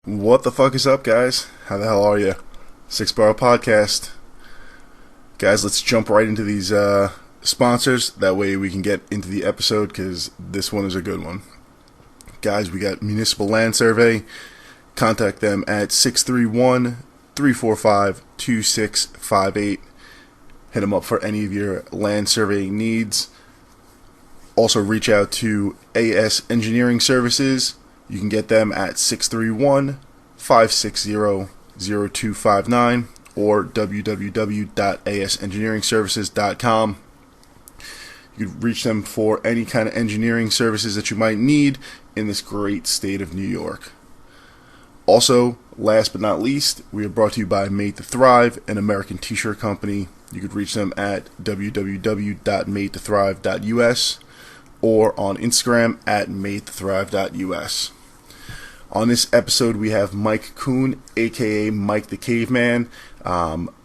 What the fuck is up, guys? How the hell are you? Borough Podcast. Guys, let's jump right into these sponsors. That way we can get into the episode, because this one is a good one. Guys, we got Municipal Land Survey. Contact them at 631-345-2658. Hit them up for any of your land surveying needs. Also reach out to AS Engineering Services. You can get them at 631-560-0259 or www.asengineeringservices.com. You can reach them for any kind of engineering services that you might need in this great state of New York. Also, last but not least, we are brought to you by Made to Thrive, an American t-shirt company. You could reach them at www.madetothrive.us or on Instagram at madetothrive.us. On this episode, we have Mike Kuhn, aka Mike the Caveman.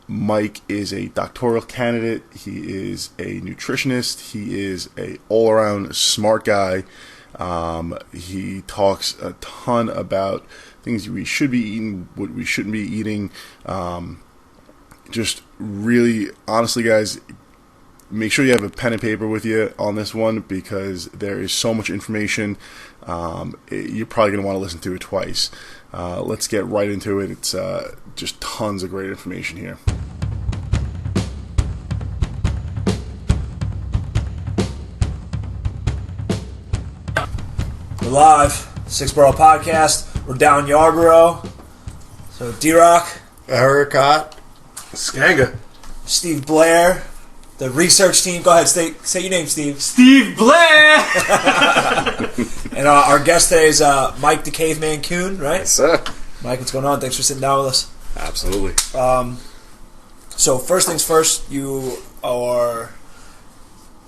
Mike is a doctoral candidate. He is a nutritionist. He is a all-around smart guy. He talks a ton about things we should be eating, what we shouldn't be eating. Just really, honestly, guys, make sure you have a pen and paper with you on this one, because there is so much information. You're probably going to want to listen to it twice. Let's get right into it. It's just tons of great information here. We're live, Borough Podcast. We're down Yarborough. So D-Rock, Ericott, Skanga, Steve Blair, the research team. Go ahead, say your name, Steve. Steve Blair! And our guest today is Mike the Caveman Kuhn, right? Yes, sir. Mike, what's going on? Thanks for sitting down with us. Absolutely. So first things first, you are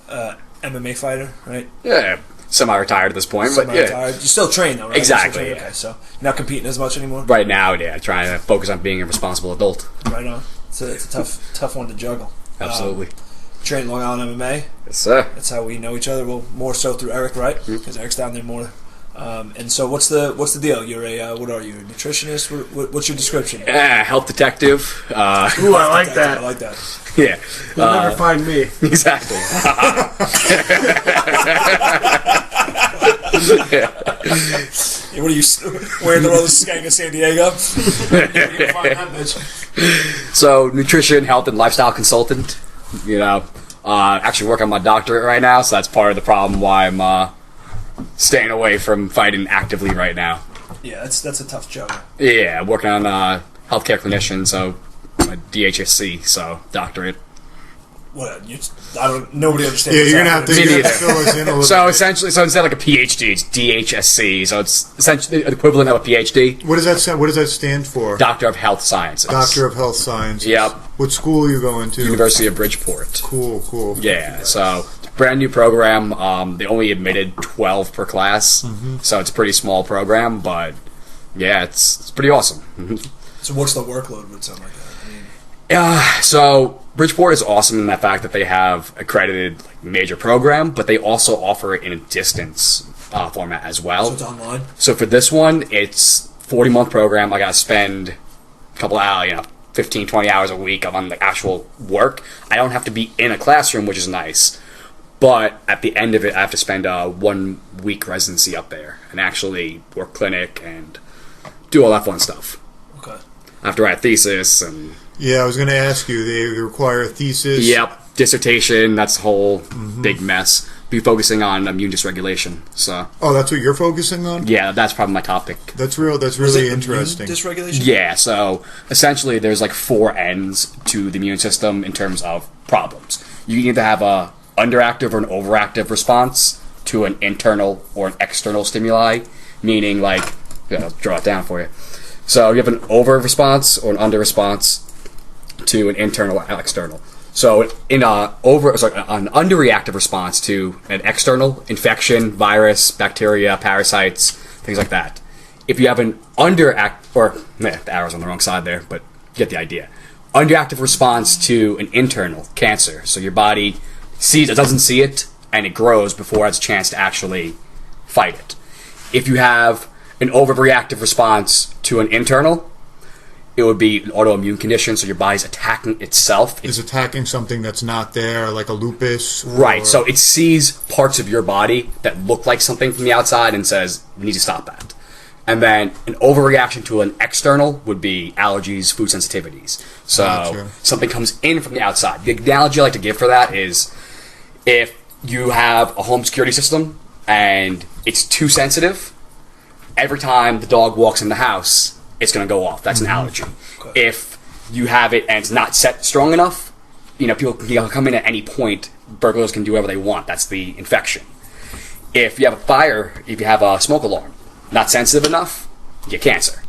MMA fighter, right? Yeah, semi-retired at this point, but yeah. Semi-retired. You still train though, right? Exactly, yeah. Okay, so you're not competing as much anymore? Right now, yeah, trying to focus on being a responsible adult. Right on. It's a tough one to juggle. Absolutely. Train Long Island MMA. Yes, sir. That's how we know each other. Well, more so through Eric, right? Because Eric's down there more. And so, what's the deal? You're what are you? A nutritionist? What's your description? Health detective. Ooh, I like that. I like that. Yeah. You'll never find me. Exactly. What are you wearing the roller skate in San Diego? You're find that bitch. So, nutrition, health, and lifestyle consultant. You know, actually working on my doctorate right now, so that's part of the problem why I'm staying away from fighting actively right now. Yeah, that's a tough job. Yeah, working on healthcare clinician, so a DHSC, so doctorate. What? Nobody understands. Yeah, you're gonna have to Me neither. fill us in a little So bit. essentially, instead of like a PhD, it's DHSC. So it's essentially the equivalent of a PhD. What does that stand for? Doctor of Health Sciences. Doctor of Health Sciences. Yep. What school are you going to? University of Bridgeport. Cool. Yeah. So it's a brand new program. They only admitted 12 per class, so it's a pretty small program. But yeah, it's pretty awesome. So what's the workload with something like that? So Bridgeport is awesome in that fact that they have accredited major program, but they also offer it in a distance format as well. So it's online? So for this one, it's 40-month program. I got to spend a couple hours, 15, 20 hours a week on the actual work. I don't have to be in a classroom, which is nice. But at the end of it, I have to spend a 1-week residency up there and actually work clinic and do all that fun stuff. Okay. I have to write a thesis and... Yeah, I was going to ask you. They require a thesis. Yep, dissertation. That's a whole big mess. Be focusing on immune dysregulation. So. Oh, that's what you're focusing on? Yeah, that's probably my topic. That's really interesting. Dysregulation? Yeah, so essentially there's like 4 ends to the immune system in terms of problems. You can either have a underactive or an overactive response to an internal or an external stimuli, meaning like, I'll draw it down for you. So you have an over response or an under response to an internal or external. So in an underreactive response to an external infection, virus, bacteria, parasites, things like that. If you have an the arrow's on the wrong side there, but you get the idea. Underactive response to an internal cancer. So your body doesn't see it, and it grows before it has a chance to actually fight it. If you have an overreactive response to an internal, it would be an autoimmune condition, so your body's attacking itself. Is attacking something that's not there, like a lupus? Right, so it sees parts of your body that look like something from the outside and says, we need to stop that. And then an overreaction to an external would be allergies, food sensitivities. So something comes in from the outside. The analogy I like to give for that is if you have a home security system and it's too sensitive, every time the dog walks in the house, it's going to go off. That's an allergy. Okay. If you have it and it's not set strong enough, people can come in at any point. Burglars can do whatever they want. That's the infection. If you have a fire, if you have a smoke alarm, not sensitive enough, you get cancer.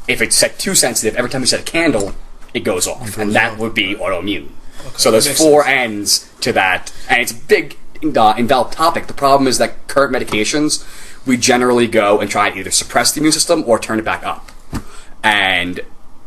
If it's set too sensitive, every time you set a candle, it goes off. And that would be autoimmune. Okay. So there's 4 ends to that. And it's a big, enveloped topic. The problem is that current medications, we generally go and try to either suppress the immune system or turn it back up. And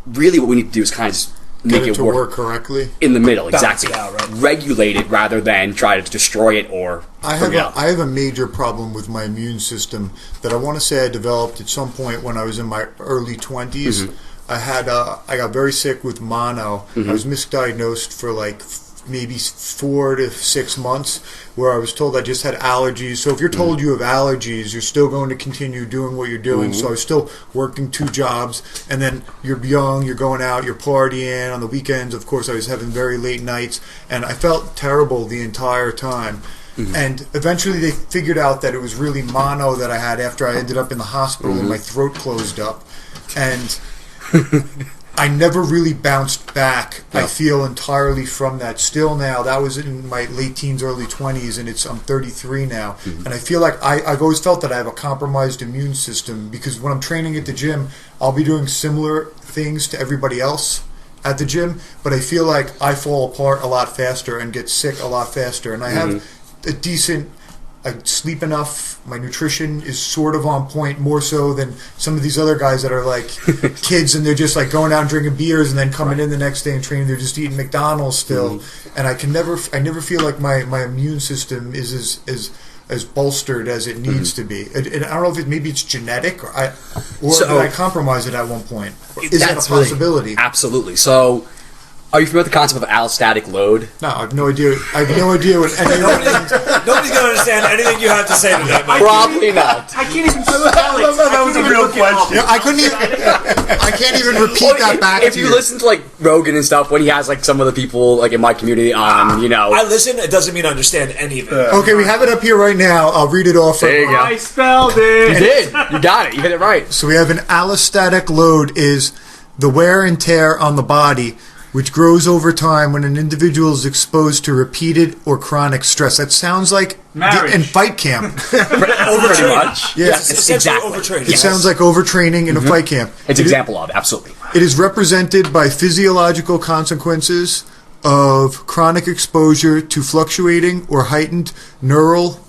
really what we need to do is kind of just make it work correctly in the middle. Balance Exactly. it out, right? Regulate it rather than try to destroy it or I have a major problem with my immune system that I want to say I developed at some point when I was in my early 20s. I got very sick with mono. I was misdiagnosed for like maybe 4 to 6 months, where I was told I just had allergies. So if you're told you have allergies, you're still going to continue doing what you're doing. So I was still working 2 jobs, and then you're young, you're going out, you're partying. On the weekends, of course, I was having very late nights, and I felt terrible the entire time. And eventually they figured out that it was really mono that I had after I ended up in the hospital and my throat closed up. And I never really bounced back. I feel entirely from that. Still now, that was in my late teens, early 20s, and I'm 33 now. And I feel like I've always felt that I have a compromised immune system, because when I'm training at the gym, I'll be doing similar things to everybody else at the gym, but I feel like I fall apart a lot faster and get sick a lot faster. And I have I sleep enough. My nutrition is sort of on point, more so than some of these other guys that are like kids and they're just like going out and drinking beers and then coming in the next day and training. They're just eating McDonald's still. And I never feel like my immune system is as bolstered as it needs to be. And I don't know if maybe it's genetic or did I compromise it at one point? Is that a possibility? Absolutely. So, are you familiar with the concept of allostatic load? No, I have no idea. I have no idea what any of that Nobody's going to understand anything you have to say today, Mike. Probably not. I can't even spell it. That was a real question. I couldn't even. I can't even repeat that back if to you listen to like Rogan and stuff, when he has like some of the people like in my community on, I listen. It doesn't mean I understand any of it. Okay, we have it up here right now. I'll read it off. There you go. I spelled it. You did. You got it. You hit it right. So we have an allostatic load is the wear and tear on the body, which grows over time when an individual is exposed to repeated or chronic stress. That sounds like in fight camp. Pretty much. Yeah, It's essentially overtraining. it sounds like overtraining in a fight camp. It's an example of it, absolutely. It is represented by physiological consequences of chronic exposure to fluctuating or heightened neural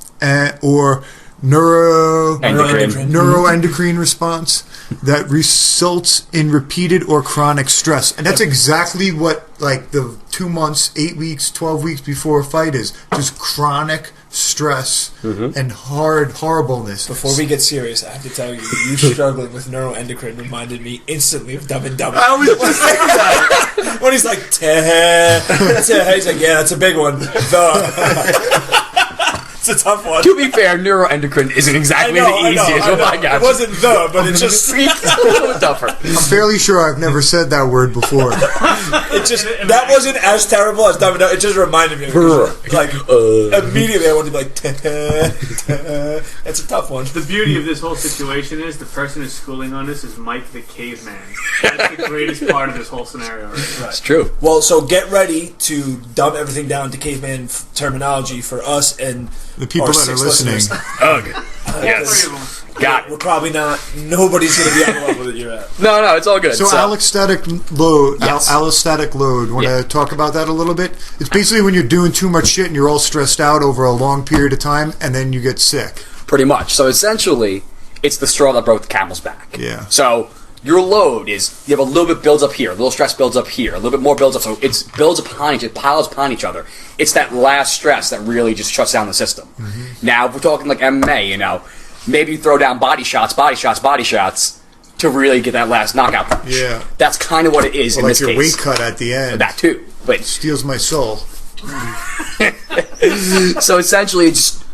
or neuroendocrine response that results in repeated or chronic stress. And that's exactly what like the 2 months, 8 weeks, 12 weeks before a fight is. Just chronic stress and horribleness. Before we get serious, I have to tell you, you struggling with neuroendocrine reminded me instantly of Dumb and Dumber. I was just saying that. When he's like, he's like, yeah, that's a big one. It's a tough one. To be fair, neuroendocrine isn't exactly the easiest. I got it wasn't but it's just a little tougher. I'm fairly sure I've never said that word before. That wasn't as terrible as Dumb and Dumber. It just reminded me of it. Like immediately I wanted to be like, it's a tough one. The beauty of this whole situation is the person who's schooling on this is Mike the Caveman. That's the greatest part of this whole scenario. Right? It's true. Well, so get ready to dumb everything down to caveman terminology for us and the people that are listening. Yes. Got it. We're probably not. Nobody's going to be on the level that you're at. No, it's all good. So allostatic load. Yes. Allostatic load. Want to talk about that a little bit? It's basically when you're doing too much shit and you're all stressed out over a long period of time, and then you get sick. Pretty much. So essentially, it's the straw that broke the camel's back. Yeah. So your load is, you have a little bit builds up here, a little stress builds up here, a little bit more builds up, so it builds upon each, it piles upon each other. It's that last stress that really just shuts down the system. Now, if we're talking like MMA, maybe you throw down body shots to really get that last knockout punch. Yeah. That's kind of what it is in like this your case. weight cut at the end. That too. But Steals my soul. so essentially, it's just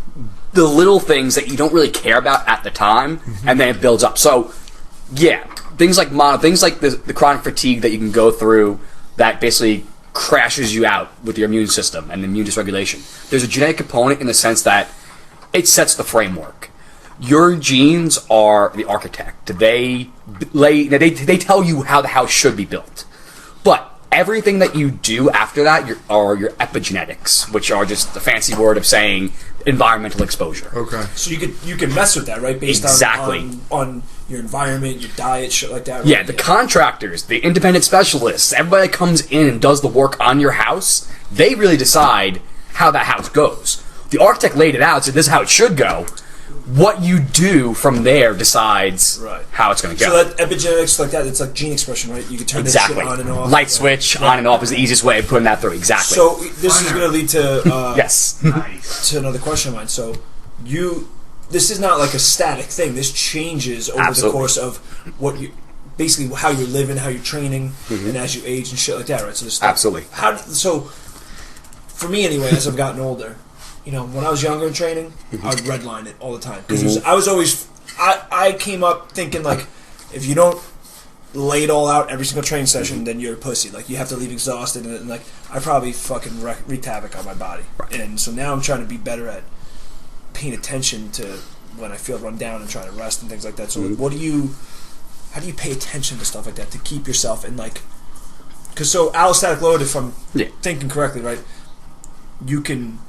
the little things that you don't really care about at the time, and then it builds up. So, yeah, things like the chronic fatigue that you can go through that basically crashes you out with your immune system and immune dysregulation. There's a genetic component in the sense that it sets the framework. Your genes are the architect. They tell you how the house should be built. But everything that you do after that are your epigenetics, which are just the fancy word of saying environmental exposure. Okay. So you can mess with that, right? Based on your environment, your diet, shit like that. Right? Yeah, the contractors, the independent specialists, everybody that comes in and does the work on your house, they really decide how that house goes. The architect laid it out, said this is how it should go. What you do from there decides how it's going to go. So that epigenetics like that, it's like gene expression, right? You can turn this shit on and off. Light switch, on and off is the easiest way of putting that through. Exactly. So this is going to lead to yes. to another question of mine. So this is not like a static thing. This changes over the course of what you basically how you're living, how you're training, and as you age and shit like that, right? So this absolutely. So for me anyway, as I've gotten older. You know, when I was younger in training, I would redline it all the time because I came up thinking like, if you don't lay it all out every single training session, then you're a pussy. Like you have to leave exhausted, and like I probably fucking wreaked havoc on my body. Right. And so now I'm trying to be better at paying attention to when I feel run down and trying to rest and things like that. So like, how do you pay attention to stuff like that to keep yourself in like, because so allostatic load, if I'm thinking correctly, right, you can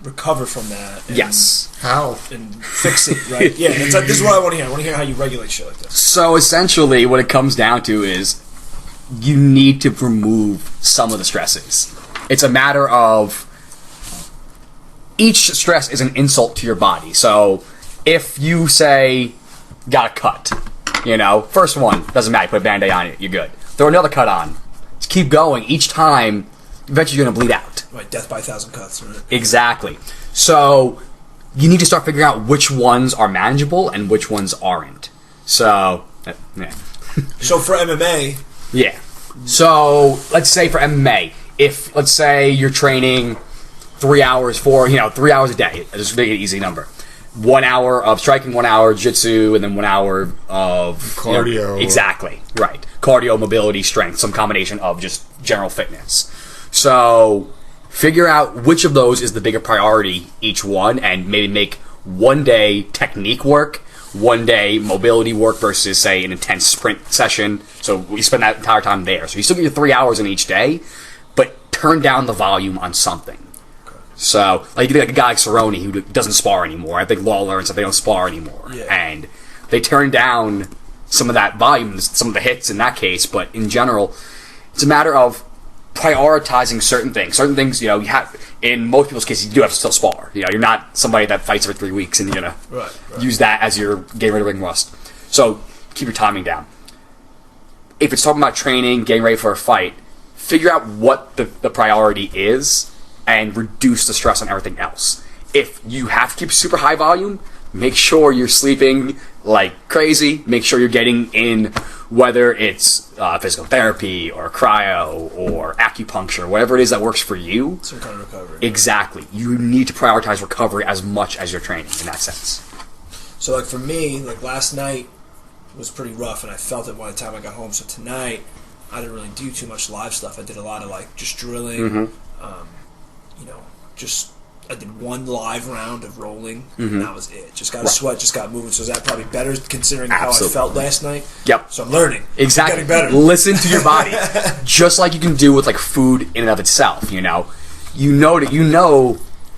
recover from that. And, yes. How? And fix it, right? Yeah, it's like, this is what I want to hear. I want to hear how you regulate shit like this. So essentially what it comes down to is you need to remove some of the stresses. It's a matter of each stress is an insult to your body. So if you say, got a cut, first one, doesn't matter, put a Band-Aid on it, you're good. Throw another cut on. Just keep going. Each time, eventually you're going to bleed out. Right, death by 1,000 cuts. Right? Exactly. So you need to start figuring out which ones are manageable and which ones aren't. So, yeah. So for MMA... Yeah. So, let's say for MMA, if, let's say you're training 3 hours for, 3 hours a day. Just make it an easy number. 1 hour of striking, 1 hour jiu-jitsu, and then 1 hour of... cardio. Exactly. Right. Cardio, mobility, strength, some combination of just general fitness. So... figure out which of those is the bigger priority, each one, and maybe make 1 day technique work, 1 day mobility work versus, say, an intense sprint session. So you spend that entire time there. So you still get your 3 hours in each day, but turn down the volume on something. So, like you think like a guy like Cerrone who doesn't spar anymore. I think Lawler and stuff, they don't spar anymore. Yeah. And they turn down some of that volume, some of the hits in that case, but in general, it's a matter of prioritizing certain things. Certain things, you have, in most people's cases, you do have to still spar. You're not somebody that fights every 3 weeks and you're going to use that as your getting rid of ring rust. So, keep your timing down. If it's talking about training, getting ready for a fight, figure out what the priority is and reduce the stress on everything else. If you have to keep super high volume, make sure you're sleeping like crazy. Make sure you're getting in, whether it's physical therapy or cryo or acupuncture, whatever it is that works for you. Some kind of recovery. Exactly. You need to prioritize recovery as much as your training in that sense. So, like for me, like last night was pretty rough, and I felt it by the time I got home. So tonight, I didn't really do too much live stuff. I did a lot of like just drilling, I did 1 live round of rolling, and that was it. Just got a sweat, just got moving. So is that probably better considering how I felt last night? Yep. So I'm learning. Exactly. Getting better. Listen to your body. Just like you can do with like food in and of itself, You know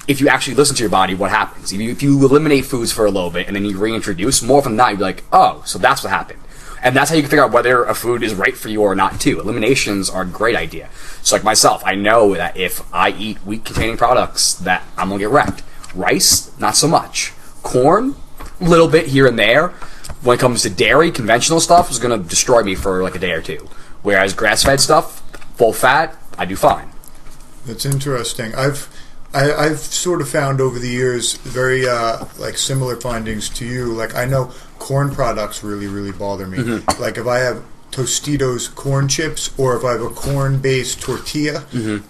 if you actually listen to your body what happens. If you eliminate foods for a little bit and then you reintroduce, more often than not, you'd be like, oh, so that's what happened. And that's how you can figure out whether a food is right for you or not, too. Eliminations are a great idea. So, like myself, I know that if I eat wheat-containing products, that I'm going to get wrecked. Rice, not so much. Corn, a little bit here and there. When it comes to dairy, conventional stuff is going to destroy me for like a day or two. Whereas grass-fed stuff, full fat, I do fine. That's interesting. I've I've sort of found over the years very like similar findings to you. Like I know corn products really bother me. Mm-hmm. Like if I have Tostitos corn chips or if I have a corn-based tortilla,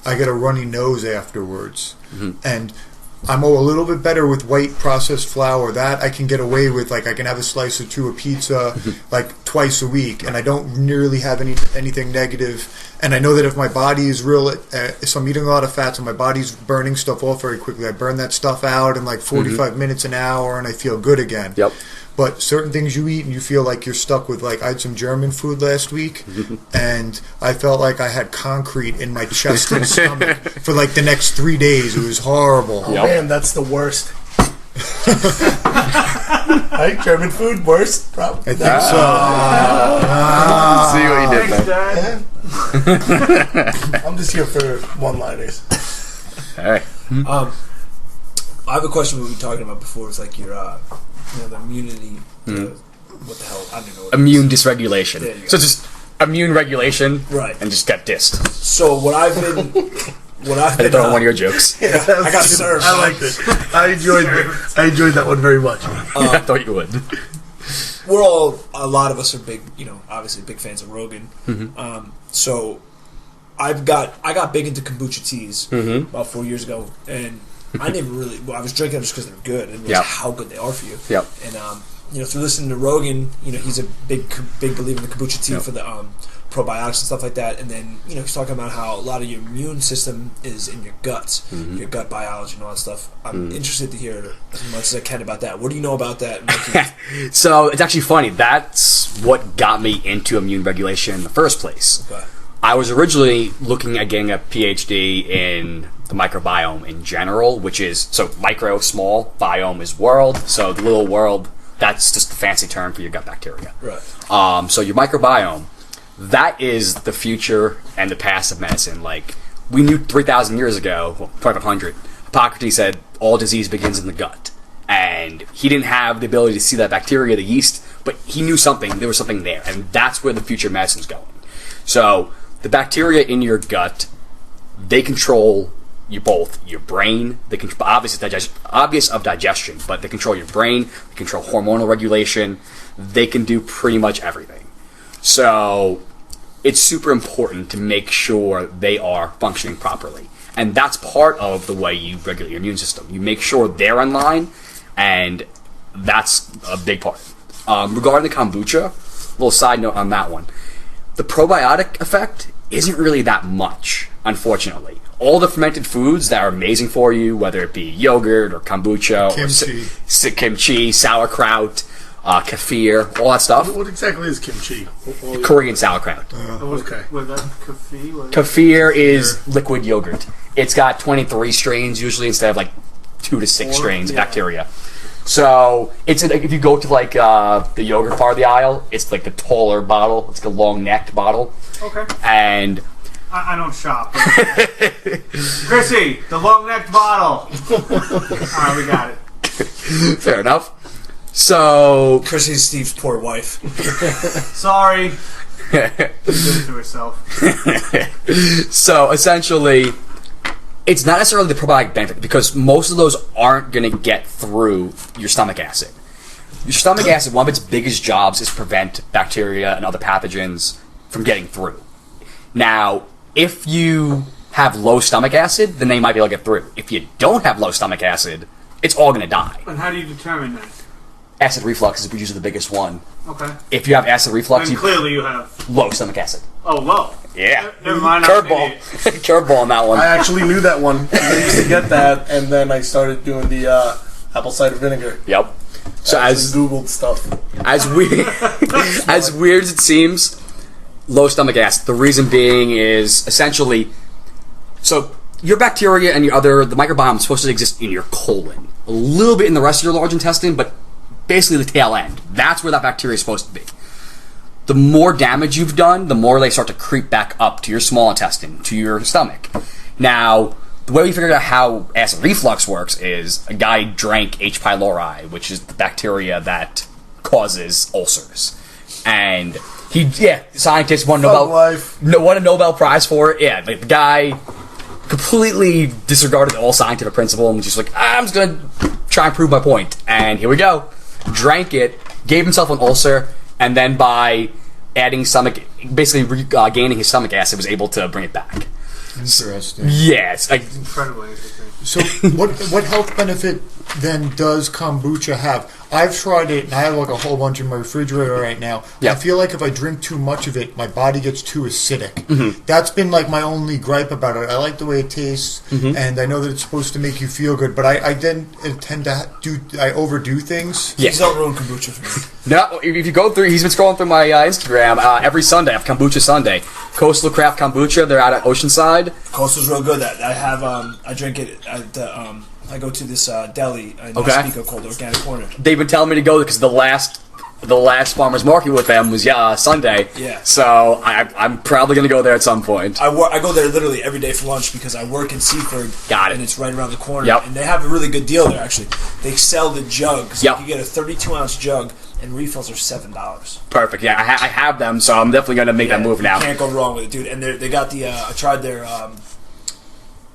I get a runny nose afterwards. And I'm a little bit better with white processed flour. That I can get away with. Like I can have a slice or two of pizza like twice a week, and I don't nearly have anything negative. And I know that if my body is real, if I'm eating a lot of fats and my body's burning stuff off very quickly, I burn that stuff out in like 45 minutes, an hour, and I feel good again. Yep. But certain things you eat and you feel like you're stuck with, like I had some German food last week and I felt like I had concrete in my chest and stomach for like the next 3 days. It was horrible. Oh, man, that's the worst. Right? German food, worst? Probably. I think so. See what you did there. I'm just here for one-liners. All right. I have a question we were talking about before. It's like your, the immunity. What the hell? I don't know. What Immune dysregulation. There you go. So just immune regulation, Right. And just got dissed. So what I've been, I throw in one of your jokes. I got served. I liked it. I enjoyed that one very much. I thought you would. A lot of us are big, obviously big fans of Rogan. So I got big into kombucha teas about 4 years ago, and I never really. Well, I was drinking them just because they're good and how good they are for you. Yep. And through listening to Rogan, he's a big believer in the kombucha tea for the probiotics and stuff like that. And then he's talking about how a lot of your immune system is in your guts, your gut biology and all that stuff. I'm interested to hear as much as I can about that. What do you know about that? So it's actually funny. That's what got me into immune regulation in the first place. Okay. I was originally looking at getting a PhD in the microbiome in general, which is, so micro, small, biome is world, so the little world, that's just the fancy term for your gut bacteria. Right. So your microbiome, that is the future and the past of medicine. Like, we knew 3,000 years ago, well, 2,500, Hippocrates said all disease begins in the gut. And he didn't have the ability to see that bacteria, the yeast, but he knew there was something there, and that's where the future medicine's going. So, the bacteria in your gut, they control your brain. They control obvious of digestion, but they control your brain. They control hormonal regulation. They can do pretty much everything. So it's super important to make sure they are functioning properly, and that's part of the way you regulate your immune system. You make sure they're in line, and that's a big part. Regarding the kombucha, a little side note on that one. The probiotic effect isn't really that much, unfortunately. All the fermented foods that are amazing for you, whether it be yogurt or kombucha or kimchi, sauerkraut, kefir, all that stuff. What exactly is kimchi? Korean sauerkraut. Okay. Was that kefir? Kefir is liquid yogurt. It's got 23 strains usually instead of like 2 to 6 strains of bacteria. So it's if you go to like the yogurt part of the aisle, it's like the taller bottle. It's like a long-necked bottle. Okay. And I don't shop. Chrissy, the long-necked bottle. Alright, we got it. fair enough. So Chrissy's Steve's poor wife. Sorry. She did it to herself. So essentially, it's not necessarily the probiotic benefit because most of those aren't going to get through your stomach acid. Your stomach acid, one of its biggest jobs is prevent bacteria and other pathogens from getting through. Now, if you have low stomach acid, then they might be able to get through. If you don't have low stomach acid, it's all going to die. And how do you determine that? Acid reflux is usually the biggest one. Okay. If you have acid reflux, And clearly you have... low stomach acid. Oh, low. Yeah. Never mind. I'm an Curveball. idiot. Curveball on that one. I actually knew that one. I used to get that, and then I started doing the apple cider vinegar. Yep. So I as Googled stuff. as weird as it seems, low stomach acid. The reason being is essentially, so your bacteria and the microbiome is supposed to exist in your colon, a little bit in the rest of your large intestine, but basically the tail end. That's where that bacteria is supposed to be. The more damage you've done, the more they start to creep back up to your small intestine, to your stomach. Now, the way we figured out how acid reflux works is a guy drank H. pylori, which is the bacteria that causes ulcers. And scientists won a Nobel Prize for it. Yeah, like the guy completely disregarded all scientific principle and just like, I'm just going to try and prove my point. And here we go. Drank it, gave himself an ulcer, and then by adding stomach, basically gaining his stomach acid, was able to bring it back. Interesting. Yes. Incredibly interesting. So, what health benefit then does kombucha have? I've tried it, and I have like a whole bunch in my refrigerator right now. Yeah. I feel like if I drink too much of it, my body gets too acidic. That's been like my only gripe about it. I like the way it tastes, and I know that it's supposed to make you feel good, but I then tend to I overdo things. Yeah. Please don't ruin kombucha for me. No, if you go through, he's been scrolling through my Instagram every Sunday. I have Kombucha Sunday. Coastal Craft Kombucha. They're out at Oceanside. Coastal's real good. That I have. I drink it at the. I go to this deli in Okay. Massapequa called Organic Corner. They've been telling me to go because the last farmers market with them was Sunday. Yeah. So I'm probably gonna go there at some point. I go there literally every day for lunch because I work in Seaford. Got it. And it's right around the corner. Yep. And they have a really good deal there, actually. They sell the jugs. Yep. You get a 32-ounce jug, and refills are $7. Perfect. Yeah, I have them, so I'm definitely gonna make that move now. Can't go wrong with it, dude. And they got the. I tried their.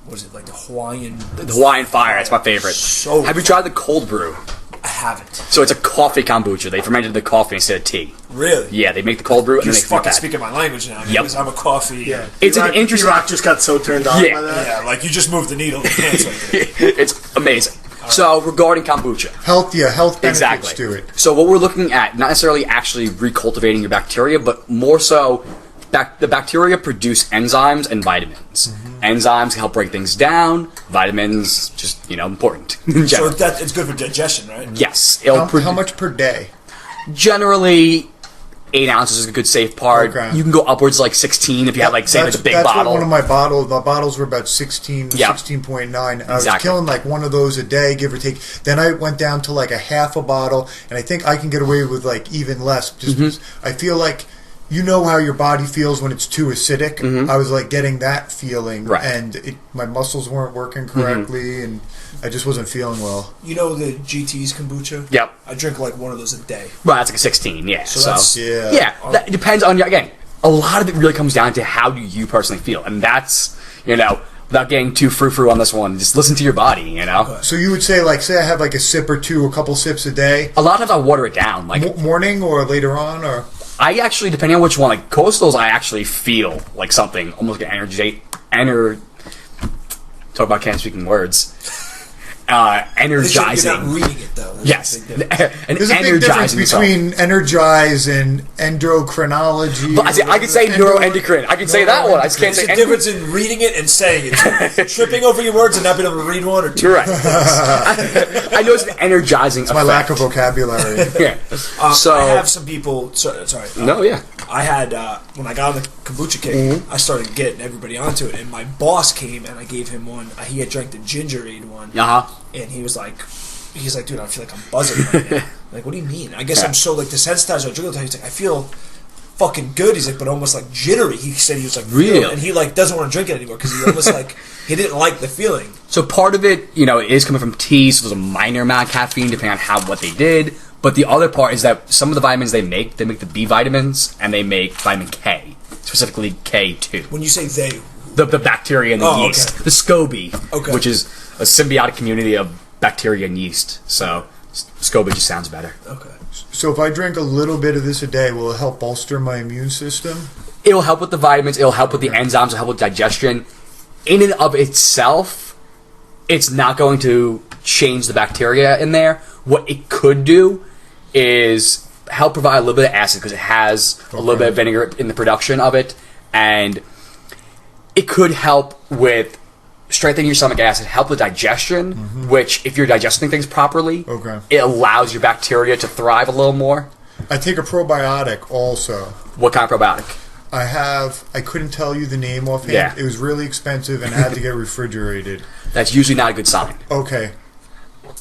What is it, like the Hawaiian? The Hawaiian Fire. It's my favorite. So Have you tried the cold brew? I haven't. So it's a coffee kombucha. They fermented the coffee instead of tea. Really? Yeah, they make the cold brew and You're then they ferment fucking that. speaking my language now, man, Yep. because I'm a coffee. Yeah. It's an P-Rock- interesting- P-Rock just got so turned on Yeah. by that. Yeah, like you just moved the needle in the pants right there. It's amazing. So regarding kombucha. Health benefits Exactly. to it. So what we're looking at, not necessarily actually recultivating your bacteria, but more so, the bacteria produce enzymes and vitamins. Enzymes can help break things down. Vitamins, just important in So general. it's good for digestion, right? Yes, How much per day? Generally, 8 ounces is a good safe part. Okay. You can go upwards like 16 if you have like say like a big that's bottle. What one of my bottles. The bottles were about 16, Yeah. 16.9. I was Exactly. killing like one of those a day, give or take. Then I went down to like a half a bottle, and I think I can get away with like even less. Just because I feel like you know how your body feels when it's too acidic. I was like getting that feeling, Right. and my muscles weren't working correctly, and I just wasn't feeling well. You know the GT's kombucha? Yep. I drink like one of those a day. Well, that's like a 16, yeah. So that's- Yeah. that depends on, again, a lot of it really comes down to how do you personally feel. And that's, without getting too frou-frou on this one, just listen to your body, Okay. So you would say say I have like a sip or two, a couple sips a day, A lot of times I'll water it down. Like, morning or later on, or I actually, depending on which one, like Coastals, I actually feel like something, almost like talk about can't speaking words. Energizing. You're not reading it though. There's Yes. a big difference. An there's a big difference energizing song. between energize and endocrinology. But I can say neuroendocrine. I can say that one. I just can't There's say a difference in reading it and saying it. Tripping over your words and not being able to read one or two. You're right. I know it's an energizing my lack of vocabulary. Yeah. So I have some people. Sorry. no, yeah. I had when I got on the kombucha kick, I started getting everybody onto it, and my boss came and I gave him one. He had drank the gingerade one, and he was like, dude, I feel like I'm buzzing right now. Like, what do you mean? I guess I'm so like desensitized. I drink it. He's like, I feel fucking good. He's like, but almost like jittery. He said he was like, Really? and he like doesn't want to drink it anymore because he almost like he didn't like the feeling. So part of it, is coming from tea, so there's a minor amount of caffeine depending on what they did. But the other part is that some of the vitamins they make the B vitamins, and they make vitamin K, specifically K2. When you say they, The bacteria and the Oh, yeast. okay. The SCOBY, Okay. which is a symbiotic community of bacteria and yeast. So SCOBY just sounds better. okay. So if I drink a little bit of this a day, will it help bolster my immune system? It'll help with the vitamins, it'll help with the enzymes, it'll help with digestion. In and of itself, it's not going to change the bacteria in there. What it could do is help provide a little bit of acid because it has a little bit of vinegar in the production of it, and it could help with strengthening your stomach acid, help with digestion, which if you're digesting things properly, it allows your bacteria to thrive a little more. I take a probiotic also. What kind of probiotic? I couldn't tell you the name offhand. Yeah. It was really expensive and I had to get refrigerated. That's usually not a good sign. Okay.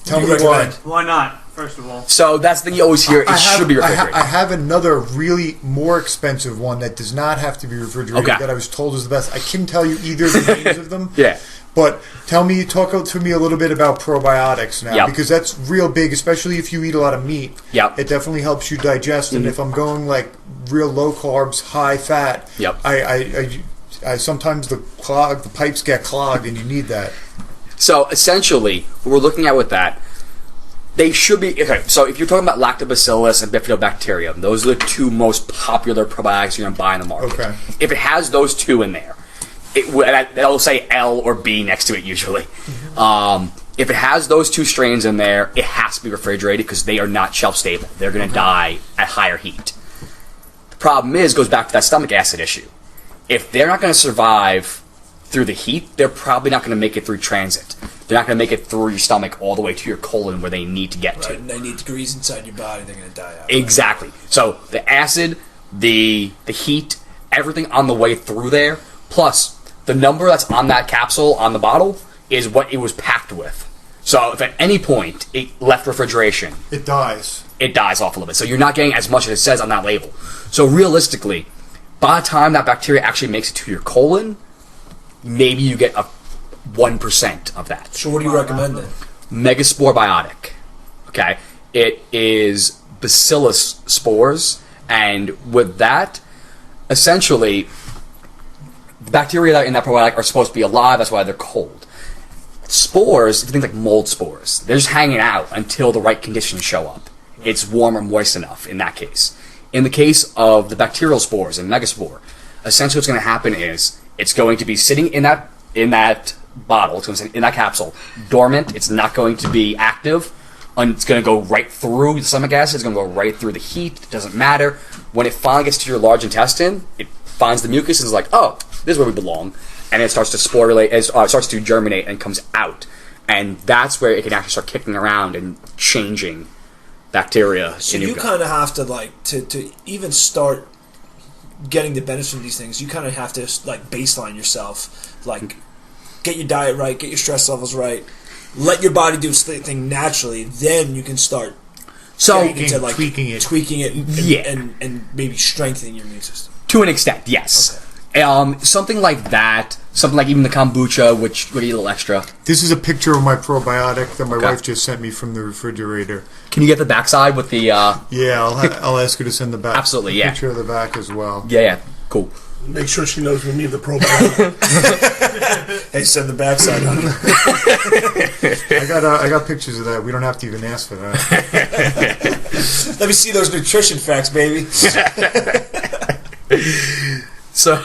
Tell You me recommend? why. Why not? First of all, So that's the thing you always hear. It should be refrigerated. I have another really more expensive one that does not have to be refrigerated Okay. that I was told is the best. I couldn't tell you either of the names of them. Yeah. But talk to me a little bit about probiotics now, Yep. because that's real big, especially if you eat a lot of meat. Yep. It definitely helps you digest, and if I'm going like real low carbs, high fat, Yep. I sometimes the pipes get clogged, and you need that. So essentially, what we're looking at with that, they should be okay. So if you're talking about lactobacillus and bifidobacterium, those are the two most popular probiotics you're going to buy in the market. Okay. If it has those two in there, they'll say L or B next to it usually. If it has those two strains in there, it has to be refrigerated because they are not shelf stable. They're going to die at higher heat. The problem goes back to that stomach acid issue. If they're not going to survive through the heat, they're probably not going to make it through transit. They're not going to make it through your stomach all the way to your colon where they need to get to. 90 degrees inside your body, they're going to die out. Exactly. Right? So the acid, the heat, everything on the way through there, plus the number that's on that capsule on the bottle is what it was packed with. So if at any point it left refrigeration, it dies. It dies off a little bit. So you're not getting as much as it says on that label. So realistically, by the time that bacteria actually makes it to your colon, maybe you get a 1% of that. So what do you recommend then? Megaspore biotic. Okay? It is bacillus spores, and with that, essentially, the bacteria that in that probiotic are supposed to be alive, that's why they're cold. Spores, things like mold spores, they're just hanging out until the right conditions show up. It's warm or moist enough in that case. In the case of the bacterial spores and megaspore, essentially what's going to happen is it's going to be sitting in that bottle, it's going to sit in that capsule, dormant, it's not going to be active, and it's going to go right through the stomach acid, it's going to go right through the heat, it doesn't matter. When it finally gets to your large intestine, it finds the mucus and is like, oh, this is where we belong. And it starts to sporulate, it starts to germinate and comes out. And that's where it can actually start kicking around and changing bacteria. So you kind of have to, like, to even start getting the benefits from these things, you kind of have to, like, baseline yourself. Like, get your diet right, get your stress levels right, let your body do its thing naturally, then you can start tweaking it and maybe strengthening your immune system. To an extent, yes. Okay. Something like that, something like even the kombucha, which would eat a little extra. This is a picture of my probiotic that my wife just sent me from the refrigerator. Can you get the backside with the... Yeah, I'll ask her to send the back. Absolutely, yeah. Picture of the back as well. Yeah, cool. Make sure she knows we need the probiotic. Hey, send the backside on I got pictures of that. We don't have to even ask for that. Let me see those nutrition facts, baby. So,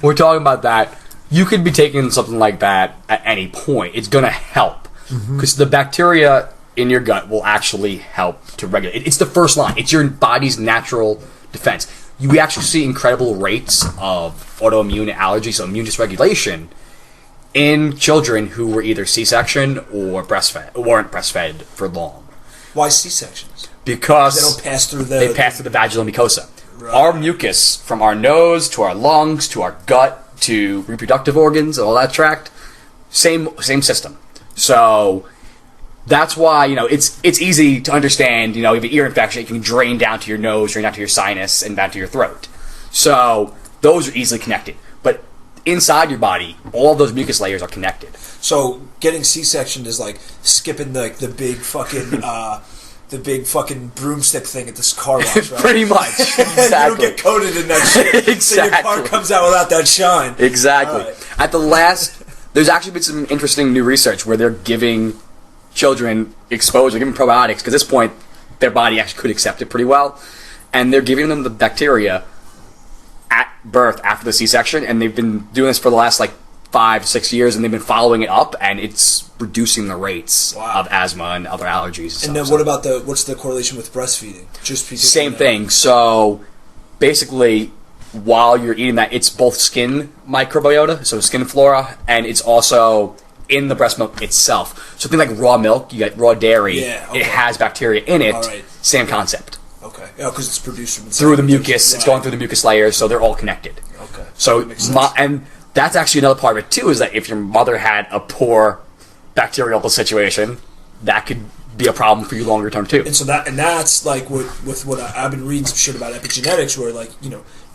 we're talking about that. You could be taking something like that at any point. It's going to help. Because the bacteria in your gut will actually help to regulate. It's the first line. It's your body's natural defense. We actually see incredible rates of autoimmune allergies, so immune dysregulation, in children who were either C-section or weren't breastfed for long. Why C-sections? Because they don't pass through they pass through the vaginal mucosa. Right. Our mucus, from our nose to our lungs to our gut to reproductive organs, all that tract, same system. So that's why it's easy to understand. You have an ear infection, it can drain down to your nose, drain down to your sinus, and down to your throat. So those are easily connected. But inside your body, all of those mucus layers are connected. So getting C-section is like skipping the big fucking. The big fucking broomstick thing at this car wash, right? Pretty much. Exactly. You don't get coated in that shit. Exactly. So your car comes out without that shine. Exactly. Right. There's actually been some interesting new research where they're giving children exposure, giving probiotics, because at this point, their body actually could accept it pretty well. And they're giving them the bacteria at birth after the C-section, and they've been doing this for the last, 5 to 6 years, and they've been following it up, and it's reducing the rates of asthma and other allergies. And then what about what's the correlation with breastfeeding? Same thing. So basically, while you're eating that, it's both skin microbiota, so skin flora, and it's also in the breast milk itself. So things like raw milk, you get raw dairy, it has bacteria in it, same concept. Okay. Oh, because it's produced from through the mucus, it's going through the mucus layers, so they're all connected. Okay. So, and that's actually another part of it too, is that if your mother had a poor bacterial situation, that could be a problem for you longer term too. And so that's like with what I've been reading some shit about epigenetics, where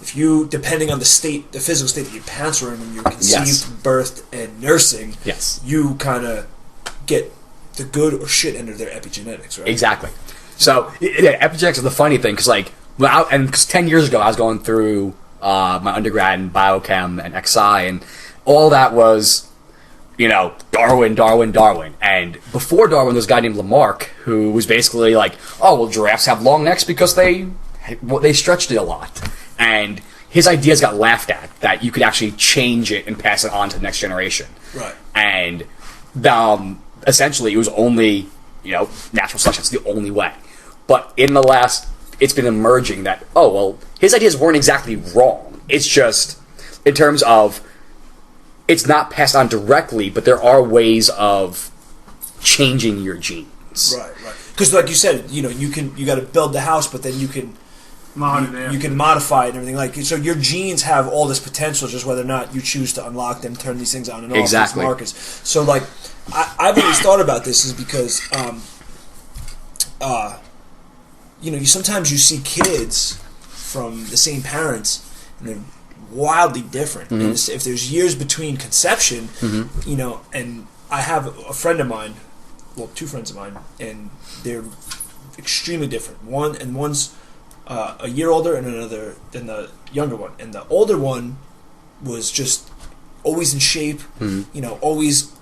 if you, depending on the physical state that your parents were in when you were conceived, birthed, and nursing, you kind of get the good or shit end of their epigenetics, right? Exactly. So epigenetics is the funny thing, because because 10 years ago I was going through my undergrad in biochem and XI, and all that was, Darwin. And before Darwin, there was a guy named Lamarck who was basically like, oh, well, giraffes have long necks because they stretched it a lot. And his ideas got laughed at, that you could actually change it and pass it on to the next generation. Right. And essentially, it was only, natural selection. It's the only way. But it's been emerging that, his ideas weren't exactly wrong. It's just, in terms of, it's not passed on directly, but there are ways of changing your genes. Right. Because, like you said, you got to build the house, but then you can modify it and everything. So your genes have all this potential, just whether or not you choose to unlock them, turn these things on and off. Exactly. These markers. So, I've always thought about this is because, sometimes you see kids from the same parents and they're wildly different. Mm-hmm. And if there's years between conception, and I have a friend of mine, two friends of mine, and they're extremely different. One's a year older and another than the younger one. And the older one was just always in shape, always,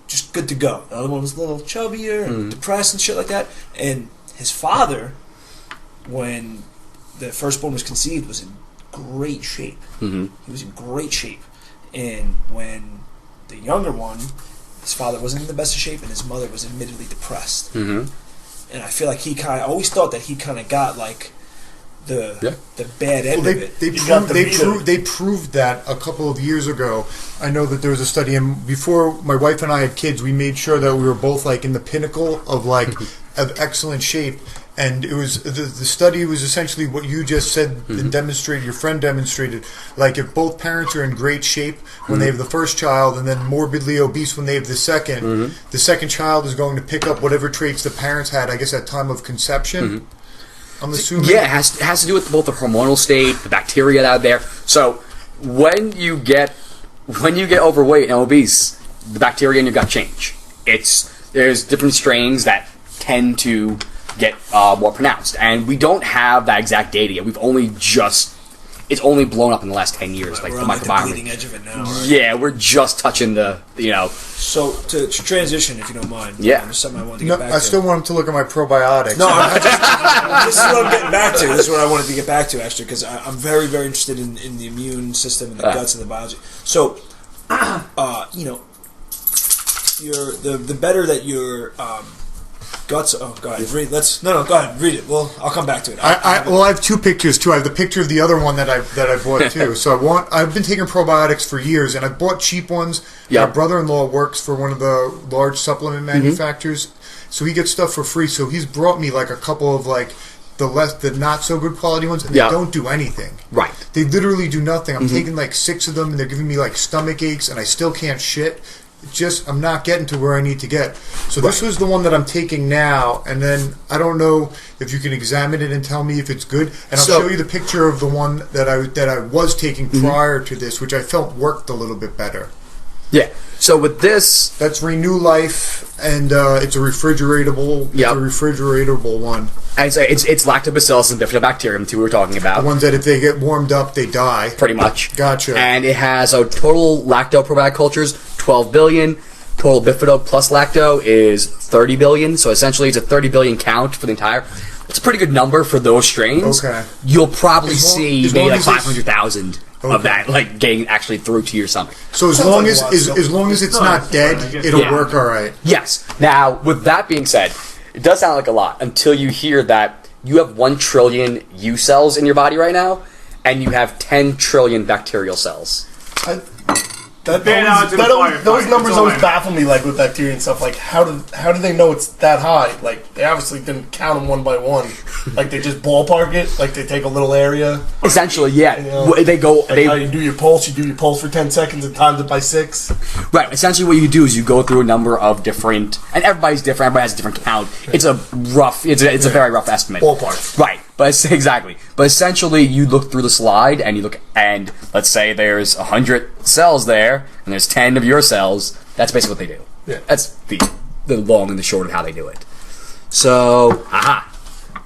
just good to go. The other one was a little chubbier and depressed and shit like that. And his father, when the firstborn was conceived, was in great shape. Mm-hmm. He was in great shape. And when the younger one, his father wasn't in the best of shape and his mother was admittedly depressed. Mm-hmm. And I feel like I always thought that he kind of got the bad end of it. They proved that a couple of years ago. I know that there was a study, and before my wife and I had kids, we made sure that we were both in the pinnacle of of excellent shape. And it was the study was essentially what you just said and demonstrated. Your friend demonstrated, if both parents are in great shape when they have the first child, and then morbidly obese when they have the second child is going to pick up whatever traits the parents had, I guess, at time of conception. I'm assuming. Yeah, it has to do with both the hormonal state, the bacteria out there. So when you get overweight and obese, the bacteria in your gut change. There's different strains that tend to get more pronounced, and we don't have that exact data yet. It's only blown up in the last 10 years, we're the on microbiome. the bleeding edge of it now, right? Yeah, we're just touching the. So to transition, if you don't mind, there's something I wanted to get back to. I still want him to look at my probiotics. No, this is what I'm getting back to. This is what I wanted to get back to, actually, because I'm very, very interested in the immune system and the guts and the biology. So, the better that your guts. Oh, go ahead. Read. Go ahead. Read it. Well, I'll come back to it. I have two pictures too. I have the picture of the other one that I bought too. So I've been taking probiotics for years, and I bought cheap ones. Yep. My brother-in-law works for one of the large supplement manufacturers, so he gets stuff for free. So he's brought me a couple of the not so good quality ones, and they don't do anything. Right. They literally do nothing. I'm taking 6 of them, and they're giving me stomach aches, and I still can't shit. I'm not getting to where I need to get. So this was the one that I'm taking now, and then I don't know if you can examine it and tell me if it's good. And I'll show you the picture of the one that I was taking prior to this, which I felt worked a little bit better. Yeah. So with this, that's Renew Life, and it's a refrigeratable. It's a refrigeratable one. And it's lactobacillus and bifidobacterium, too, we were talking about. The ones that if they get warmed up, they die. Pretty much. Gotcha. And it has a total lacto-probiotic cultures, 12 billion. Total bifido plus lacto is 30 billion. So essentially, it's a 30 billion count for the entire. It's a pretty good number for those strains. Okay. You'll probably see maybe 500,000 of that getting actually through to your stomach. So as long as it's not dead, it'll work all right. Yes. Now, with that being said, it does sound like a lot until you hear that you have 1 trillion U cells in your body right now, and you have 10 trillion bacterial cells. Those numbers always baffle me, with bacteria and stuff. How do they know it's that high? They obviously didn't count them one by one. They just ballpark it. They take a little area. Essentially, yeah. They go. How you do your pulse? You do your pulse for 10 seconds and times it by 6. Right. Essentially, what you do is you go through a number of different, and everybody's different. Everybody has a different count. It's a rough. It's a very rough estimate. Ballpark. Right. But exactly. But essentially, you look through the slide and you look, and let's say there's 100 cells there, and there's 10 of your cells. That's basically what they do. Yeah. That's the long and the short of how they do it. So,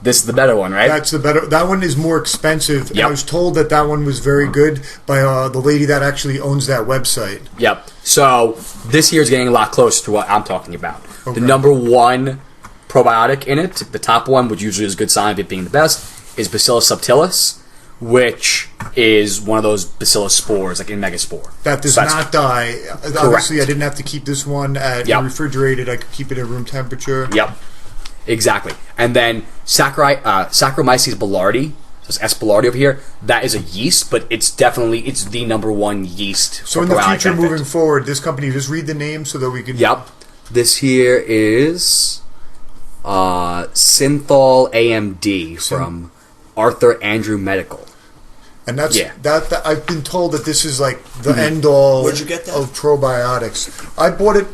This is the better one, right? That's the better. That one is more expensive. And Yep. I was told that one was very good by the lady that actually owns that website. Yep. So this here is getting a lot closer to what I'm talking about. Okay. The number one probiotic in it, the top one, which usually is a good sign of it being the best, is Bacillus subtilis, which is one of those bacillus spores, like in megaspore. That does So that's- not die. Obviously, I didn't have to keep this one Yep. refrigerated. I could keep it at room temperature. Yep. Exactly. And then Saccharomyces boulardii, so it's S. boulardii over here, that is a yeast, but it's the number one yeast. So for in the probiotic future, benefit. moving forward, this company, just read the name so that we can... Yep. This here is Synthol AMD from Arthur Andrew Medical. And that's Yeah. that I've been told that this is like the end all Where'd you get that? of probiotics. I bought it.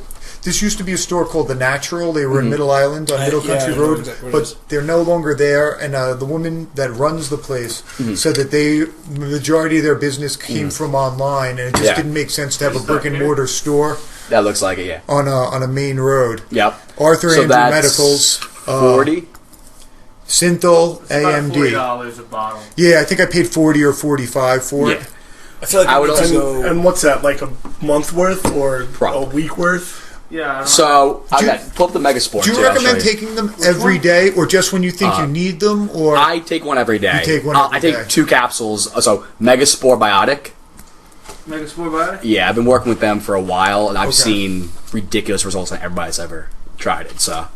This used to be a store called The Natural. They were in Middle Island on Middle yeah, Country I know Road, exactly what it is. but they're no longer there. And the woman that runs the place said that the majority of their business came from online, and it just Yeah. didn't make sense to have a brick and mortar store That looks like it, yeah. on a main road. Yep. Arthur So Andrew that's Medicals, 40? Synthol It's about AMD. $40 a bottle. Yeah, I think I paid 40 or 45 for it. Yeah. I feel like I I would would also- go. And what's that, like a month worth or Probably. a week worth? Yeah. I don't know. So, Do you- pull up the Megaspore. Do you too, I'll recommend show you. taking them every day, or just when you think you need them? Or I take one every day. You take one I every take day. 2 capsules. So, Megaspore Biotic. Megaspore Biotic? Yeah, I've been working with them for a while, and I've Okay. seen ridiculous results on everybody's ever tried it. So,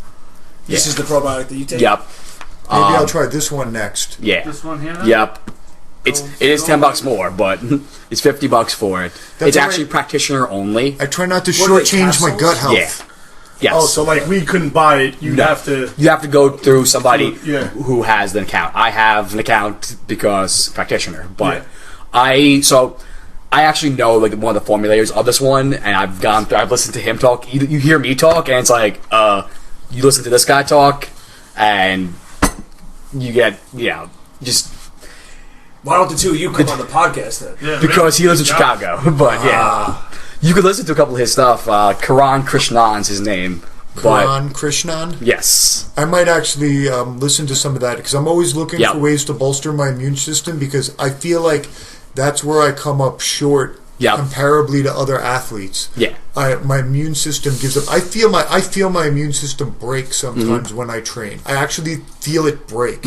This yeah. is the probiotic that you take. Yep. maybe I'll try this one next. Yeah. This one here? Yep. It is so- $10 more, but it's $50 for it. That's It's all actually right. practitioner only. I try not to What are they, shortchange my capsules? gut health. Yeah. Yes. Oh, so like we couldn't buy it. You'd No. have to. You have to go through somebody Yeah. who has an account. I have an account because practitioner, but Yeah. I actually know like one of the formulators of this one, and I've listened to him talk. You hear me talk, and it's like you listen to this guy talk, and you get just Why don't the two of you come on the podcast then? Yeah, because he lives in good job. Chicago. But yeah, you could listen to a couple of his stuff. Karan Krishnan's his name. But Karan Krishnan. yes, I might actually listen to some of that because I'm always looking Yep. for ways to bolster my immune system because I feel like that's where I come up short Yep. comparably to other athletes. yeah. My immune system gives up. I feel my immune system break sometimes when I train. I actually feel it break.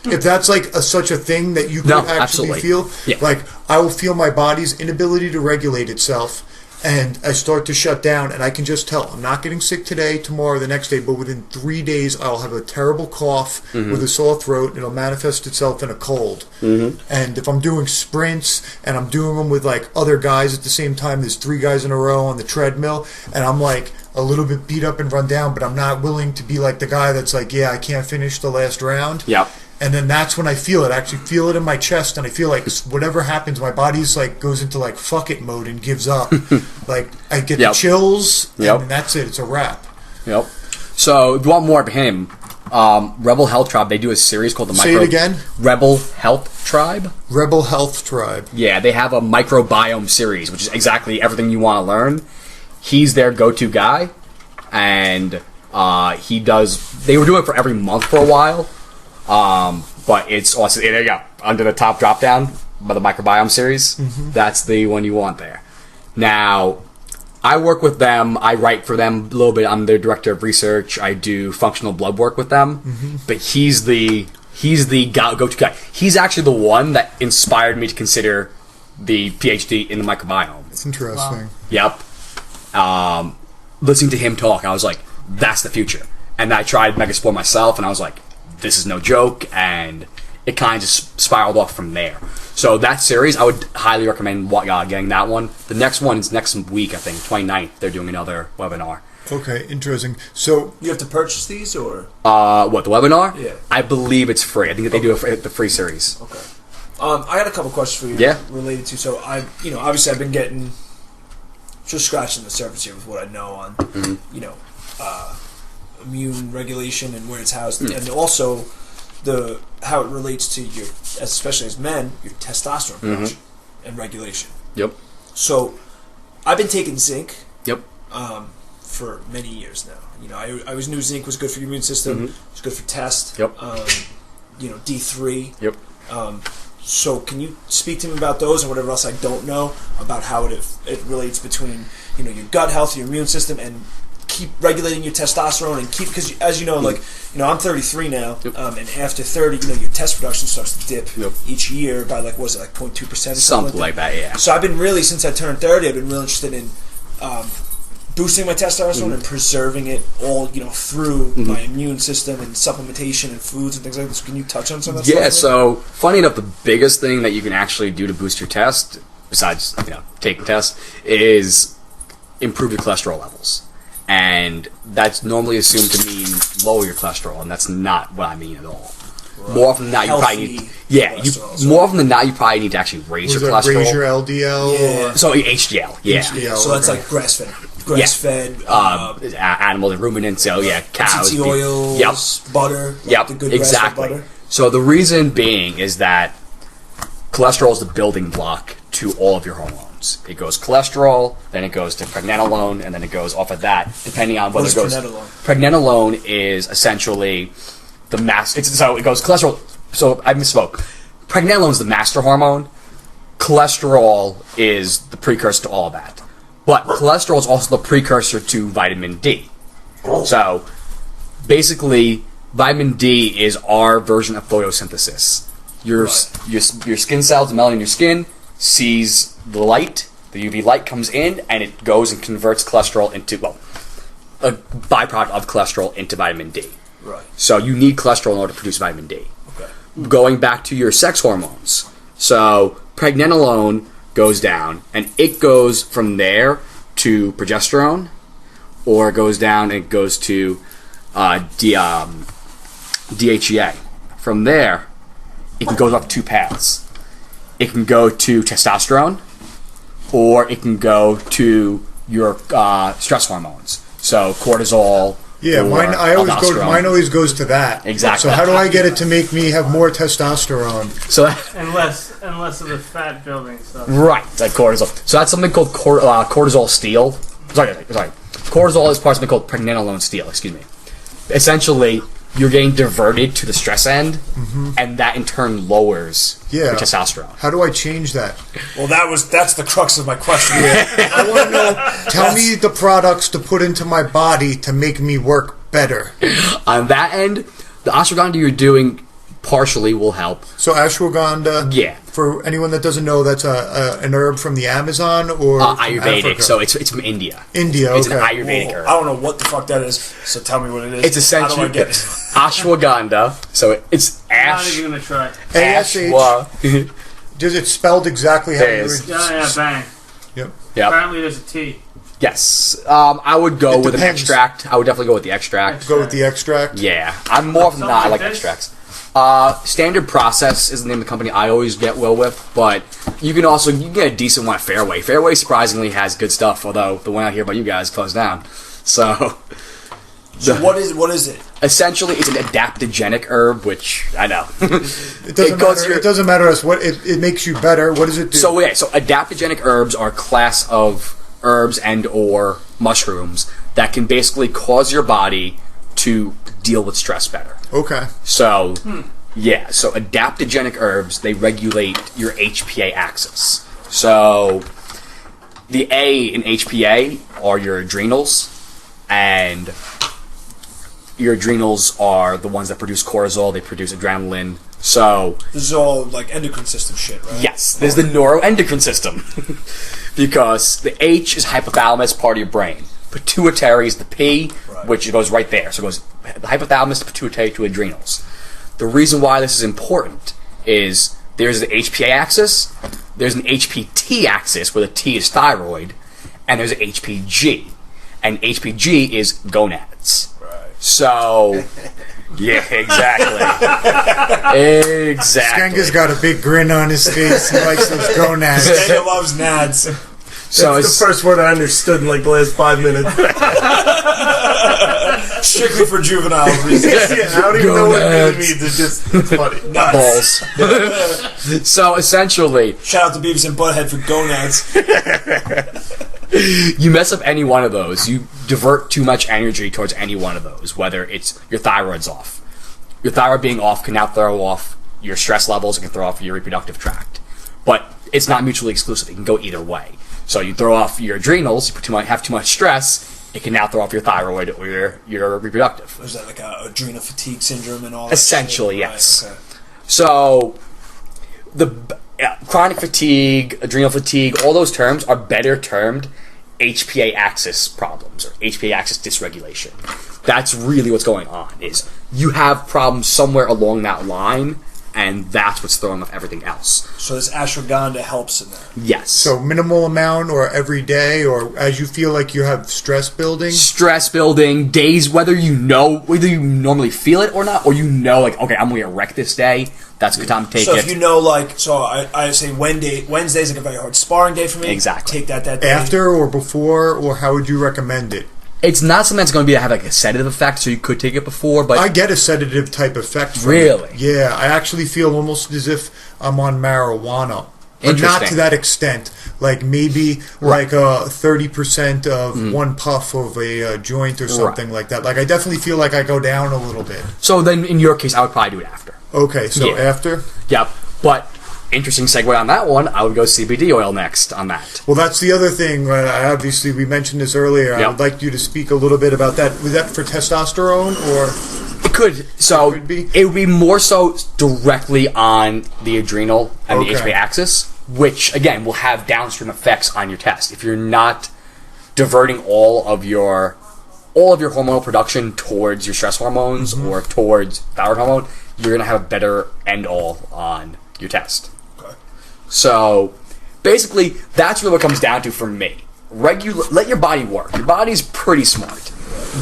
If that's like such a thing that you could No, actually absolutely. feel, Yeah. like I will feel my body's inability to regulate itself, and I start to shut down, and I can just tell I'm not getting sick today, tomorrow, the next day, but within 3 days I'll have a terrible cough with a sore throat, and it'll manifest itself in a cold. And if I'm doing sprints and I'm doing them with like other guys at the same time, there's 3 guys in a row on the treadmill, and I'm like a little bit beat up and run down, but I'm not willing to be like the guy that's like, yeah, I can't finish the last round. Yep. And then that's when I feel it. I actually feel it in my chest, and I feel like whatever happens, my body's like goes into like fuck it mode and gives up. Like I get Yep. the chills, Yep. and that's it. It's a wrap. Yep. So if you want more of him, Rebel Health Tribe, they do a series called the Say it again. Rebel Health Tribe. Rebel Health Tribe. Yeah, they have a microbiome series, which is exactly everything you want to learn. He's their go-to guy, and he does. They were doing it for every month for a while, but it's also there you go under the top drop down by the microbiome series. That's the one you want there. Now, I work with them. I write for them a little bit. I'm their director of research. I do functional blood work with them. But he's the go-to guy. He's actually the one that inspired me to consider the PhD in the microbiome. It's interesting. Yep. Listening to him talk, I was like, that's the future. And I tried Megaspore myself, and I was like, this is no joke, and it kind of just spiraled off from there. So that series, I would highly recommend getting that one. The next one is next week, I think, 29th. They're doing another webinar. Okay, interesting. So You have to purchase these, or What, the webinar? Yeah. I believe it's free. I think that they do the free series. okay. I got a couple questions for you. Yeah. Related to obviously I've been getting just scratching the surface here with what I know on immune regulation and where it's housed, and also how it relates to your, especially as men, your testosterone production and regulation. Yep. So I've been taking zinc Yep. for many years now. I always knew zinc was good for your immune system. It's good for test. Yep. D3. Yep. So can you speak to me about those and whatever else I don't know about how it relates between your gut health, your immune system, and keep regulating your testosterone and keep, because as you know, I'm 33 now, and after 30, your test production starts to dip each year by 0.2% or something like that. Yeah. So I've been really, since I turned 30, I've been really interested in boosting my testosterone and preserving it all, through my immune system and supplementation and foods and things like this. Can you touch on some of that stuff? Yeah, so funny enough, the biggest thing that you can actually do to boost your test, besides, taking tests, is improve your cholesterol levels. And that's normally assumed to mean lower your cholesterol, and that's not what I mean at all. Right. More often than not, you probably need... more often than not, you probably need to actually raise your cholesterol. Raise your LDL? Yeah. So HDL, yeah. HDL, so that's like grass-fed. Animals and ruminants, so cows. MCT oils, butter. Yep, the good exactly. butter. So the reason being is that cholesterol is the building block to all of your hormones. It goes cholesterol, then it goes to pregnenolone, and then it goes off of that, depending on whether it goes... Pregnenolone is essentially the master... So it goes cholesterol... So I misspoke. Pregnenolone is the master hormone. Cholesterol is the precursor to all of that. But cholesterol is also the precursor to vitamin D. So, basically, vitamin D is our version of photosynthesis. Your skin cells, the melanin in your skin, sees the light, the UV light comes in, and it goes and converts cholesterol into, a byproduct of cholesterol into vitamin D. Right. So, you need cholesterol in order to produce vitamin D. Okay. Going back to your sex hormones. So, pregnenolone goes down, and it goes from there to progesterone, or it goes down and it goes to DHEA. From there, it can go up two paths. It can go to testosterone, or it can go to your stress hormones. So cortisol. Yeah, mine always goes to that. Exactly. So how do I get it to make me have more testosterone? So and less of the fat building stuff. Right, like cortisol. So that's something called cortisol steal. Sorry. Cortisol is part of something called pregnenolone steal. Excuse me. Essentially, you're getting diverted to the stress end, and that in turn lowers your testosterone. How do I change that? Well, that's the crux of my question. I want to know. Tell me the products to put into my body to make me work better. On that end, the ashwagandha you're doing partially will help. So ashwagandha. Yeah. For anyone that doesn't know, that's an herb from the Amazon or Ayurvedic. Africa? So it's from India. India. It's okay. an Ayurvedic herb. I don't know what the fuck that is. So tell me what it is. It's essentially How do I get it? ashwagandha. So it's I'm not even gonna try. Ashwa. Does it spelled exactly how There you is. Yeah, bang. Yep. Yep. Apparently there's a T. Yes. I would go with an depends. extract. I would definitely go with the extract. Go with the extract. Yeah. I'm more often than not, I like Something like extracts. Standard Process is the name of the company I always get well with, but you can get a decent one at Fairway. Fairway surprisingly has good stuff, although the one out here by you guys closed down. So what is it? Essentially, it's an adaptogenic herb, which I know. It doesn't matter us what it makes you better. What does it do? So adaptogenic herbs are a class of herbs and or mushrooms that can basically cause your body to deal with stress better. Okay. So, so adaptogenic herbs, they regulate your HPA axis. So, the A in HPA are your adrenals, and your adrenals are the ones that produce cortisol, they produce adrenaline. So, this is all like endocrine system shit, right? Yes, there's the neuroendocrine system. Because the H is hypothalamus, part of your brain. Pituitary is the P, which goes right there. So it goes the hypothalamus to pituitary to adrenals. The reason why this is important is there's the HPA axis, there's an HPT axis where the T is thyroid, and there's an HPG. And HPG is gonads. Right. So, yeah, exactly. Exactly. Skanga's got a big grin on his face. He likes those gonads. Skanga loves nads. So that's the first word I understood in like the last 5 minutes. Strictly for juvenile reasons. Yeah, I don't even know what it means. It's funny. Nuts. Balls. So essentially, shout out to Beavis and Butthead for gonads. You mess up any one of those, you divert too much energy towards any one of those, whether it's your thyroid's off, your thyroid being off can now throw off your stress levels. It can throw off your reproductive tract. But it's not mutually exclusive. It can go either way. So you throw off your adrenals, you have too much stress, it can now throw off your thyroid or your reproductive. Is that like a adrenal fatigue syndrome and all that? Essentially, shit? yes. Right, okay. So the chronic fatigue, adrenal fatigue, all those terms are better termed HPA axis problems or HPA axis dysregulation. That's really what's going on, is you have problems somewhere along that line, and that's what's throwing off everything else. So this ashwagandha helps in that? Yes. So minimal amount or every day or as you feel like you have stress building? Stress building, days, whether you normally feel it or not, or like, okay, I'm going to get wrecked this day, that's a good time to take it. So if you know, like, so I say Wednesday's like a very hard sparring day for me. Exactly. Take that day. After or before, or how would you recommend it? It's not something that's going to have like a sedative effect, so you could take it before, but I get a sedative type effect from Really? it. Yeah, I actually feel almost as if I'm on marijuana. But not Interesting. to that extent. Like maybe like 30% of one puff of a joint or something like that. Like I definitely feel like I go down a little bit. So then in your case, I would probably do it after. Okay, so Yeah. after? Yep. But interesting segue on that one. I would go CBD oil next on that. Well, that's the other thing. Obviously, we mentioned this earlier. I Yep. would like you to speak a little bit about that. Was that for testosterone or? It could. So Could be. it would be more so directly on the adrenal and the Okay. HPA axis, which again will have downstream effects on your test. If you're not diverting all of your hormonal production towards your stress hormones or towards thyroid hormone, you're going to have a better end all on your test. Okay. So basically, that's really what it comes down to for me. Let your body work. Your body's pretty smart.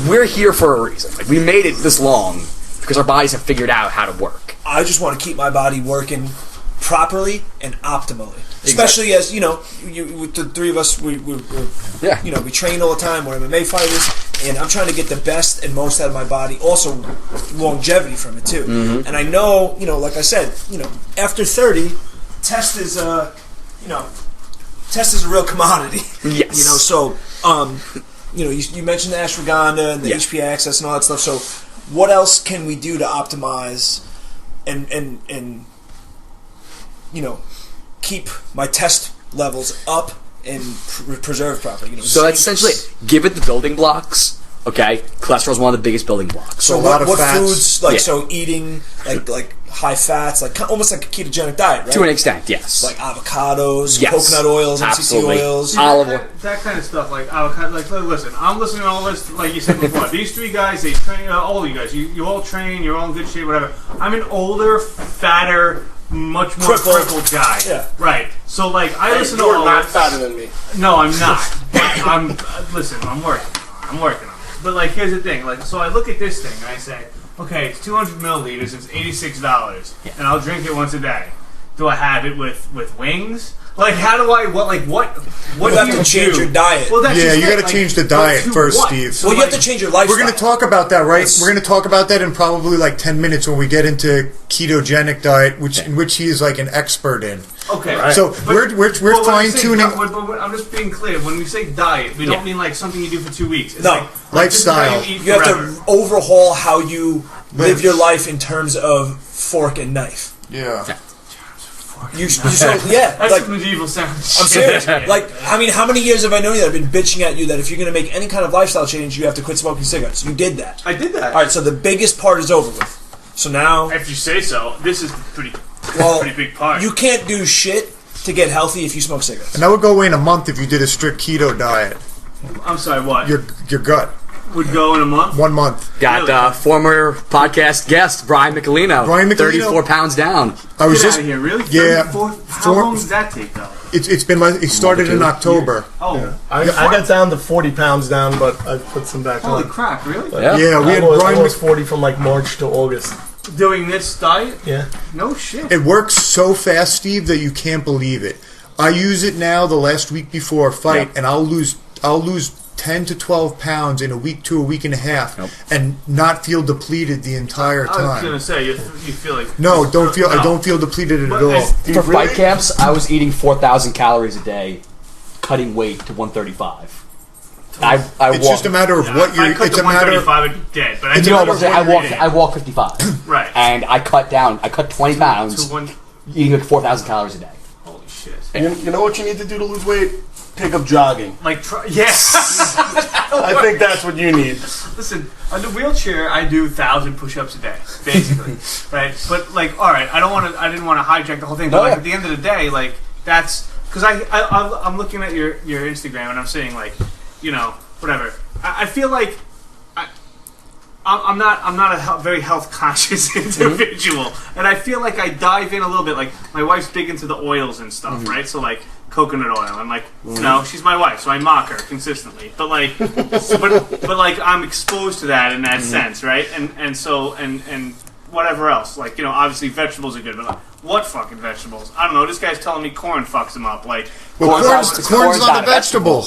We're here for a reason. Like, we made it this long because our bodies have figured out how to work. I just want to keep my body working properly and optimally. Especially as, with the three of us, we Yeah. we train all the time. We're MMA fighters, and I'm trying to get the best and most out of my body. Also, longevity from it too. Mm-hmm. And I know, like I said, after 30, test is a real commodity. Yes. So you mentioned the ashwagandha and the Yeah. HPA axis and all that stuff. So, what else can we do to optimize and keep my test levels up and preserve properly? So that's essentially it. Give it the building blocks. Okay, cholesterol is one of the biggest building blocks. So a lot of what fats. foods Yeah. so eating like high fats, like almost like a ketogenic diet, right? To an extent, yes. Like avocados, Yes. coconut oils, Absolutely. MCT oils. Olive oil. That kind of stuff, like avocado. Like, listen, I'm listening to all this. Like you said before, these three guys, they train. All of you guys, you all train. You're all in good shape, whatever. I'm an older, fatter, much more crippled guy. Yeah. Right. So like, I listen to You're all not this. fatter than me. No, I'm not. But listen, I'm working on it. But like, here's the thing. Like, so I look at this thing and I say, okay, it's 200 milliliters. It's $86, and I'll drink it once a day. Do I have it with wings? Like, how do I? What You do have you to change do? your diet. Well, that's Yeah, just you it, got to like, change the but diet to first, what? Steve. So, Well, you have like, to change your lifestyle. We're going to talk about that, right? Yes. We're going to talk about that in probably like 10 minutes when we get into ketogenic diet, in which he is like an expert in. Okay. So But- we're well, when I fine say tuning. I'm just being clear. When we say diet, we don't mean like something you do for 2 weeks. It's No. like this is how Lifestyle. you eat You have forever. to overhaul how you live your life in terms of fork and knife. Yeah. That's like medieval sound. I'm serious. Like, I mean, how many years have I known you that I've been bitching at you that if you're going to make any kind of lifestyle change, you have to quit smoking cigarettes? You did that. I did that. All right, so the biggest part is over with. So now, If you say so, this is pretty well, big part. you can't do shit to get healthy if you smoke cigarettes. And that would go away in a month if you did a strict keto diet. I'm sorry. What Your gut. would go in a month? 1 month. Got Really? Former podcast guest Brian Michelino. Brian Michelino. 34 pounds down. I was Get just out of here, really? Yeah. 34? How Four- long does that take, though? It's been like it started in October. Oh, I got down to 40 pounds down, but I put some back holy on. crap! Really? Yeah. Yeah, we I had was Brian. almost 40 from like March to August. Doing this diet? Yeah. No shit. It works so fast, Steve, that you can't believe it. I use it now the last week before a fight, Yep. and I'll lose 10 to 12 pounds in a week to a week and a half, Yep. and not feel depleted the entire I was gonna time. say you feel like No, don't feel. I No. don't feel depleted at But all. it's- For fight camps, I was eating 4,000 calories a day, cutting weight to 135. I It's walk. just a matter of what If I you're. cut It's to a matter. 135, I'd be dead. But I It's a do matter of what I walk 55. Right. And I cut 20 pounds, To one. eating like 4,000 calories a day. Holy shit. You know what you need to do to lose weight? Take up jogging. Like, yes. I think that's what you need. Listen, on the wheelchair, I do 1,000 push-ups a day, basically, right? But like, all right, I didn't want to hijack the whole thing, but like at the end of the day, like that's because I'm looking at your Instagram and I'm saying like, you know, whatever. I feel like I'm not a very health conscious individual, and I feel like I dive in a little bit. Like my wife's big into the oils and stuff, right? So like coconut oil. I'm like, you know, she's my wife, so I mock her consistently. But like, but like I'm exposed to that in that sense, right? And so whatever else, like, you know, obviously vegetables are good, but like, what fucking vegetables? I don't know. This guy's telling me corn fucks him up. Like, Well, corn's not a vegetable.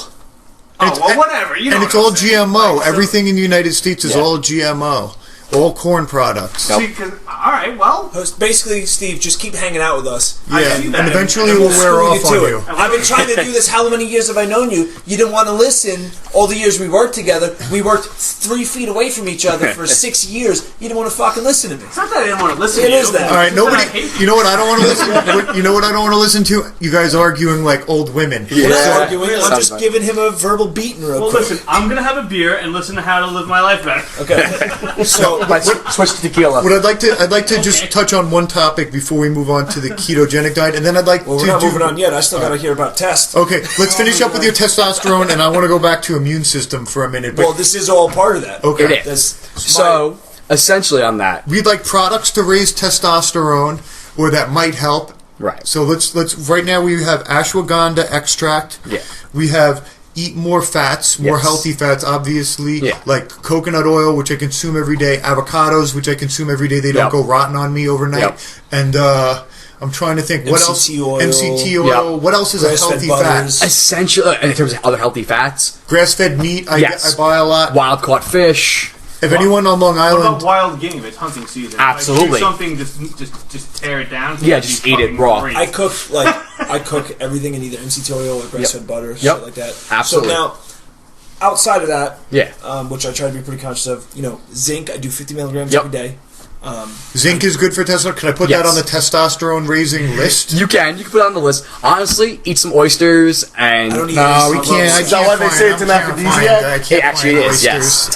oh well, whatever. You know, And it's what all I'm saying. GMO. Like, so- Everything in the United States is all GMO. All corn products. See, 'cause- all right, well, Basically, Steve, just keep hanging out with us. I Yeah, see that. and eventually And we'll we'll wear screw off you on to you. it. I've been trying to do this. How many years have I known you? You didn't want to listen all the years we worked together. We worked 3 feet away from each other for 6 years. You didn't want to fucking listen to me. it's not that I didn't want to listen It to you. is that. All right, It's just nobody. that I hate You know what I don't want to listen. You know what I don't want to listen to? You guys arguing like old women. We're not Yeah. arguing. I'm Sounds just like- giving him a verbal beating real Well, quick. listen, I'm gonna have a beer and listen to how to live my life better. Okay. So Let's switch to tequila. What I'd like to just touch on one topic before we move on to the ketogenic diet, and then I'd like well, to we're not do. moving on yet. I still got to hear about tests. Okay, let's finish up with your testosterone, and I want to go back to immune system for a minute. But Well, this is all part of that. okay, It is. That's So, essentially on that. we'd like products to raise testosterone, or that might help. Right. So let's right now we have ashwagandha extract. Yeah. We have eat more fats, more Yes. healthy fats, obviously. Yeah. Like coconut oil, which I consume every day. Avocados, which I consume every day. They don't Yep. go rotten on me overnight. Yep. And I'm trying to think what else. MCT oil. MCT oil. Yep. What else is a Grass-fed healthy fat? butters. Essentially, in terms of other healthy fats, Grass-fed meat. I Yes. buy a lot. wild caught fish. If anyone on Long What Island. about wild game? It's hunting season. Absolutely. Like, do something, just tear it down. Yeah, just eat it Fucking raw. great. I cook everything in either MCT oil or grass-fed butter, Yep. shit like that. Absolutely. So now, outside of that, Yeah. which I try to be pretty conscious of, you know, zinc. I do 50 milligrams Yep. every day. Zinc is good for testosterone. Can I put Yes. that on the testosterone raising list? You can put it on the list. Honestly, eat some oysters and I don't eat No, we oysters. can't. I Is that can't why they find- say it's I'm an trying to find aphrodisiac? that. I can't it actually find is. oysters.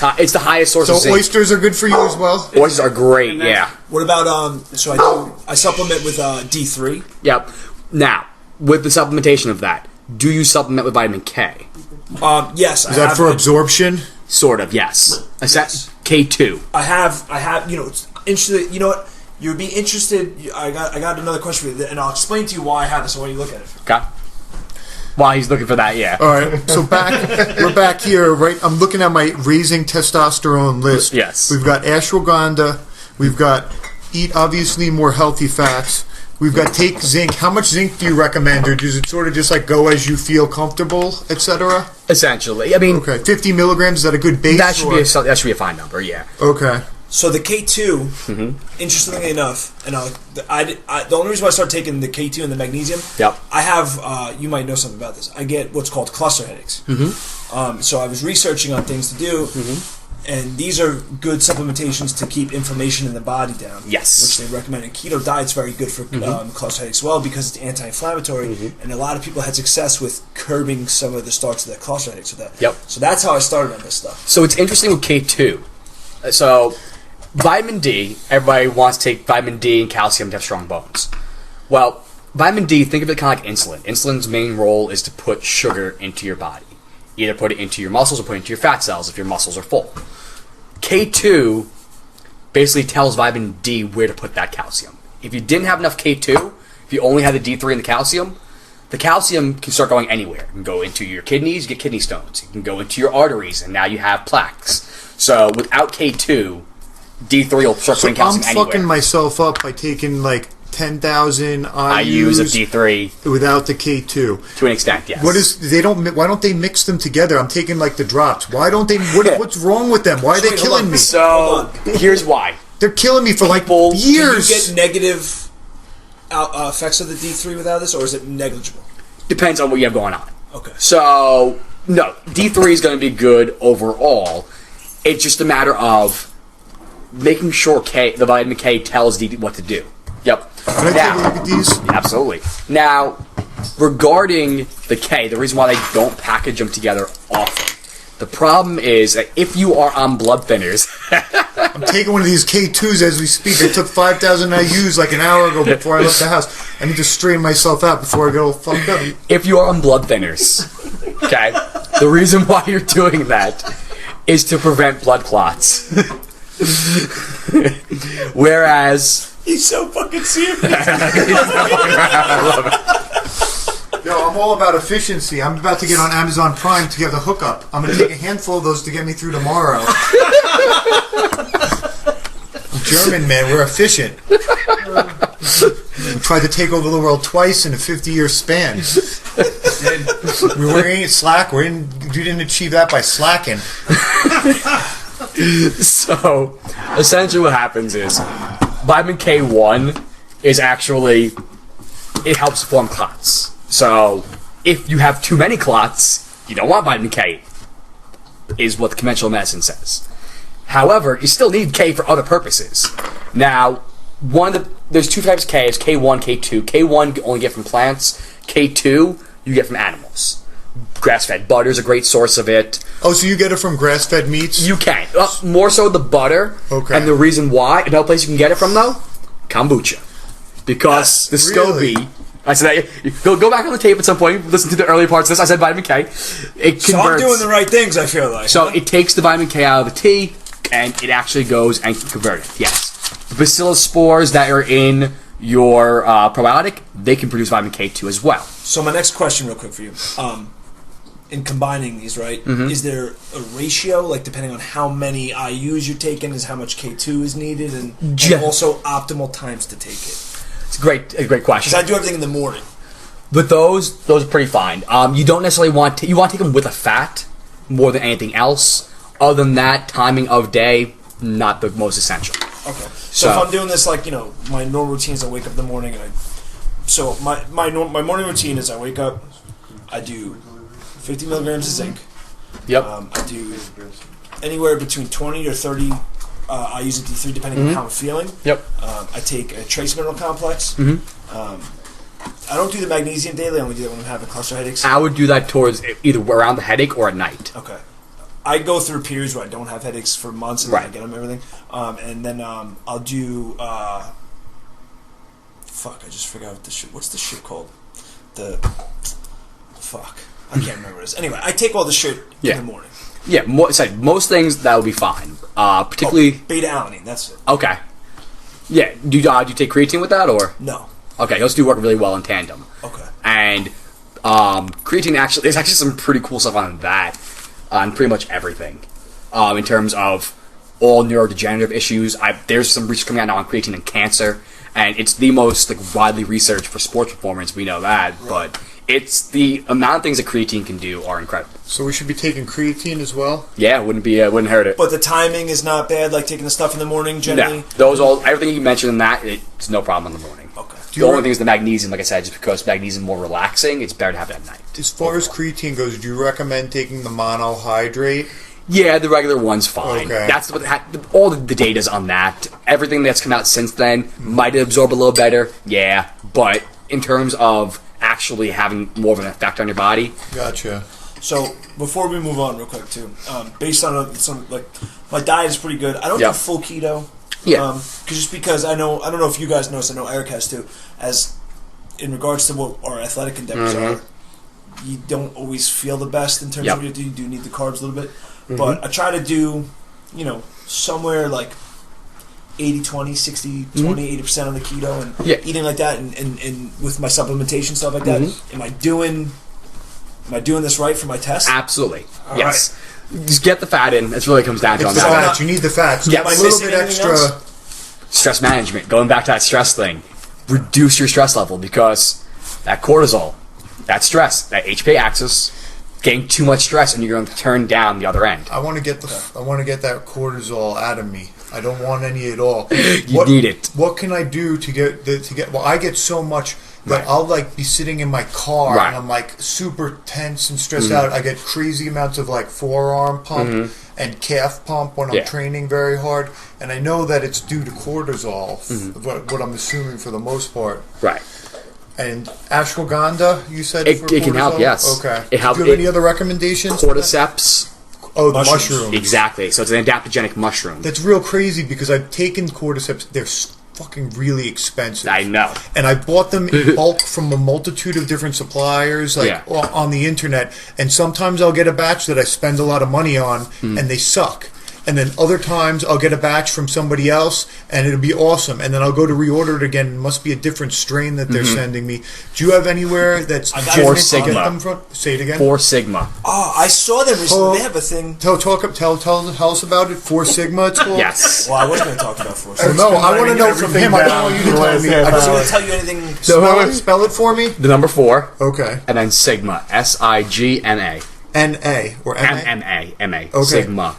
Yes, it's the highest source So of zinc. oysters are good for you as well. Oysters are great. Yeah. What about so I supplement with D3. Yep. Now, with the supplementation of that, do you supplement with vitamin K? Yes, Is that for absorption? Sort of. Yes. K2. I have. You know, it's interesting. You know what? You'd be interested. I got another question for you, and I'll explain to you why I have this and why you look at it. Okay. While he's looking for that, yeah. All right. So we're back here, right? I'm looking at my raising testosterone list. Yes. We've got ashwagandha. We've got eat obviously more healthy fats. We've got take zinc. How much zinc do you recommend, or does it sort of just like go as you feel comfortable, etc.? Essentially, I mean, Okay, 50 milligrams. Is that a good base? that should or- be a fine number. Yeah. Okay. So the K2, interestingly enough, and the only reason why I started taking the K2 and the magnesium, Yep. I have, you might know something about this. I get what's called cluster headaches. So I was researching on things to do, and these are good supplementations to keep inflammation in the body down. Yes. Which they recommend. And keto diet's very good for cluster headaches as well because it's anti-inflammatory, and a lot of people had success with curbing some of the starts of that cluster headaches with that. Yep. So that's how I started on this stuff. So it's interesting with K2. So vitamin D, everybody wants to take vitamin D and calcium to have strong bones. Well, vitamin D, think of it kind of like insulin. Insulin's main role is to put sugar into your body. Either put it into your muscles or put it into your fat cells if your muscles are full. K2 basically tells vitamin D where to put that calcium. If you didn't have enough K2, if you only had the D3 and the calcium can start going anywhere. It can go into your kidneys, you get kidney stones. It can go into your arteries, and now you have plaques. So without K2, D3 will start So putting calcium I'm anywhere. fucking myself up by taking like 10,000 IUs of IUs D3 without the K2. to an extent, yes. Why don't they mix them together? I'm taking like the drops. Why don't they? What's wrong with them? Why are they Wait, hold killing on. me? So here's why. They're killing me for like People- years. Do you get negative effects of the D3 without this, or is it negligible? Depends on what you have going on. Okay. So No, D3 is going to be good overall. It's just a matter of making sure the vitamin K tells D what to do. Yep. Can I take a look at these? Absolutely. Now, regarding the K, the reason why they don't package them together often, the problem is that if you are on blood thinners... I'm taking one of these K2s as we speak. I took 5,000 IUs like an hour ago before I left the house. I need to straighten myself out before I get all fucked up. If you are on blood thinners, okay, the reason why you're doing that is to prevent blood clots. Whereas... He's so fucking serious. Yo, I'm all about efficiency. I'm about to get on Amazon Prime to get the hookup. I'm going to take a handful of those to get me through tomorrow. German, man, we're efficient. We tried to take over the world twice in a 50-year span. We weren't slack. You didn't achieve that by slacking. So, essentially what happens is, vitamin K1 is actually, it helps form clots. So, if you have too many clots, you don't want vitamin K, is what the conventional medicine says. However, you still need K for other purposes. Now, there's two types of K, it's K1, K2. K1 you only get from plants, K2 you get from animals. Grass-fed butter is a great source of it. Oh, so you get it from grass-fed meats? You can. More so the butter. Okay. And the reason why, another place you can get it from, though, kombucha. Because the really? SCOBY... I said that. Go back on the tape at some point. Listen to the earlier parts of this. I said vitamin K. It converts. So I'm doing the right things, I feel like. So it takes the vitamin K out of the tea, and it actually goes and can convert it. Yes. The bacillus spores that are in your probiotic, they can produce vitamin K2 as well. So my next question, real quick for you. In combining these, right, is there a ratio, like depending on how many IUs you're taking, is how much K2 is needed, and also optimal times to take it? It's a great question. Because I do everything in the morning. But those are pretty fine. You don't necessarily want to take them with a fat more than anything else. Other than that, timing of day, not the most essential. Okay. So if I'm doing this, like, my normal routine is I wake up in the morning, and my morning routine is I wake up, I do 50 milligrams of zinc. Yep. I do anywhere between 20 or 30 I use a D3 depending on how I'm feeling. Yep. I take a trace mineral complex. I don't do the magnesium daily. I only do that when I'm having cluster headaches. I would do that towards either around the headache or at night. Okay. I go through periods where I don't have headaches for months and then I get them and everything. And then I'll do... fuck, I just forgot what the shit... What's the shit called? Fuck. I can't remember what it is. Anyway, I take all the shit in the morning. Yeah, most things that would be fine. Particularly beta-alanine. That's it. Okay. Yeah. Do you take creatine with that or no? Okay, those do work really well in tandem. Okay. And creatine there's actually some pretty cool stuff on that, on pretty much everything. In terms of all neurodegenerative issues, there's some research coming out now on creatine and cancer, and it's the most widely researched for sports performance. We know that, but. It's the amount of things that creatine can do are incredible. So we should be taking creatine as well? Yeah, wouldn't hurt it. But the timing is not bad, like taking the stuff in the morning generally? No, everything you mentioned in that, it's no problem in the morning. Okay. The only thing is the magnesium, like I said, just because magnesium is more relaxing, it's better to have it at night. As far as creatine goes, do you recommend taking the monohydrate? Yeah, the regular one's fine. Okay. That's all the data's on that. Everything that's come out since then might absorb a little better, yeah, but in terms of actually having more of an effect on your body. Gotcha. So before we move on, real quick too, based on some my diet is pretty good. I don't do full keto. Yeah. Because I don't know if you guys notice. I know Eric has too. As in regards to what our athletic endeavors are, you don't always feel the best in terms of you do need the carbs a little bit. But I try to do, somewhere like 80-20, 60-20, 80% on the keto and eating like that and with my supplementation, stuff like that. Am I doing this right for my test? Absolutely. All yes. Right. Just get the fat in. That's really what it comes down to. It's the fat. You need the fat. So a little bit extra. Stress management. Going back to that stress thing. Reduce your stress level because that cortisol, that stress, that HPA axis, getting too much stress and you're going to turn down the other end. I want to get that cortisol out of me. I don't want any at all. You need it. What can I do to get? Well, I get so much that Right. I'll like be sitting in my car Right. and I'm like super tense and stressed out. I get crazy amounts of like forearm pump and calf pump when I'm training very hard, and I know that it's due to cortisol. What I'm assuming for the most part. Right. And ashwagandha, you said It for can help, cortisol? yes. Okay. It helps. Do you have any other recommendations? Cordyceps. Oh, the Mushrooms. mushrooms. Exactly. So it's an adaptogenic mushroom. That's real crazy because I've taken cordyceps. They're fucking really expensive. I know. And I bought them in bulk from a multitude of different suppliers, like on the internet. And sometimes I'll get a batch that I spend a lot of money on, and they suck. And then other times I'll get a batch from somebody else, and it'll be awesome. And then I'll go to reorder it again. It must be a different strain that they're sending me. Do you have anywhere that's Four Sigma. Get them from? Say it again. 4 Sigma. Oh, I saw them recently. They have a thing. Tell us about it. 4 Sigma. It's called. Yes. Well, I was going to talk about Four Oh, Sigma. no, I want to know from him. I don't want you to tell me. I I wasn't just going to tell you anything. spell it for me. The number 4. Okay. And then Sigma. SIGMA. N-A or M-A? MMA. MA. Okay. Sigma.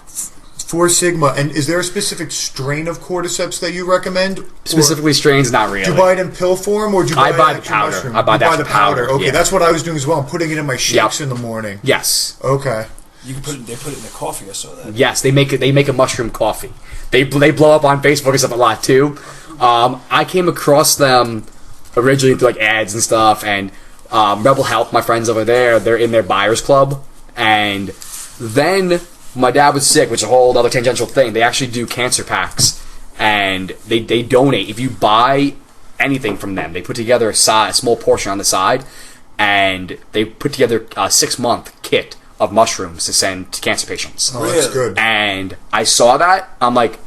4 Sigma. And is there a specific strain of cordyceps that you recommend? Specifically strains, not really. Do you buy it in pill form or do you buy I it buy in the actual powder. mushroom? I buy You the buy actual the powder. powder, Okay, yeah. that's what I was doing as well. I'm putting it in my shakes Yep. in the morning. Yes. Okay. You can put it. They put it in the coffee. I saw that. Yes, they make it. They make a mushroom coffee. They blow up on Facebook and stuff a lot too. I came across them originally through like ads and stuff, and Rebel Health, my friends over there, they're in their buyers club, and then my dad was sick, which is a whole other tangential thing. They actually do cancer packs, and they donate. If you buy anything from them, they put together a small portion on the side, and they put together a 6-month kit of mushrooms to send to cancer patients. Oh, that's good. And I saw that. I'm like,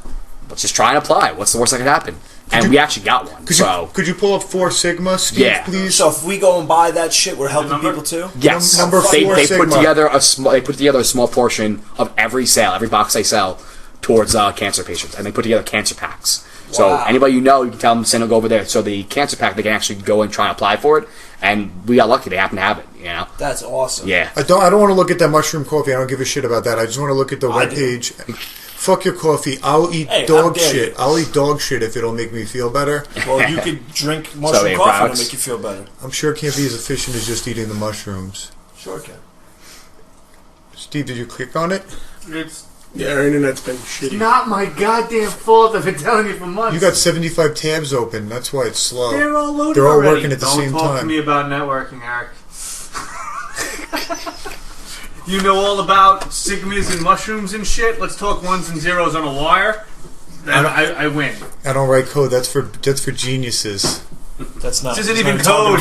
let's just try and apply. What's the worst that could happen? And we actually got one. Could you pull up 4 Sigma, Steve, Yeah. please? So if we go and buy that shit, we're helping people too. Yes, Number they 4 put Sigma. together a small portion of every box they sell towards cancer patients, and they put together cancer packs. So Wow. anybody you know, you can tell them to send it over there. So the cancer pack, they can actually go and try and apply for it. And we got lucky; they happen to have it. You know? That's awesome. Yeah. I don't want to look at that mushroom coffee. I don't give a shit about that. I just want to look at the I webpage. Fuck your coffee. I'll eat Hey, dog how dare shit. you. I'll eat dog shit if it'll make me feel better. Well, you could drink mushroom yeah, coffee and products. it'll make you feel better. I'm sure it can't be as efficient as just eating the mushrooms. Sure can. Steve, did you click on it? It's Yeah, our internet's been shitty. not my goddamn fault. I've been telling you for months. You got 75 tabs open. That's why it's slow. They're all loaded They're all already. working at the Don't same talk to time. me about networking, Eric. You know all about sigmas and mushrooms and shit. Let's talk ones and zeros on a wire. Then I win. I don't write code. That's for geniuses. That's not. This isn't it's even not code.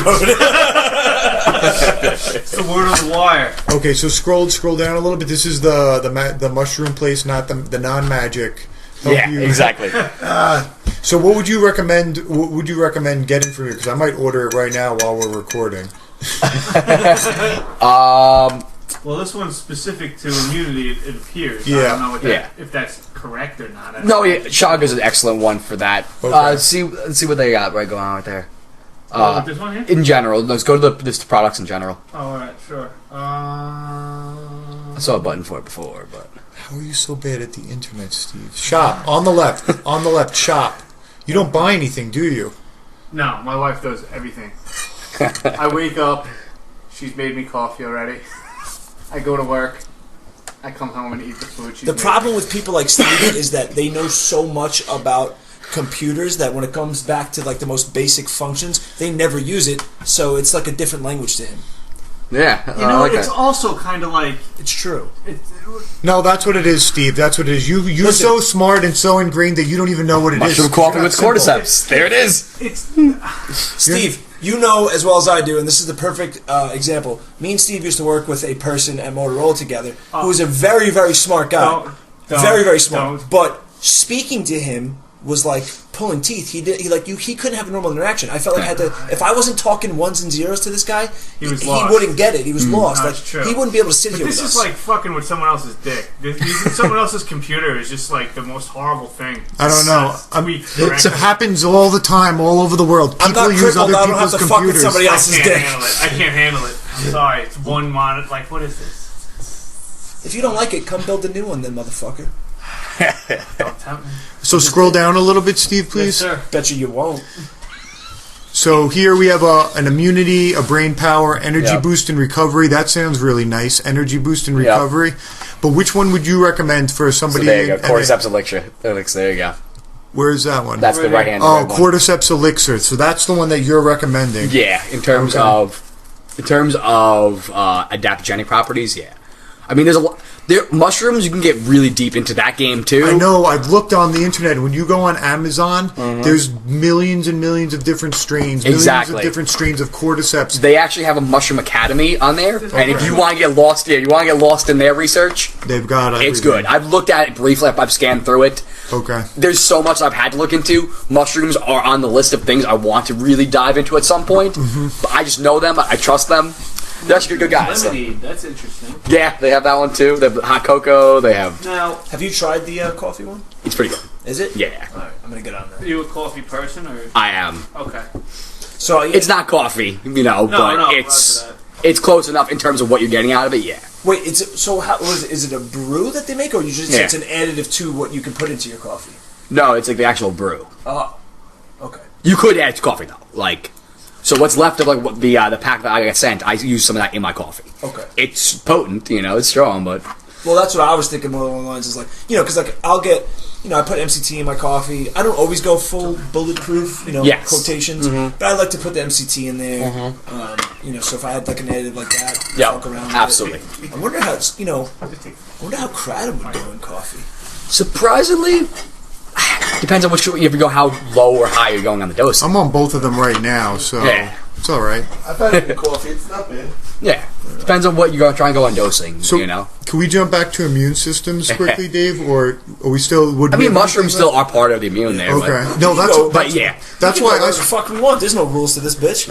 It's the word on the wire. Okay, so scroll down a little bit. This is the mushroom place, not the non-magic. Yeah, exactly. So what would you recommend? What would you recommend getting from here? Because I might order it right now while we're recording. Well, this one's specific to immunity, it appears. Yeah. I don't know what Yeah. if that's correct or not. No, yeah, Chaga's an excellent one for that. Okay. Let's see what they got right going on right there. This one here? In general, let's go to the products in general. Oh, alright, sure. I saw a button for it before, but How are you so bad at the internet, Steve? Shop on the left. On the left. Shop. You don't buy anything, do you? No, my wife does everything. I wake up, she's made me coffee already. I go to work, I come home and eat the food she's The made. problem with people like Steve is that they know so much about computers that when it comes back to like the most basic functions, they never use it. So it's like a different language to him. yeah, You know, it's also kind of like It's true. No, that's what it is, Steve. That's what it is. You're Listen. so smart and so ingrained that you don't even know what it is. mushroom coffee with Simple. cordyceps. There it is. it's Steve, you know as well as I do, and this is the perfect example. Me and Steve used to work with a person at Motorola together who was a very, very smart guy. Don't- Very, very smart. don't. But speaking to him was like pulling teeth. He couldn't have a normal interaction. I felt like I had to. If I wasn't talking ones and zeros to this guy, He was he lost. wouldn't get it. He was lost. No, Like it's true. he wouldn't be able to sit But here this with is us. like fucking with someone else's dick. Using someone else's computer is just like the most horrible thing. I don't know. It It happens all the time, all over the world. I'm People not use crippled. other I don't have people's to fuck with computers. somebody I else's can't dick. handle it. I can't handle it. I'm sorry. It's one monitor. Like, what is this? If you don't like it, come build a new one, then, motherfucker. Don't tempt me. So scroll down a little bit, Steve, please. Yes, sir. Bet you won't. So here we have an immunity, a brain power, energy boost and recovery. That sounds really nice. Energy boost and recovery. But which one would you recommend for somebody? So there you go. Cordyceps elixir. There you go. Where is that one? That's the right hand. Oh, Cordyceps elixir. So that's the one that you're recommending. Yeah, in terms of adaptogenic properties. Yeah, I mean, there's a lot. Mushrooms, you can get really deep into that game too. I know. I've looked on the internet. When you go on Amazon, there's millions and millions of different strains. Millions of different strains of cordyceps. They actually have a mushroom academy on there, and if you want to get lost, in their research, they've got everything. It's good. I've looked at it briefly. I've scanned through it. Okay. There's so much I've had to look into. Mushrooms are on the list of things I want to really dive into at some point. But I just know them. I trust them. They're actually good guys. Lemonade, that's interesting. Yeah, they have that one too. They have hot cocoa. They have. Now, have you tried the coffee one? It's pretty good. Is it? Yeah. All right, I'm gonna get on that. Are you a coffee person or? I am. Okay. So it's not coffee, but it's close enough in terms of what you're getting out of it. Yeah. Wait, is it a brew that they make, or it's an additive to what you can put into your coffee? No, it's like the actual brew. Oh, okay. You could add coffee though, like. So what's left of like the pack that I got sent, I use some of that in my coffee. Okay. It's potent, it's strong, but. Well, that's what I was thinking more along the lines is like, because like I'll get, I put MCT in my coffee. I don't always go full bulletproof, quotations, but I like to put the MCT in there. So if I had like an additive like that, fuck around absolutely. With it. I wonder how crowded would go in coffee. Surprisingly. Depends on if you go how low or high you're going on the dose. I'm on both of them right now, so it's all right. I've had it in coffee. It's not bad. Yeah, depends on what you're going to try and go on dosing. So, can we jump back to immune systems quickly, Dave, or are we still? Mushrooms still are part of the immune there. Okay, that's why the fuck we want. There's no rules to this bitch.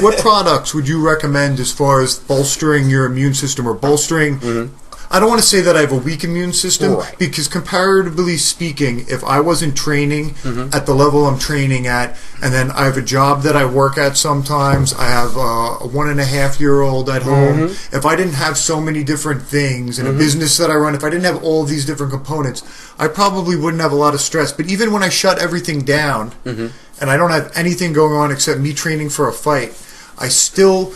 What products would you recommend as far as bolstering your immune system or bolstering? I don't want to say that I have a weak immune system because comparatively speaking, if I wasn't training at the level I'm training at, and then I have a job that I work at sometimes, I have a 1.5-year-old at home, if I didn't have so many different things and a business that I run, if I didn't have all of these different components, I probably wouldn't have a lot of stress. But even when I shut everything down and I don't have anything going on except me training for a fight, I still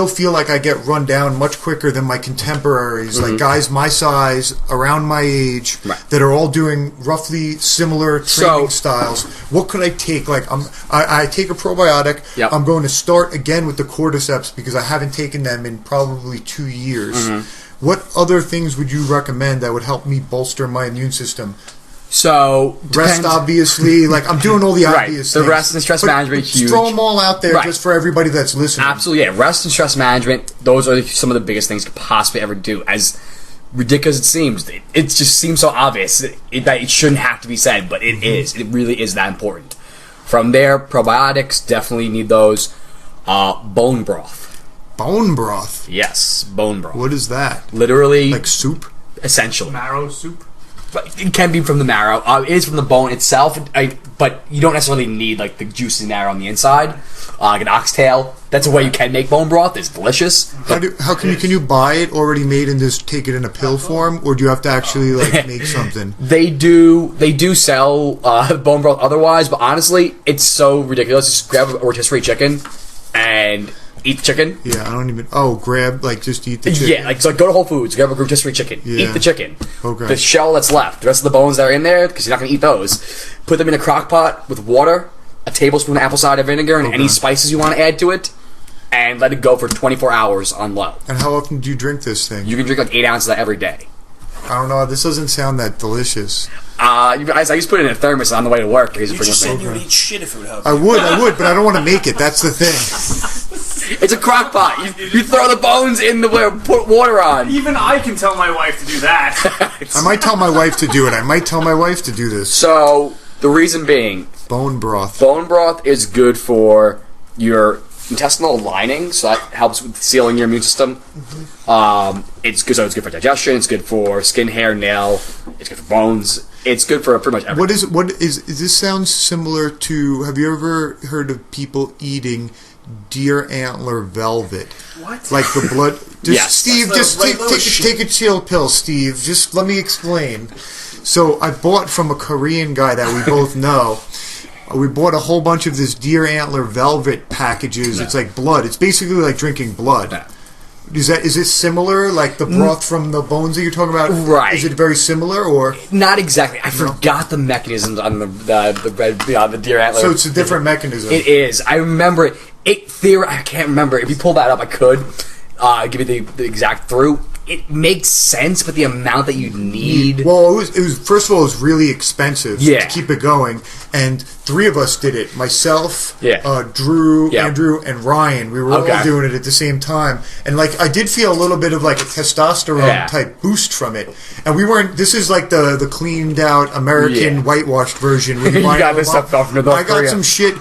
feel like I get run down much quicker than my contemporaries, like guys my size, around my age, that are all doing roughly similar training styles. What could I take? Like I take a probiotic. Yep. I'm going to start again with the cordyceps because I haven't taken them in probably 2 years. What other things would you recommend that would help me bolster my immune system? So rest, obviously, like I'm doing all the obvious things. The rest and stress management, huge. Throw them all out there just for everybody that's listening. Absolutely, yeah. Rest and stress management; those are some of the biggest things you could possibly ever do. As ridiculous as it seems, it just seems so obvious that it shouldn't have to be said, but it is. It really is that important. From there, probiotics definitely need those. Bone broth. Bone broth. Yes, bone broth. What is that? Literally, like soup. Essentially, marrow soup. It can be from the marrow. It is from the bone itself, but you don't necessarily need like the juicy marrow on the inside. Like an oxtail, that's a way you can make bone broth. It's delicious. How can you buy it already made and just take it in a pill form, or do you have to actually like make something? They do sell bone broth otherwise, but honestly, it's so ridiculous. Just grab a rotisserie chicken and eat the chicken. Yeah, I don't even. Just eat the chicken. Yeah, so go to Whole Foods, grab a rotisserie chicken, eat the chicken. Okay. The shell that's left, the rest of the bones that are in there, because you're not going to eat those. Put them in a crock pot with water, a tablespoon of apple cider vinegar, and any spices you want to add to it, and let it go for 24 hours on low. And how often do you drink this thing? You can drink like 8 ounces of that every day. I don't know. This doesn't sound that delicious. I used to put it in a thermos on the way to work. You just said you would eat shit if it would help. I would, but I don't want to make it. That's the thing. It's a crock pot. You throw the bones in the put water on. Even I can tell my wife to do that. I might tell my wife to do it. I might tell my wife to do this. So, the reason being... Bone broth. Bone broth is good for your intestinal lining, so that helps with sealing your immune system. It's good for digestion. It's good for skin, hair, nail. It's good for bones. It's good for pretty much everything. What is this sounds similar to? Have you ever heard of people eating deer antler velvet? What? Like the blood? Yes. Steve, just take a chill pill, Steve. Just let me explain. So I bought from a Korean guy that we both know. We bought a whole bunch of this deer antler velvet packages. Yeah. It's like blood. It's basically like drinking blood. Yeah. Is it similar? Like the broth from the bones that you're talking about? Right. Is it very similar, or Not exactly. I forgot the mechanisms on the deer antler. so it's a different mechanism? It is. I remember it. I can't remember. If you pull that up, I could give you the exact through. It makes sense, but the amount that you need. Well, it was first of all, it was really expensive Yeah. to keep it going, and 3 of us did it. Myself, Yeah. Drew, Yep. Andrew, and Ryan. We were all Okay. doing it at the same time, and like I did feel a little bit of like a testosterone Yeah. type boost from it. And we weren't. This is like the cleaned out American Yeah. whitewashed version. Where You buy got it this online. stuff from North I got Korea. some shit,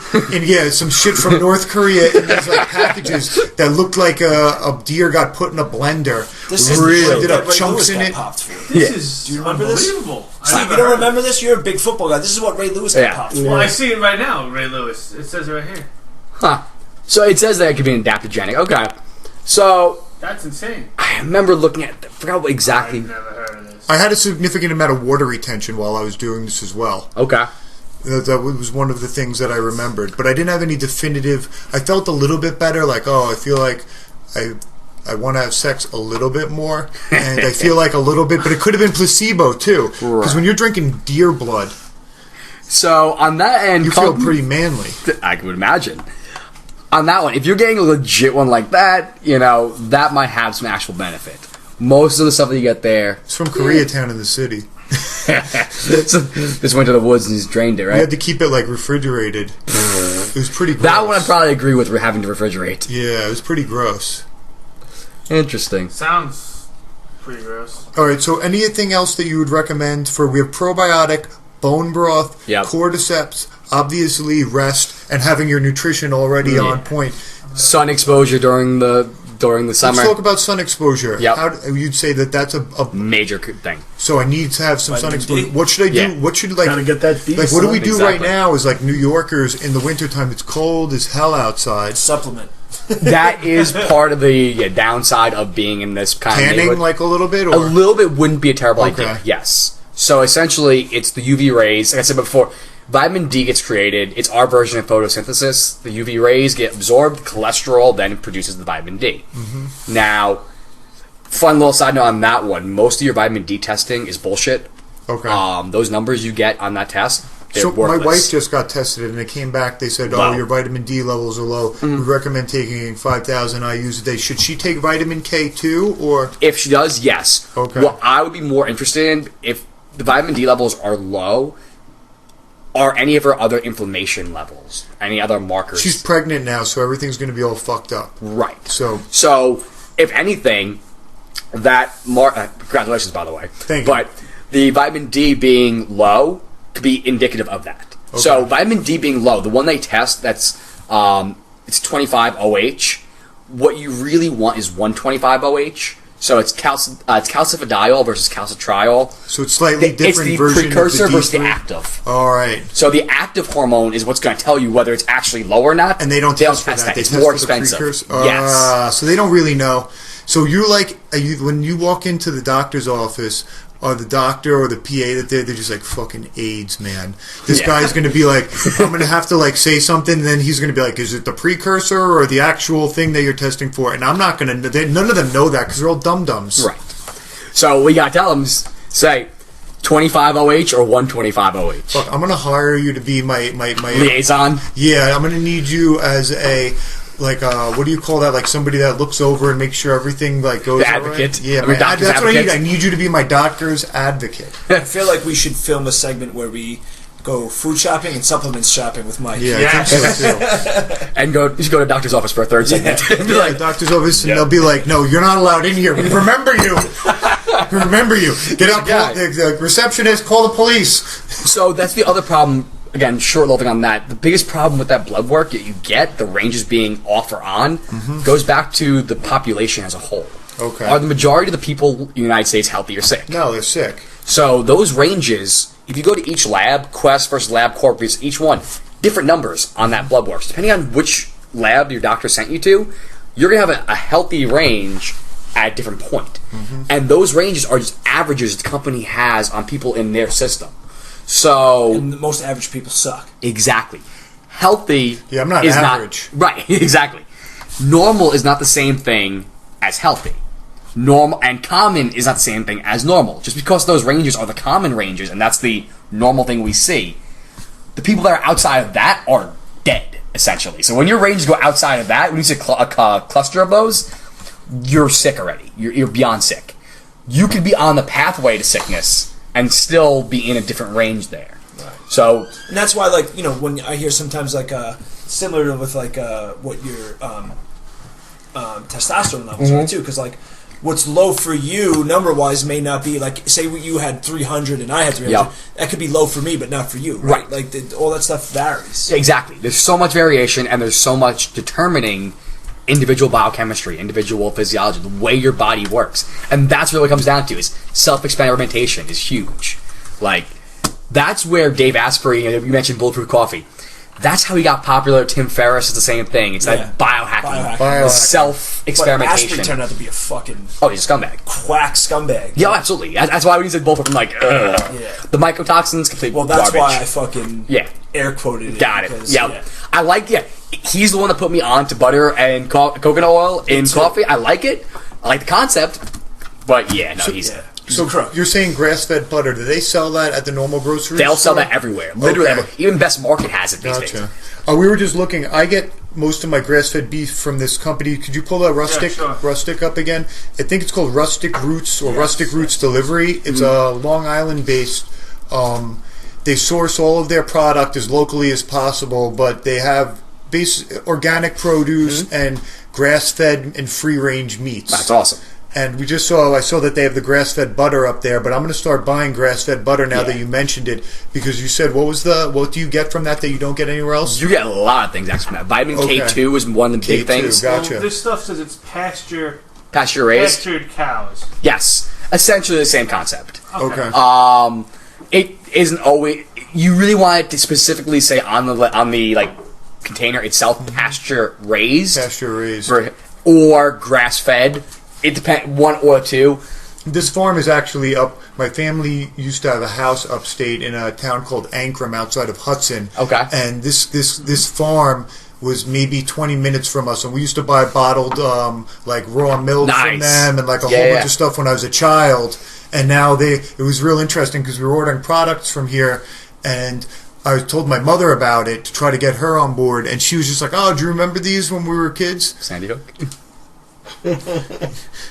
some shit from North Korea in these like packages that looked like a deer got put in a blender. This is really the show did that up Ray chunks Lewis in got it. popped for. This Yeah. is Do you remember this? unbelievable. You don't remember this? You're a big football guy. This is what Ray Lewis got Yeah. popped for. Well, I see it right now, Ray Lewis. It says it right here. Huh. So it says that it could be an adaptogenic. Okay. So That's insane. I remember looking at. I forgot what exactly. I've never heard of this. I had a significant amount of water retention while I was doing this as well. Okay. That was one of the things that I remembered. But I didn't have any definitive... I felt a little bit better, like, I feel like I want to have sex a little bit more. And I feel like a little bit... But it could have been placebo, too. Because when you're drinking deer blood, So on that end, you feel pretty manly. I would imagine. On that one, if you're getting a legit one like that, that might have some actual benefit. Most of the stuff that you get there, It's from Koreatown in the city. just went to the woods and just drained it, You right? had to keep it, like, refrigerated. It was pretty gross. That one I'd probably agree with. We're having to refrigerate. Yeah, it was pretty gross. Interesting. Sounds pretty gross. All right, so anything else that you would recommend for... We have probiotic, bone broth, Yep. cordyceps, obviously rest, and having your nutrition already on point. Sun exposure during the summer. Let's talk about sun exposure. Yep. You'd say that's a Major thing. so I need to have some sun Vitamin D. exposure. What should I do? Yeah. What should Gotta get that D. like what do we do Exactly. right now is like New Yorkers in the wintertime, it's cold as hell outside. Supplement. That is part of the downside of being in this kind of Tanning neighborhood. like a little bit, A or little bit wouldn't be a terrible Okay. idea. Yes. So essentially, it's the UV rays. Like I said before, vitamin D gets created. It's our version of photosynthesis. The UV rays get absorbed. Cholesterol then produces the vitamin D. Mm-hmm. Now, fun little side note on that one. Most of your vitamin D testing is bullshit. okay. Those numbers you get on that test, they're So worthless. my wife just got tested and it came back. They said, Low. "Oh, your vitamin D levels are low. We recommend taking 5,000 IU's a day." Should she take vitamin K too, or If she does, yes. Okay. What I would be more interested in, if the vitamin D levels are low, are any of her other inflammation levels, any other markers? she's pregnant now, so everything's going to be all fucked up. right. So If anything, congratulations, by the way. Thank you. But the vitamin D being low could be indicative of that. So vitamin D being low, the one they test, that's it's 25 OH. What you really want is 125 OH. So it's calcifediol versus calcitriol. so it's slightly It's different the version precursor of the versus the D3. active. All right. So the active hormone is what's going to tell you whether it's actually low or not. And they don't test for that. They It's test more for the expensive. precursor. Yes. So they don't really know. So you're like, when you walk into the doctor's office, or the doctor or the PA that they're just like, fucking AIDS, man. This Yeah. guy's going to be like, I'm going to have to like say something, and then he's going to be like, is it the precursor or the actual thing that you're testing for? And I'm not going to, none of them know that because they're all dum-dums. Right. So we got to tell them, say, 25 OH or 125 OH. Look, I'm going to hire you to be my Liaison. Yeah, I'm going to need you as a, like, what do you call that? Like somebody that looks over and makes sure everything like goes The all right? advocate. Yeah, I mean, doctor's that's what I need. advocate. I need you to be my doctor's advocate. I feel like we should film a segment where we go food shopping and supplements shopping with Mike. Yeah, Yes. I think so too. And you should go to doctor's office for a third segment. Be Be like doctor's office, and they'll be like, "No, you're not allowed in here. We remember you. We remember you. Get out, guy. the receptionist. Call the police." So that's the other problem. Again, short little thing on that. The biggest problem with that blood work that you get, the ranges being off or on, goes back to the population as a whole. Okay. Are the majority of the people in the United States healthy or sick? No, they're sick. So those ranges, if you go to each lab, Quest versus LabCorp, each one, different numbers on that blood work. Depending on which lab your doctor sent you to, you're going to have a healthy range at a different point. And those ranges are just averages the company has on people in their system. So And most average people suck. exactly, healthy. Yeah, I'm not is average. Right, exactly. Normal is not the same thing as healthy. Normal and common is not the same thing as normal. Just because those ranges are the common ranges, and that's the normal thing we see, the people that are outside of that are dead, essentially. So when your ranges go outside of that, when you see a cluster of those, you're sick already. You're beyond sick. You could be on the pathway to sickness and still be in a different range there. Right. So, And that's why, like, when I hear sometimes, like, similar to with, like, what your testosterone levels are, too, because, like, what's low for you, number-wise, may not be, like, say you had 300 and I had 300, Yep. that could be low for me, but not for you, right? Like, all that stuff varies. exactly. There's so much variation, and there's so much determining individual biochemistry, individual physiology, the way your body works. And that's really what it comes down to, is self-experimentation is huge. Like, that's where Dave Asprey, you mentioned Bulletproof Coffee, that's how he got popular. Tim Ferriss is the same thing. It's that biohacking, the But self-experimentation. Asprey turned out to be a fucking Oh, he's a scumbag. quack scumbag. Yeah, absolutely. That's why when he said Bulletproof, I'm like, ugh. Yeah. The mycotoxins, complete Well, that's garbage. why I fucking air quoted it. Got it. Because, Yeah. I like he's the one that put me on to butter and coconut oil in coffee. I like it. I like the concept. But he's So you're saying grass-fed butter? Do they sell that at the normal grocery they'll sell store? that everywhere. Literally, Okay. everywhere. Even Best Market has it these days. Gotcha. We were just looking. I get most of my grass-fed beef from this company. Could you pull that rustic up again? I think it's called Rustic Roots or Rustic Roots Delivery. It's a Long Island-based. They source all of their product as locally as possible, but they have organic produce and grass-fed and free-range meats. That's awesome. And I saw that they have the grass-fed butter up there, but I'm going to start buying grass-fed butter now that you mentioned it, because you said, what do you get from that you don't get anywhere else? You get a lot of things actually from that. Vitamin K2 is one of the big things. Gotcha. Well, this stuff says it's pastured cows. Yes. Essentially the same concept. Okay. It isn't always. You really want it to specifically say on the like container itself, pasture raised, or grass fed. It depends, one or two. This farm is actually up. My family used to have a house upstate in a town called Ankrum outside of Hudson. Okay. And this farm was maybe 20 minutes from us, and we used to buy bottled like raw milk from them and like a whole bunch of stuff when I was a child. And now it was real interesting because we were ordering products from here, and I told my mother about it to try to get her on board, and she was just like, "Oh, do you remember these when we were kids?" Sandy Hook.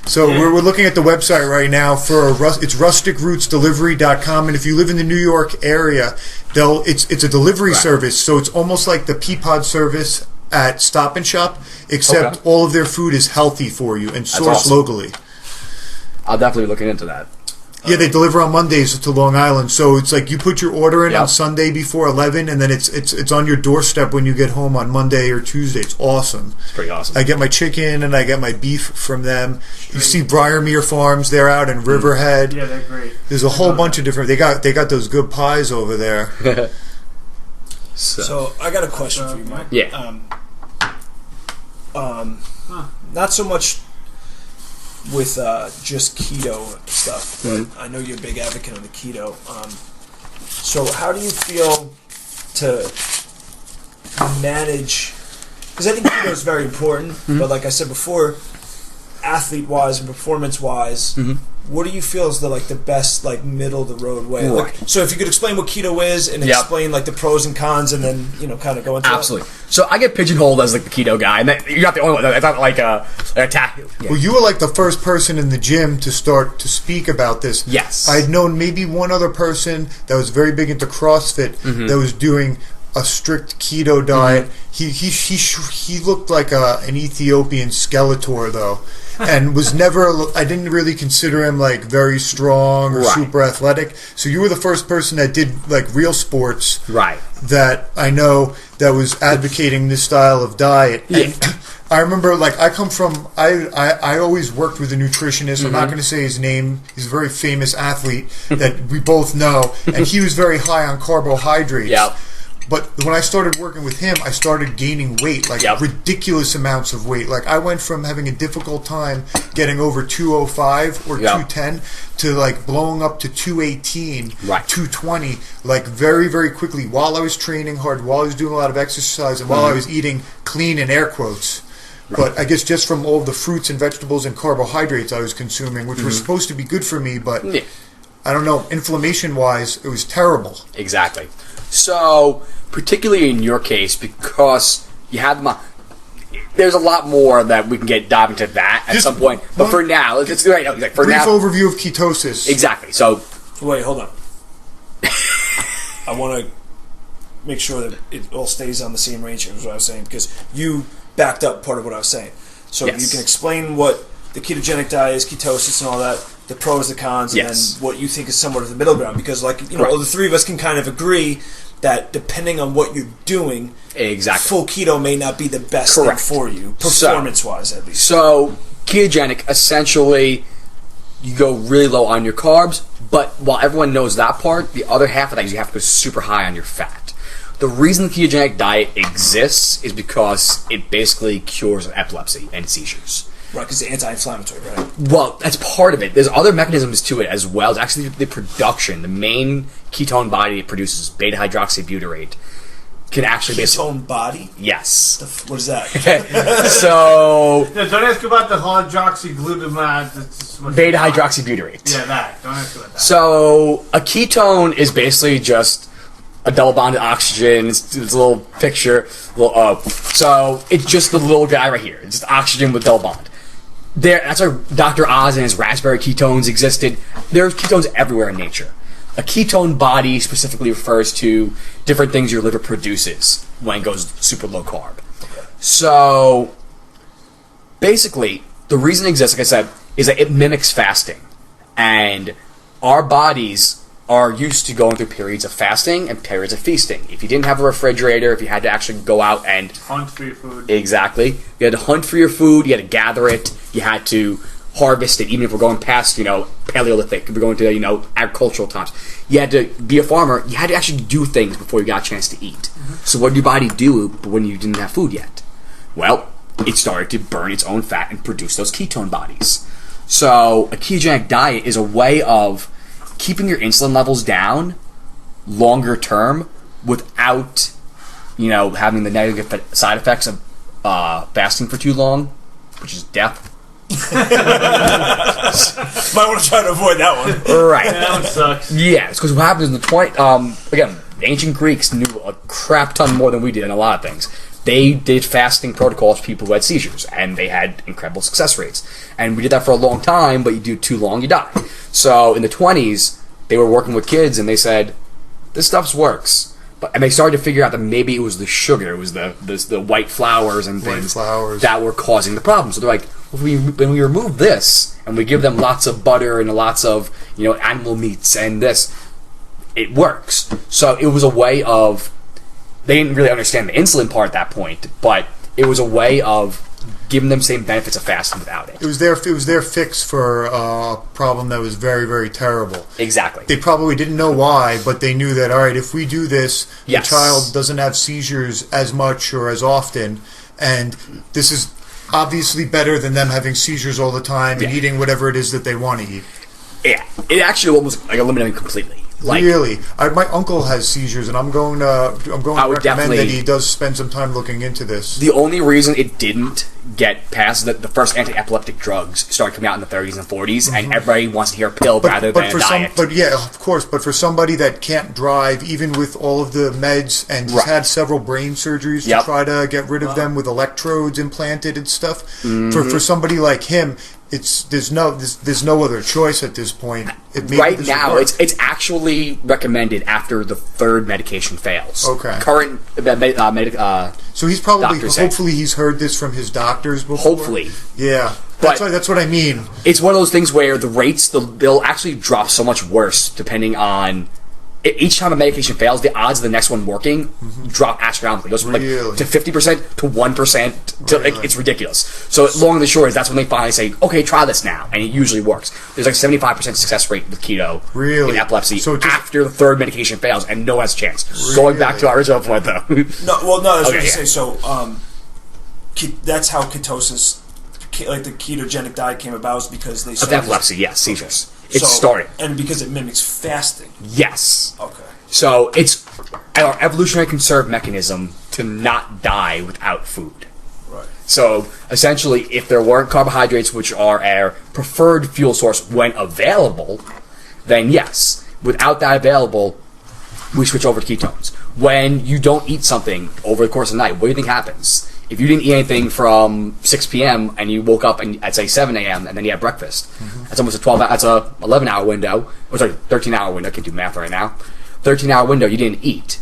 So we're looking at the website right now for it's rusticrootsdelivery.com, and if you live in the New York area, it's a delivery service, so it's almost like the Peapod service at Stop and Shop, except all of their food is healthy for you and sourced locally. I'll definitely be looking into that. Yeah, they deliver on Mondays to Long Island, so it's like you put your order in on Sunday before 11, and then it's on your doorstep when you get home on Monday or Tuesday. It's awesome. It's pretty awesome. I get my chicken and I get my beef from them. You see Briarmere Farms, they're out in Riverhead. Yeah, they're great. There's a whole bunch of different. They got those good pies over there. So I got a question for you, Mike. Yeah. Not so much with just keto stuff, but I know you're a big advocate on the keto. So how do you feel to manage? Because I think keto is very important, but like I said before, athlete-wise and performance-wise, what do you feel is the best middle of the road way? Like, so if you could explain what keto is and explain the pros and cons, and then kind of go into Absolutely. So I get pigeonholed as the keto guy, and you're not the only one. It's not like an attack. Yeah. Well, you were like the first person in the gym to start to speak about this. Yes. I'd known maybe one other person that was very big into CrossFit that was doing a strict keto diet. He looked like an Ethiopian Skeletor though, and was never. I didn't really consider him very strong or super athletic. So you were the first person that did real sports, right? That I know that was advocating this style of diet. Yeah. And I remember I come from. I always worked with a nutritionist. I'm not going to say his name. He's a very famous athlete that we both know, and he was very high on carbohydrates. Yeah. But when I started working with him, I started gaining weight, like ridiculous amounts of weight. Like I went from having a difficult time getting over 205 or 210 to like blowing up to 218, 220, like very, very quickly while I was training hard, while I was doing a lot of exercise, and while I was eating clean in air quotes. But I guess just from all the fruits and vegetables and carbohydrates I was consuming, which were supposed to be good for me, but I don't know, inflammation-wise, it was terrible. Exactly. So, particularly in your case, because you have there's a lot more that we can dive into that at some point. But for now, it's right. Like for brief now, overview of ketosis. Exactly. So, wait, hold on. I want to make sure that it all stays on the same range as what I was saying, because you backed up part of what I was saying. So you can explain what the ketogenic diet is, ketosis and all that, the pros, the cons, and then what you think is somewhat of the middle ground. Because, like, you know, the three of us can kind of agree that depending on what you're doing, full keto may not be the best thing for you, performance-wise at least. So, ketogenic, essentially, you go really low on your carbs, but while everyone knows that part, the other half of that is you have to go super high on your fat. The reason the ketogenic diet exists is because it basically cures epilepsy and seizures. Right, because it's anti-inflammatory, right? Well, that's part of it. There's other mechanisms to it as well. It's actually the production. The main ketone body it produces, beta-hydroxybutyrate, can actually ketone body? Yes. What is that? So... No, don't ask about the hydroxyglutamate. Beta-hydroxybutyrate. Yeah, that. Don't ask about that. So, a ketone is basically just a double-bonded oxygen. It's a little picture. So, it's just the little guy right here. It's just oxygen with double bond. That's why Dr. Oz and his raspberry ketones existed. There's ketones everywhere in nature. A ketone body specifically refers to different things your liver produces when it goes super low carb. So, basically, the reason it exists, like I said, is that it mimics fasting. And our bodies are used to going through periods of fasting and periods of feasting. If you didn't have a refrigerator, if you had to actually go out and hunt for your food. Exactly. You had to hunt for your food, you had to gather it, you had to harvest it, even if we're going past, Paleolithic, if we're going to, agricultural times. You had to be a farmer, you had to actually do things before you got a chance to eat. Mm-hmm. So what did your body do when you didn't have food yet? Well, it started to burn its own fat and produce those ketone bodies. So a ketogenic diet is a way of keeping your insulin levels down longer term without, having the negative side effects of fasting for too long, which is death. Might want to try to avoid that one. Right. Yeah, that one sucks. Yeah, it's because what happens in the again, the ancient Greeks knew a crap ton more than we did in a lot of things. They did fasting protocols for people who had seizures, and they had incredible success rates. And we did that for a long time, but you do too long, you die. So in the 20s, they were working with kids, and they said, this stuff works. And they started to figure out that maybe it was the sugar, it was the white flours and things that were causing the problem. So they're like, when we remove this, and we give them lots of butter and lots of animal meats and this, it works. So it was a way of... They didn't really understand the insulin part at that point, but it was a way of giving them the same benefits of fasting without it. It was their fix for a problem that was very, very terrible. Exactly. They probably didn't know why, but they knew that, all right, if we do this, the child doesn't have seizures as much or as often, and this is obviously better than them having seizures all the time and eating whatever it is that they want to eat. Yeah, it actually almost eliminated completely. Really, my uncle has seizures, and I'm going to recommend that he does spend some time looking into this. The only reason it didn't get past that the first anti-epileptic drugs started coming out in the 30s and 40s, and everybody wants to hear a pill rather than a diet. But of course. But for somebody that can't drive, even with all of the meds, and has had several brain surgeries to try to get rid of them with electrodes implanted and stuff, for somebody like him. There's no other choice at this point. Right now, it's actually recommended after the third medication fails. Okay. Current so he's probably hopefully he's heard this from his doctors before. Hopefully, yeah. That's what I mean. It's one of those things where the rates they'll actually drop so much worse depending on each time a medication fails, the odds of the next one working drop astronomically. It goes from Really? to 50% to 1% to Really? it's ridiculous. So long and the short is that's when they finally say, okay, try this now, and it usually works. There's like 75% success rate with keto Really? in epilepsy So just- after the third medication fails, and no one has a chance. Going back to our original point though. No, I was Okay, going to yeah. say, so that's how ketosis, like the ketogenic diet came about, is because they Of started... epilepsy, yes, seizures. It So- started. And because it mimics fasting. Yes. Okay. So it's our evolutionary conserved mechanism to not die without food. Right. So essentially, if there weren't carbohydrates, which are our preferred fuel source when available, then yes. Without that available, we switch over to ketones. When you don't eat something over the course of the night, what do you think happens? If you didn't eat anything from 6 p.m. and you woke up at say 7 a.m. and then you had breakfast, that's almost a 11-hour window. Or sorry, 13-hour window. I can't do math right now. 13-hour window. You didn't eat.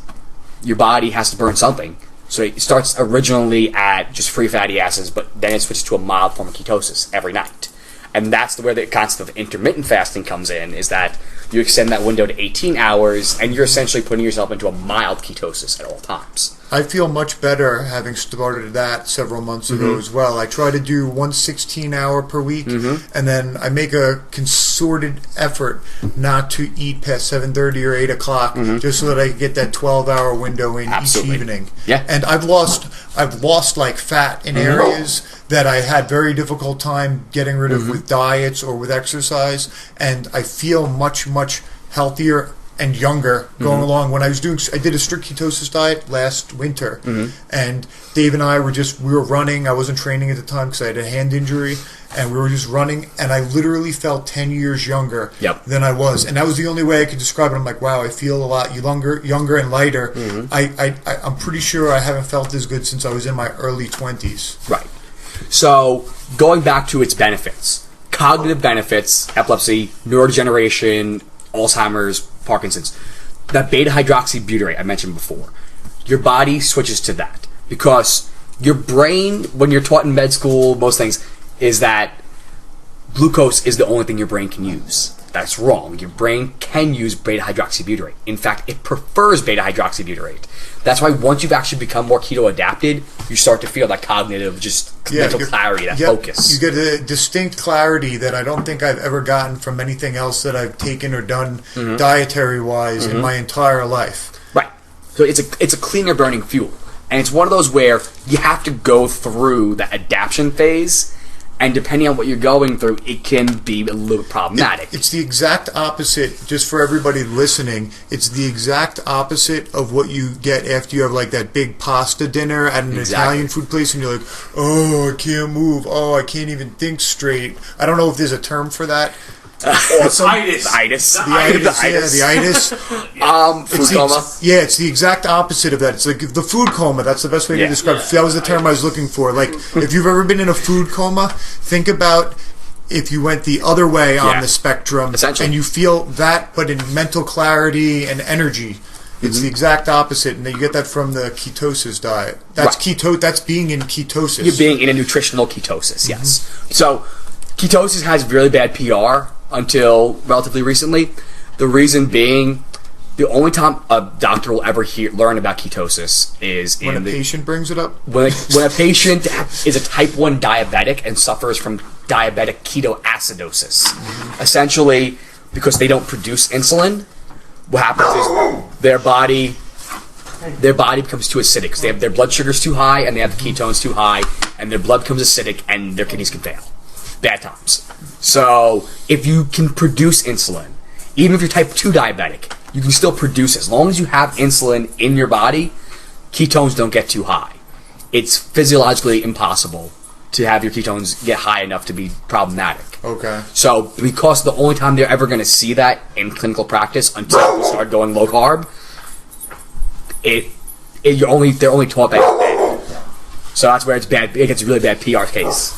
Your body has to burn something. So it starts originally at just free fatty acids, but then it switches to a mild form of ketosis every night. And that's where the concept of intermittent fasting comes in, is that you extend that window to 18 hours, and you're essentially putting yourself into a mild ketosis at all times. I feel much better having started that several months ago as well. I try to do 1 16-hour per week, and then I make a concerted effort not to eat past 7:30 or 8 o'clock, just so that I can get that 12-hour window in Absolutely. each evening. Yeah. And I've lost like fat in areas that I had very difficult time getting rid of with diets or with exercise, and I feel much healthier and younger going along. When I did a strict ketosis diet last winter, and Dave and I we were running. I wasn't training at the time because I had a hand injury, and we were just running, and I literally felt 10 years younger than I was, and that was the only way I could describe it. I'm like, wow, I feel a lot younger and lighter. I'm pretty sure I haven't felt this good since I was in my early 20s. Right. So, going back to its benefits, cognitive benefits, epilepsy, neurodegeneration, Alzheimer's, Parkinson's, that beta-hydroxybutyrate I mentioned before, your body switches to that because your brain, when you're taught in med school, most things, is that glucose is the only thing your brain can use. That's wrong. Your brain can use beta-hydroxybutyrate. In fact, it prefers beta-hydroxybutyrate. That's why once you've actually become more keto adapted, you start to feel that cognitive, just mental clarity, that focus. You get a distinct clarity that I don't think I've ever gotten from anything else that I've taken or done dietary-wise in my entire life. Right. So it's a cleaner burning fuel. And it's one of those where you have to go through the adaptation phase, and depending on what you're going through, it can be a little problematic. It's the exact opposite, just for everybody listening, it's the exact opposite of what you get after you have like that big pasta dinner at an Italian food place and you're like, oh, I can't move, oh, I can't even think straight. I don't know if there's a term for that. Awesome. Itis. The itis. The itis. Food coma. Yeah, it's the exact opposite of that. It's like the food coma. That's the best way to describe it. That was the term I was looking for. Like, if you've ever been in a food coma, think about if you went the other way on the spectrum, Essentially. and you feel that, but in mental clarity and energy. It's the exact opposite, and you get that from the ketosis diet. That's That's being in ketosis. You're being in a nutritional ketosis, yes. So, ketosis has really bad PR until relatively recently. The reason being, the only time a doctor will ever learn about ketosis is when a patient brings it up. When a patient is a type 1 diabetic and suffers from diabetic ketoacidosis. Essentially, because they don't produce insulin, what happens is their body becomes too acidic because they have their blood sugars too high and they have the ketones too high, and their blood becomes acidic and their kidneys can fail. Bad times. So, if you can produce insulin, even if you're type 2 diabetic, you can still produce it. As long as you have insulin in your body, ketones don't get too high. It's physiologically impossible to have your ketones get high enough to be problematic. Okay. So, because the only time they're ever going to see that in clinical practice until you start going low carb, they're only taught that. So that's where it's bad. It gets a really bad PR case.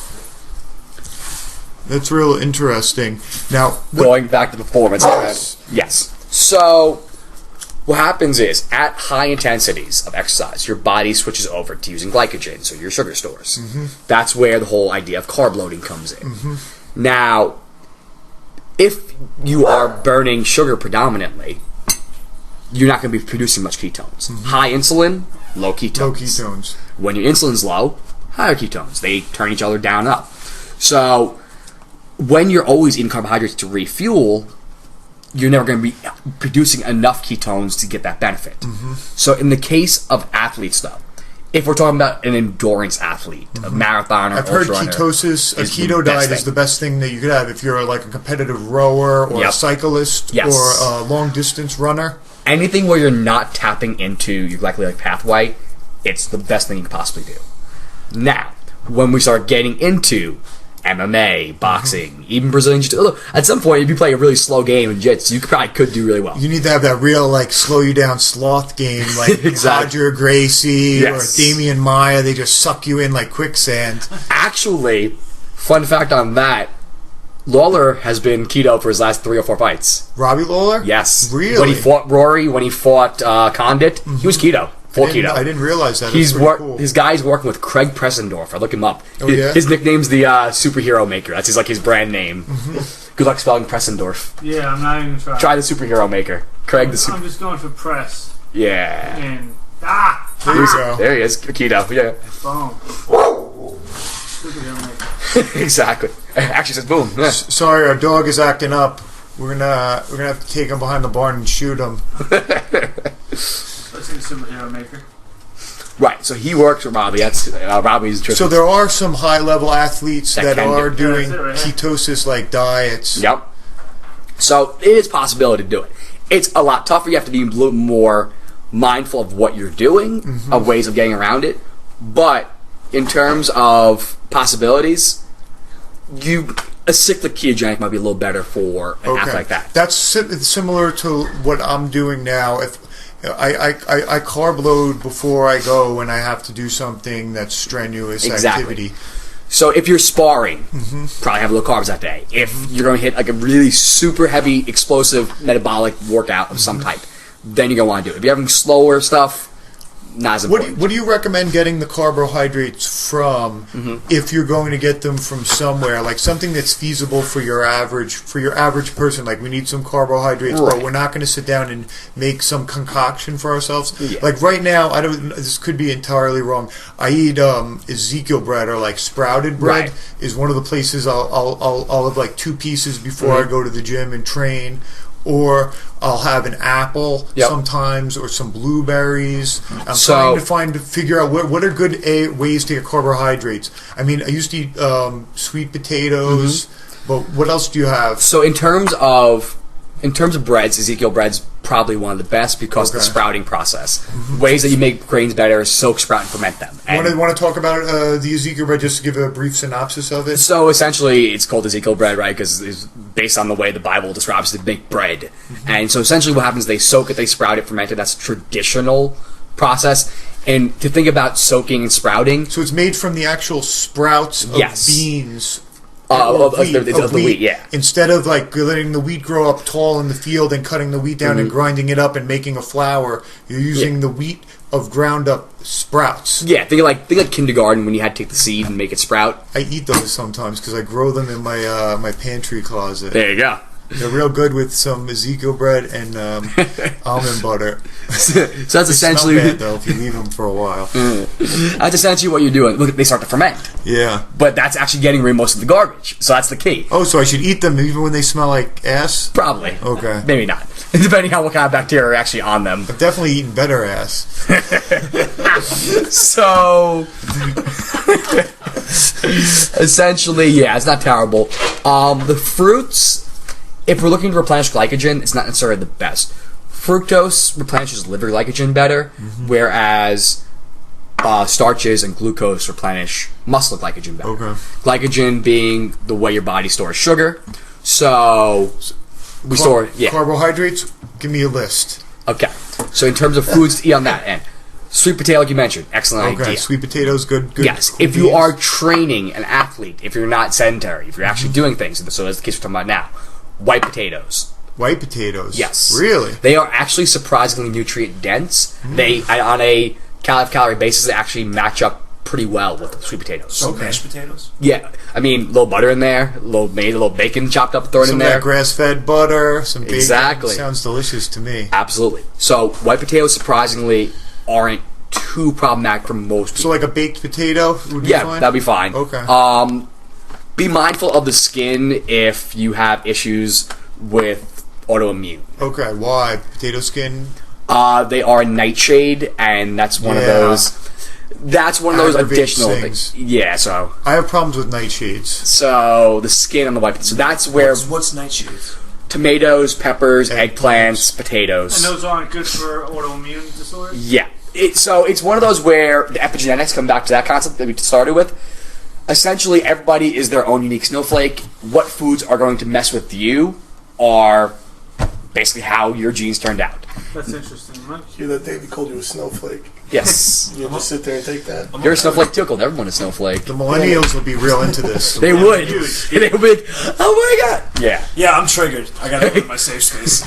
That's real interesting. Now, Going back to performance. Yes. So, what happens is, at high intensities of exercise, your body switches over to using glycogen, so your sugar stores. That's where the whole idea of carb loading comes in. Now, if you are burning sugar predominantly, you're not going to be producing much ketones. High insulin, low ketones. Low ketones. When your insulin's low, higher ketones. They turn each other down and up. So when you're always eating carbohydrates to refuel, you're never going to be producing enough ketones to get that benefit. So in the case of athletes, though, if we're talking about an endurance athlete, a marathoner, I've heard ultra ketosis, a is the keto best diet is thing. the best thing that you could have if you're like a competitive rower or a cyclist Yes. or a long distance runner. Anything where you're not tapping into your glycolytic pathway, it's the best thing you can possibly do. Now, when we start getting into MMA, boxing, even Brazilian Jiu-Jitsu, at some point, if you play a really slow game in Jiu-Jitsu, you probably could do really well. You need to have that real, like, slow you down sloth game, like Exactly. Roger Gracie Yes. or Damian Maya. They just suck you in like quicksand. Actually, fun fact on that, Lawler has been keto for his last 3 or 4 fights. Robbie Lawler? Yes. Really? When he fought Rory, when he fought Condit, he was keto. Full keto. I didn't realize that. He's That's pretty cool. His guy's working with Craig Pressendorf. I look him up. Oh, yeah? His nickname's the Superhero Maker. That's his brand name. Good luck spelling Pressendorf. Yeah, I'm not even trying. Try the Superhero Maker. Craig the Super. I'm just going for press. Yeah. And There you go. There he is. Keto. Yeah. boom. Superhero maker. Exactly. Actually says boom. Yeah. Sorry, our dog is acting up. We're gonna have to take him behind the barn and shoot him. Let's see the superhero maker. Right. So he works with Robbie. That's Robbie's. So there are some high level athletes That that can are do- doing Yeah, that's it right ketosis like diets. Yep. So it is a possibility to do it. It's a lot tougher. You have to be a little more mindful of what you're doing, of ways of getting around it. But in terms of possibilities, a cyclic ketogenic might be a little better for an athlete like that. That's similar to what I'm doing now. If I carb load before I go when I have to do something that's strenuous Exactly. activity. So if you're sparring, probably have low carbs that day. If you're going to hit like a really super heavy, explosive metabolic workout of some type, then you're going to want to do it. If you're having slower stuff, not as important. What do you recommend getting the carbohydrates from if you're going to get them from somewhere, like something that's feasible for your average person? Like we need some carbohydrates, Right. but we're not going to sit down and make some concoction for ourselves. Yeah. Like right now, I don't. This could be entirely wrong. I eat Ezekiel bread or like sprouted bread Right. is one of the places I'll have like 2 pieces before I go to the gym and train. Or I'll have an apple Yep. sometimes, or some blueberries. I'm So- trying to figure out what are good ways to get carbohydrates. I mean, I used to eat sweet potatoes, but what else do you have? So in terms of breads, Ezekiel bread's probably one of the best because of the Okay. sprouting process. Ways that you make grains better: soak, sprout, and ferment them. And Want to talk about the Ezekiel bread, just to give a brief synopsis of it? so essentially, it's called Ezekiel bread, right? Because it's based on the way the Bible describes to make bread. And so essentially, what happens? They soak it, they sprout it, ferment it. That's a traditional process. And to think about soaking and sprouting, So it's made from the actual sprouts of Yes. beans. of the Of wheat, yeah. Instead of like letting the wheat grow up tall in the field and cutting the wheat down and grinding it up and making a flour, you're using the wheat of ground up sprouts. Yeah, think like kindergarten when you had to take the seed and make it sprout. I eat those sometimes because I grow them in my my pantry closet. There you go. They're real good with some Ezekiel bread and almond butter. So that's They essentially smell bad though if you leave them for a while. that's essentially what you're doing. Look, they start to ferment, Yeah. but that's actually getting rid of most of the garbage. So that's the key. Oh, so I should eat them even when they smell like ass? Probably. Okay. Maybe not, depending on what kind of bacteria are actually on them. I've definitely eaten better ass. So essentially, yeah, it's not terrible. The fruits, if we're looking to replenish glycogen, it's not necessarily the best. Fructose replenishes liver glycogen better, whereas starches and glucose replenish muscle glycogen better. Okay. Glycogen being the way your body stores sugar. So we store, yeah. Carbohydrates, give me a list. Okay. So in terms of foods to eat on that end, sweet potato, like you mentioned, excellent Okay, idea. sweet potatoes, good. Yes, if you are training an athlete, if you're not sedentary, if you're actually doing things, so that's the case we're talking about now, white potatoes. White potatoes. Yes. Really? They are actually surprisingly nutrient dense. They, on a calorie basis, they actually match up pretty well with sweet potatoes. So mashed potatoes. Yeah, I mean, a little butter in there, a little bacon chopped up, thrown in Some there. of that grass-fed butter, some bacon. Exactly. Sounds delicious to me. Absolutely. So white potatoes surprisingly aren't too problematic for most people. So like a baked potato would be fine? That'd be fine. Okay. Be mindful of the skin if you have issues with autoimmune. Okay, why? Potato skin? They are nightshade, and that's one of those. That's one of those Aggravates additional things. things. Yeah, so I have problems with nightshades. the skin on the white. So that's where What's nightshades? tomatoes, peppers, eggplants, And potatoes. those aren't good for autoimmune disorders? Yeah. It's one of those where the epigenetics come back to that concept that we started with. Essentially, everybody is their own unique snowflake. What foods are going to mess with you are basically how your genes turned out. That's interesting, Mike. Hear that David called you a snowflake. Yes. You just sit there and take that. You're a snowflake too. Called everyone a snowflake. The millennials will be real into this. They would. Huge. They would be like, oh my god. Yeah. Yeah, I'm triggered. I gotta go to my safe space.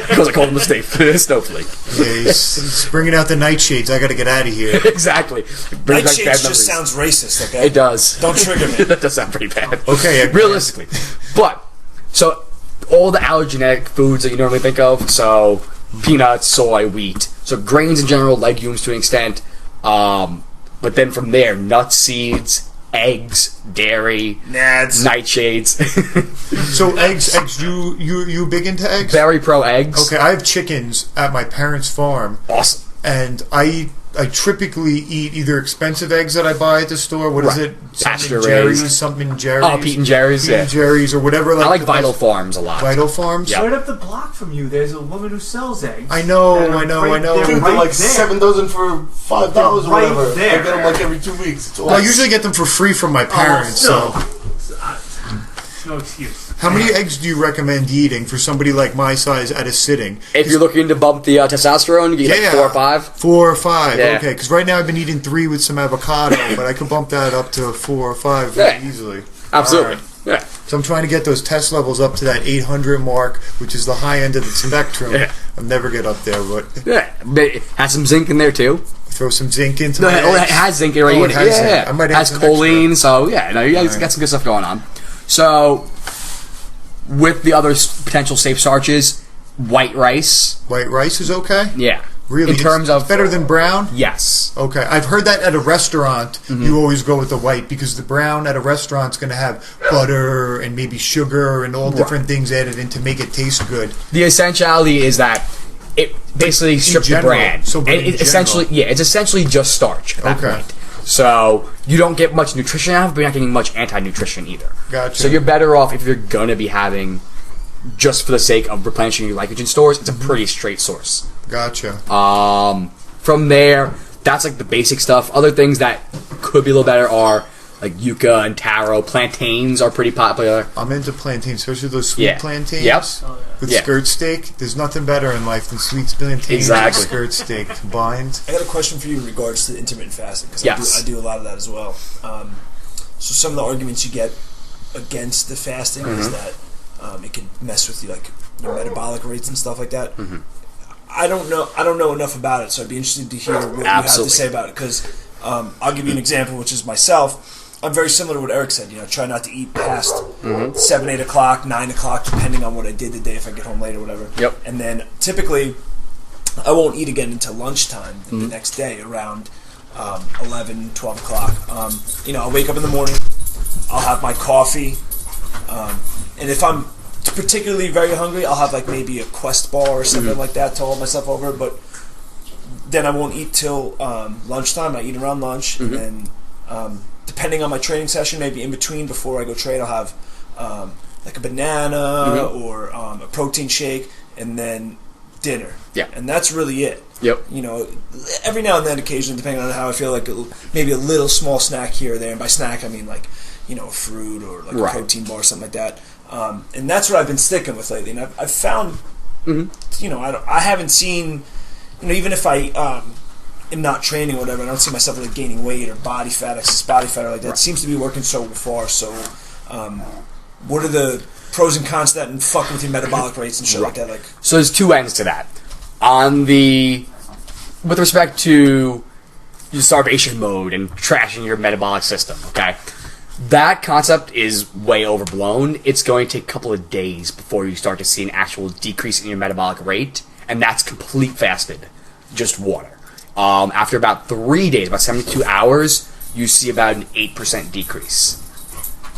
Because I called him a snowflake. Yeah, he's bringing out the nightshades. I got to get out of here. Exactly. Brings back bad Nightshades memories. just sounds racist. Okay, It does. Don't trigger me. That does sound pretty bad. Okay, Realistically. But, so, all the allergenic foods that you normally think of, so peanuts, soy, wheat, so grains in general, legumes to an extent, but then from there, nuts, seeds, eggs, dairy, Nads. nightshades. So eggs, you big into eggs? Very pro eggs. Okay, I have chickens at my parents' farm, Awesome. and I typically eat either expensive eggs that I buy at the store. What is Right. it? Pasture Jerry's, raised. something Jerry's. Oh, Pete and Jerry's, Pete and yeah. Jerry's or whatever. I like the Vital best- Farms a lot. Vital Farms. Yeah. Right up the block from you, there's a woman who sells eggs. I know, They're I know. They're Dude, they're right like there. 7 dozen for $5 or Right whatever. there. I get them like every 2 weeks. It's Well, I awesome. usually get them for free from my parents. still. So, No excuse. how many eggs do you recommend eating for somebody like my size at a sitting? If you're looking to bump the testosterone, you get like 4 or 5. 4 or 5, Yeah. okay. Because right now I've been eating 3 with some avocado, but I could bump that up to 4 or 5 very Yeah. easily. Absolutely. Alright. Yeah. So I'm trying to get those test levels up to that 800 mark, which is the high end of the spectrum. Yeah. I'll never get up there, but Yeah. But it has some zinc in there too. throw some zinc into No, my it eggs. has zinc right Oh, in it it. has Yeah, zinc. I might it add has some choline, so yeah, no, you guys Alright. got some good stuff going on. So, with the other potential safe starches, white rice, White rice is okay? yeah. Really? In terms It's of better than brown? yes, Okay, I've heard that at a restaurant, Mm-hmm. you always go with the white because the brown at a restaurant's going to have butter and maybe sugar and all different things added in to make it taste good. the essentiality is that it basically strips the general, bran. so And in it essentially, general. yeah, it's essentially just starch at that Okay. point. So you don't get much nutrition out of it, but you're not getting much anti-nutrition either. Gotcha. So you're better off if you're going to be having, just for the sake of replenishing your glycogen stores, it's a pretty straight source. Gotcha. From there, that's like the basic stuff. Other things that could be a little better are like yucca and taro. Plantains are pretty popular. I'm into plantains, especially those sweet Yeah. plantains. Yep. With Yeah. skirt steak. There's nothing better in life than sweet plantains Exactly. and skirt steak combined. I got a question for you in regards to intermittent fasting because Yes. I do a lot of that as well. So some of the arguments you get against the fasting is that it can mess with your metabolic rates and stuff like that. I don't know enough about it, so I'd be interested to hear what you have to Absolutely. say about it. Because I'll give you an example, which is myself. I'm very similar to what Eric said. You know, try not to eat past 7, 8 o'clock, 9 o'clock, depending on what I did the day. If I get home late or whatever. Yep. And then typically, I won't eat again until lunchtime the next day, around 11, 12 o'clock. I'll wake up in the morning. I'll have my coffee, and if I'm particularly very hungry, I'll have like maybe a Quest bar or something like that to hold myself over. But then I won't eat till lunchtime. I eat around lunch, and then depending on my training session, maybe in between before I go train, I'll have like a banana or a protein shake, and then dinner. Yeah. And that's really it. Yep. You know, every now and then, occasionally, depending on how I feel, like maybe a little small snack here or there. And by snack, I mean like, a fruit or like Right. a protein bar or something like that. And that's what I've been sticking with lately. And I've found, I haven't seen, even if I am not training or whatever, I don't see myself like gaining weight or body fat, excess body fat or like that. It seems to be working so far. So, what are the pros and cons to that and fuck with your metabolic rates and shit like that? Like, So there's two ends to that. With respect to starvation mode and trashing your metabolic system, okay? That concept is way overblown. It's going to take a couple of days before you start to see an actual decrease in your metabolic rate, and that's complete fasted, just water. After about 3 days, about 72 hours, you see about an 8% decrease,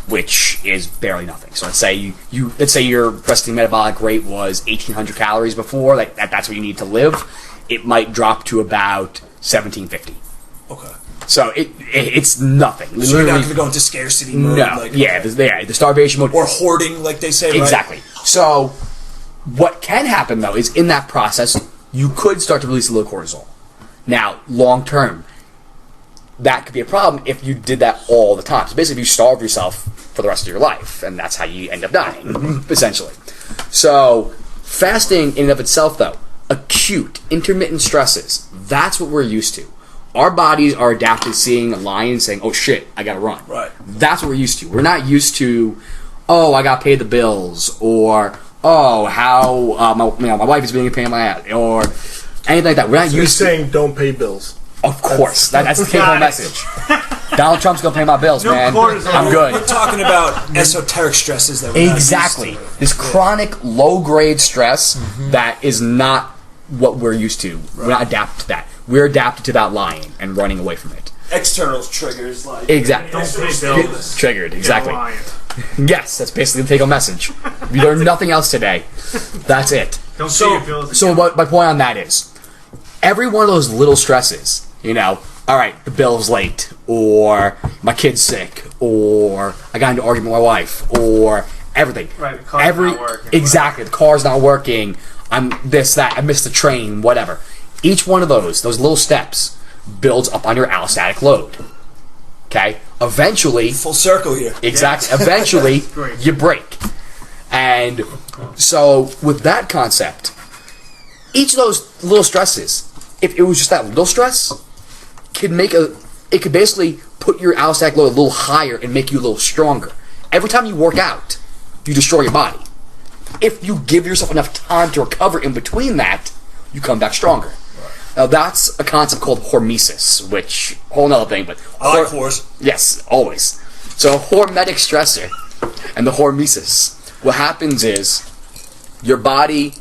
which is barely nothing. So let's say your resting metabolic rate was 1,800 calories before, like that's what you need to live. It might drop to about 1,750. Okay. So it's nothing. So you're not going to go into scarcity mode? No. The starvation mode. Or hoarding, like they say, exactly. Right? So what can happen, though, is in that process, you could start to release a little cortisol. Now, long term, that could be a problem if you did that all the time. So basically, you starve yourself for the rest of your life, and that's how you end up dying, essentially. So fasting in and of itself, though, acute, intermittent stresses, that's what we're used to. Our bodies are adapted to seeing a lion and saying, oh shit, I gotta run. Right. That's what we're used to. We're not used to, oh, I gotta pay the bills, or, oh, how my wife is being a pain in my ass, or anything like that. We're not used to saying don't pay bills. Of course. That's the take-home message. Donald Trump's gonna pay my bills, man. I'm good. We're talking about esoteric stresses that we're Exactly. not used to. This chronic, low-grade stress that is not what we're used to. Right. We're not adapted to that. We're adapted to that lying and running away from it. External triggers, like... Exactly. Don't pay bills. Triggered, exactly. Yes, that's basically the take-home message. We learned nothing else today. That's it. Don't pay your bills. So my point on that is, every one of those little stresses, all right, the bill's late, or my kid's sick, or I got into an argument with my wife, or everything. Right, the car's not working. Exactly, the car's not working, I'm this, that, I missed the train, whatever. Each one of those little steps, builds up on your allostatic load. Okay? Eventually... Full circle here. Exactly. Yeah. Eventually, you break. And so, with that concept, each of those little stresses, if it was just that little stress, it could basically put your allostatic load a little higher and make you a little stronger. Every time you work out, you destroy your body. If you give yourself enough time to recover in between that, you come back stronger. Now that's a concept called hormesis, which whole nother thing, but I like horse. Yes, always. So hormetic stressor and the hormesis. What happens is your body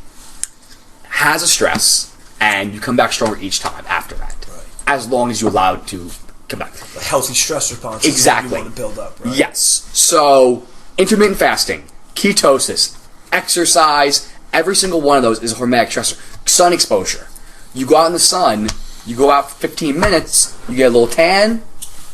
has a stress, and you come back stronger each time after that, right. As long as you allow it to come back. A healthy stress response. Exactly. You want to build up. Right? Yes. So intermittent fasting, ketosis, exercise, every single one of those is a hormetic stressor. Sun exposure. You go out in the sun, you go out for 15 minutes, you get a little tan,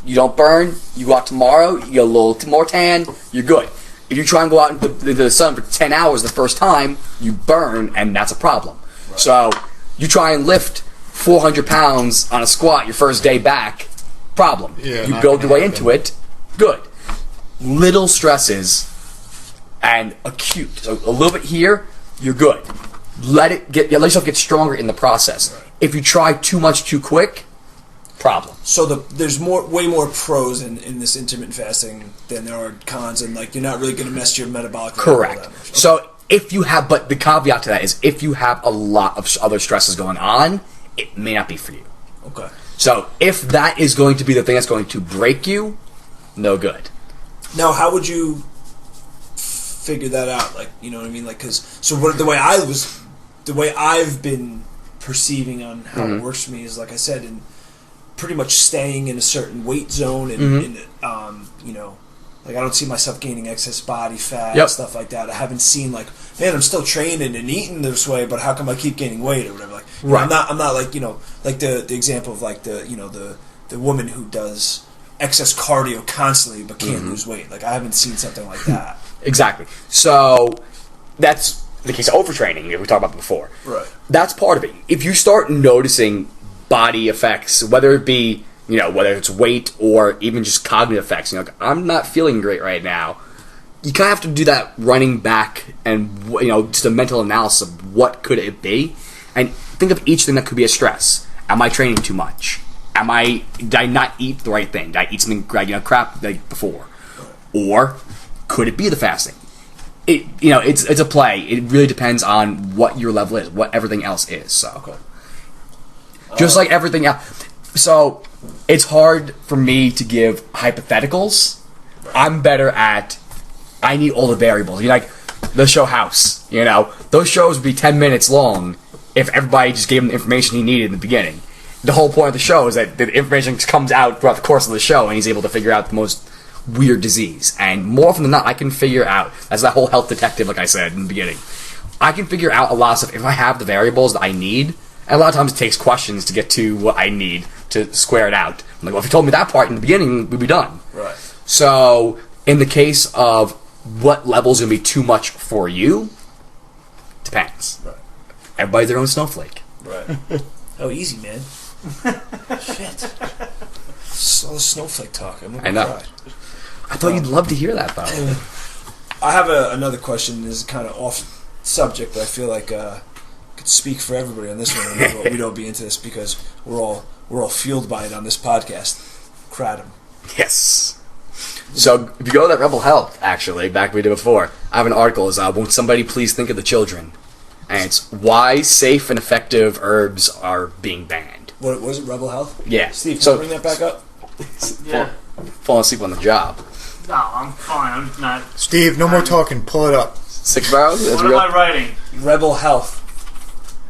you don't burn, you go out tomorrow, you get a little more tan, you're good. If you try and go out into the sun for 10 hours the first time, you burn, and that's a problem. Right. So you try and lift 400 pounds on a squat your first day back, problem. Yeah, you build your way into it, good. Little stresses and acute. So a little bit here, you're good. Let yourself get stronger in the process. Right. If you try too much too quick, problem. So there's way more pros in this intermittent fasting than there are cons, and like you're not really going to mess your metabolic rate. Correct. That much. So if you have, but the caveat to that is if you have a lot of other stresses going on, it may not be for you. Okay. So if that is going to be the thing that's going to break you, no good. Now, how would you figure that out? Like, you know what I mean? Like, the way I've been perceiving on how it works for me is, like I said, in pretty much staying in a certain weight zone, and like I don't see myself gaining excess body fat and stuff like that. I haven't seen like, man, I'm still training and eating this way, but how come I keep gaining weight or whatever? Like, right. I'm not like, like the example of like the woman who does excess cardio constantly but can't lose weight. Like, I haven't seen something like that. Exactly. So that's the case of overtraining that we talked about before. Right. That's part of it. If you start noticing body effects, whether it be, whether it's weight or even just cognitive effects, like, I'm not feeling great right now, you kind of have to do that running back and, just a mental analysis of what could it be, and think of each thing that could be a stress. Am I training too much? Did I not eat the right thing? Did I eat something crap like before? Or could it be the fasting? It's a play. It really depends on what your level is, what everything else is. So, just like everything else, So it's hard for me to give hypotheticals. I'm better at, I need all the variables. Like the show House, those shows would be 10 minutes long if everybody just gave him the information he needed in the beginning. The whole point of the show is that the information comes out throughout the course of the show, and he's able to figure out the most weird disease. And more often than not, I can figure out, as that whole health detective, like I said in the beginning, I can figure out a lot of stuff if I have the variables that I need. And a lot of times it takes questions to get to what I need to square it out. I'm like, well, if you told me that part in the beginning, we'd be done. Right. So, in the case of what level's going to be too much for you, depends. Right. Everybody's their own snowflake. Right. Oh, easy, man. Shit. All the snowflake talk. I know. Cry. I thought you'd love to hear that, though. I have another question. This is kind of off subject, but I feel like I could speak for everybody on this one. We don't be into this because we're all fueled by it on this podcast. Kratom. Yes. So, if you go to that Rebel Health, actually, back we did before, I have an article, won't somebody please think of the children? And it's why safe and effective herbs are being banned. What was it, Rebel Health? Yeah. Steve, can you bring that back up? Yeah. Falling asleep on the job. No, I'm fine. I'm just not. Steve, no more talking. Pull it up. 6 barrels? That's What real. am I writing? Rebel Health.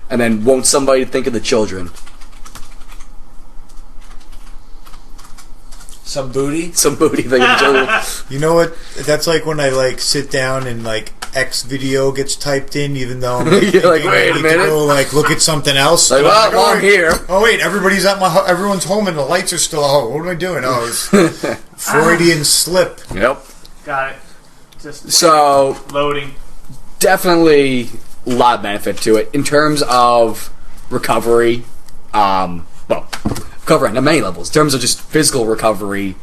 And then won't somebody think of the children? Some booty. Some booty think of the children. You know what? That's like when I sit down and X video gets typed in, even though I'm You're like, wait a to minute. go, look at something else. Like, well, oh, I'm wait. here. Oh wait, everyone's home and the lights are still. Oh, what am I doing? Oh, it's Freudian slip. Yep. Got it. Just So, loading. definitely a lot of benefit to it. In terms of recovery, recovery on many levels. In terms of just physical recovery,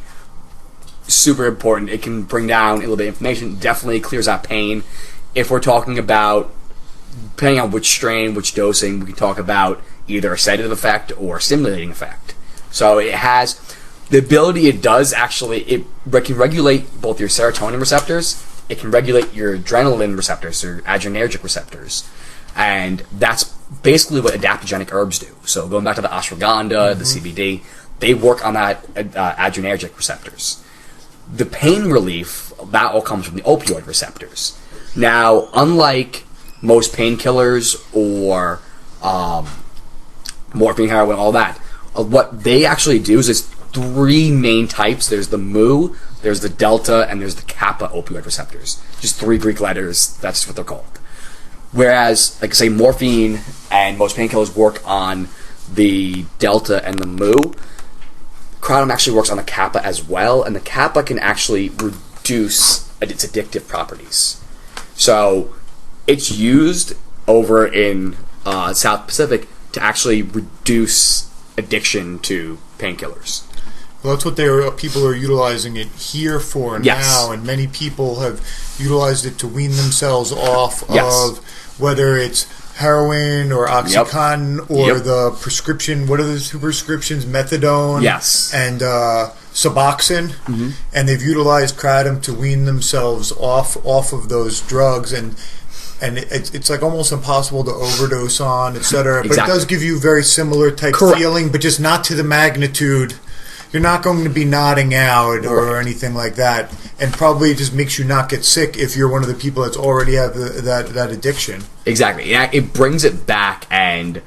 super important. It can bring down a little bit of inflammation. Definitely clears out pain. If we're talking about, depending on which strain, which dosing, we can talk about either a sedative effect or a stimulating effect. So it has the ability, it can regulate both your serotonin receptors, it can regulate your adrenaline receptors, or adrenergic receptors. And that's basically what adaptogenic herbs do. So going back to the ashwagandha, the CBD, they work on that adrenergic receptors. The pain relief, that all comes from the opioid receptors. Now, unlike most painkillers or morphine, heroin, all that, what they actually do is there's 3 main types. There's the mu, there's the delta, and there's the kappa opioid receptors. Just 3 Greek letters, that's what they're called. Whereas, like I say, morphine and most painkillers work on the delta and the mu, kratom actually works on the kappa as well, and the kappa can actually reduce its addictive properties. So it's used over in South Pacific to actually reduce addiction to painkillers. Well, that's what people are utilizing it here for now, and many people have utilized it to wean themselves off of whether it's heroin or OxyContin or the prescription. What are the 2 prescriptions? Methadone, and Suboxone, and they've utilized kratom to wean themselves off of those drugs, and it's like almost impossible to overdose on, etc. But it does give you very similar type feeling, but just not to the magnitude. You're not going to be nodding out or anything like that, and probably it just makes you not get sick if you're one of the people that's already have that addiction. Exactly. Yeah, it brings it back, and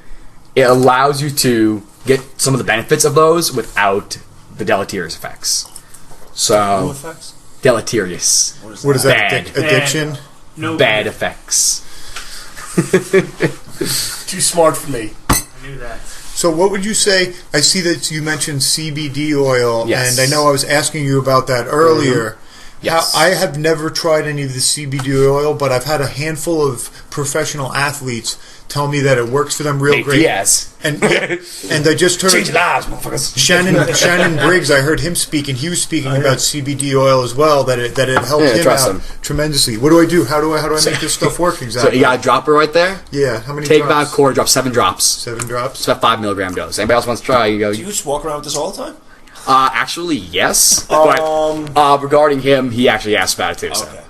it allows you to get some of the benefits of those without the deleterious effects. So, effects? Deleterious. What is that? Addiction? No. Bad effects. Too smart for me. I knew that. So what would you say? I see that you mentioned CBD oil, Yes. and I know I was asking you about that earlier. Yes. I have never tried any of the CBD oil, but I've had a handful of professional athletes tell me that it works for them real great. Yes. And I just heard Change lives, motherfuckers. Shannon Briggs. I heard him speak, and he was speaking about CBD oil as well. That it helped him trust out him. tremendously. What do I do? How do I make this stuff work exactly? So you got a dropper right there? Yeah. How many? Take drops? about a quarter drop, 7 drops. 7 drops. It's about 5 milligram dose. Anybody else wants to try? You go. Do you just walk around with this all the time? Actually, yes. But regarding him, he actually asked about it too. So. Okay.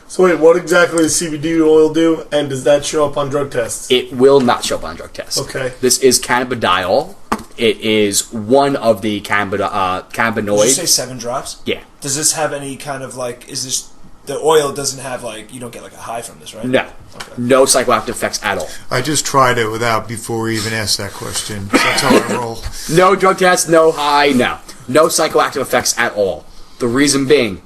So wait, what exactly does CBD oil do, and does that show up on drug tests? It will not show up on drug tests. Okay. This is cannabidiol. it is one of the Did you cannabinoids. say 7 drops? Yeah. Does this have any kind of like? Is this the oil? Doesn't have like you don't get like a high from this, right? No. Okay. No psychoactive effects at all. I just tried it without before we even asked that question. That's how I roll. No drug tests, no high, no. No psychoactive effects at all. The reason being,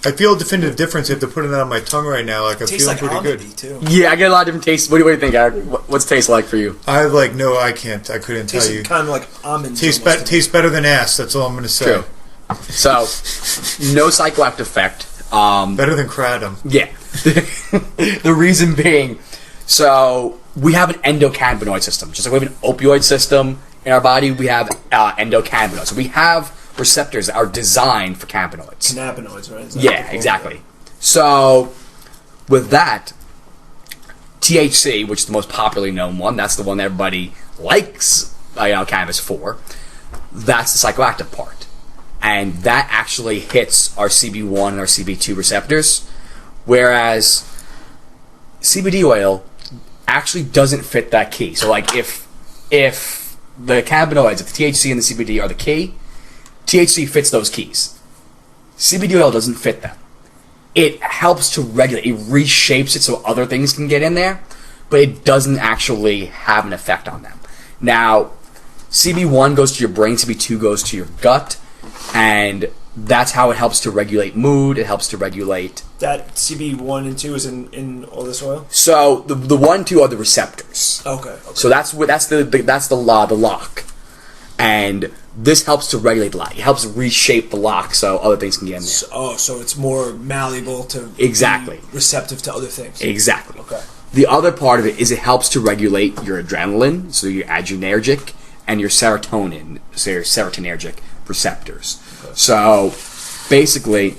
I feel a definitive difference after putting that on my tongue right now. Like, I'm Tastes feeling like pretty good. almondy too. yeah, I get a lot of different tastes. What do you think, Eric? What's taste like for you? I have no, I can't. I couldn't tell Tastes you. kind of like almonds. Tastes almost to me. tastes better than ass. That's all I'm going to say. True. So, no psychoactive effect. Better than kratom. Yeah. The reason being, so we have an endocannabinoid system. Just like we have an opioid system in our body, we have endocannabinoids. So we have receptors that are designed for cannabinoids. Cannabinoids, right? Is that Yeah, exactly. So, with that, THC, which is the most popularly known one, that's the one that everybody likes cannabis for, that's the psychoactive part. And that actually hits our CB1 and our CB2 receptors, whereas CBD oil actually doesn't fit that key. So, like, if the cannabinoids, if the THC and the CBD are the key, THC fits those keys. CBD oil doesn't fit them. It helps to regulate, it reshapes it so other things can get in there, but it doesn't actually have an effect on them. Now, CB1 goes to your brain, CB2 goes to your gut, and that's how it helps to regulate mood, it helps to regulate... That CB1 and 2 is in all this oil? So, the 1 and 2 are the receptors. Okay. So that's the lock. And this helps to regulate the lock. It helps reshape the lock so other things can get in there. So it's more malleable to Exactly. be receptive to other things. Exactly. Okay. The other part of it is it helps to regulate your adrenaline, so your adrenergic, and your serotonin, so your serotonergic receptors. Okay. So, basically...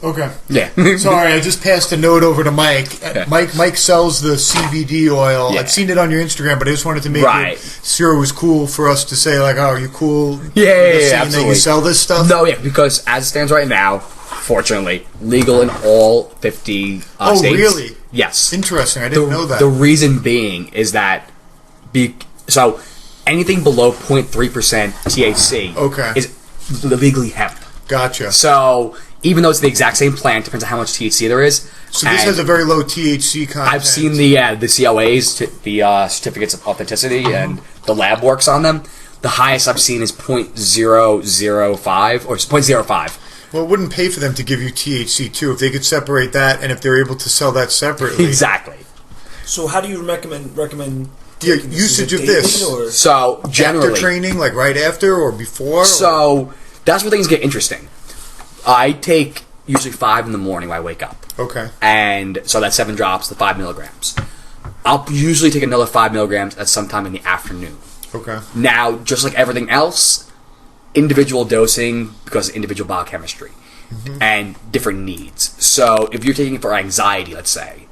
Okay. Yeah. Sorry, I just passed a note over to Mike. Mike sells the CBD oil. Yeah. I've seen it on your Instagram, but I just wanted to make sure it was cool for us to say, like, oh, are you cool? Yeah, seeing absolutely. that you sell this stuff? No, yeah, because as it stands right now, fortunately, legal in all 50 states. Oh, really? Yes. Interesting. I didn't know that. The reason being is that so anything below 0.3% THC is legally hemp. Gotcha. So even though it's the exact same plant, depends on how much THC there is. So this has a very low THC content. I've seen the COAs, the certificates of authenticity, and the lab works on them. The highest I've seen is 0.005 or 0.05. Well, it wouldn't pay for them to give you THC too if they could separate that, and if they're able to sell that separately. Exactly. So how do you recommend your usage of this? Or? So generally, after training, like right after or before. So that's where things get interesting. I take usually 5 in the morning when I wake up. Okay. And so that's 7 drops, the 5 milligrams. I'll usually take another 5 milligrams at some time in the afternoon. Okay. Now, just like everything else, individual dosing because of individual biochemistry and different needs. So if you're taking it for anxiety, let's say,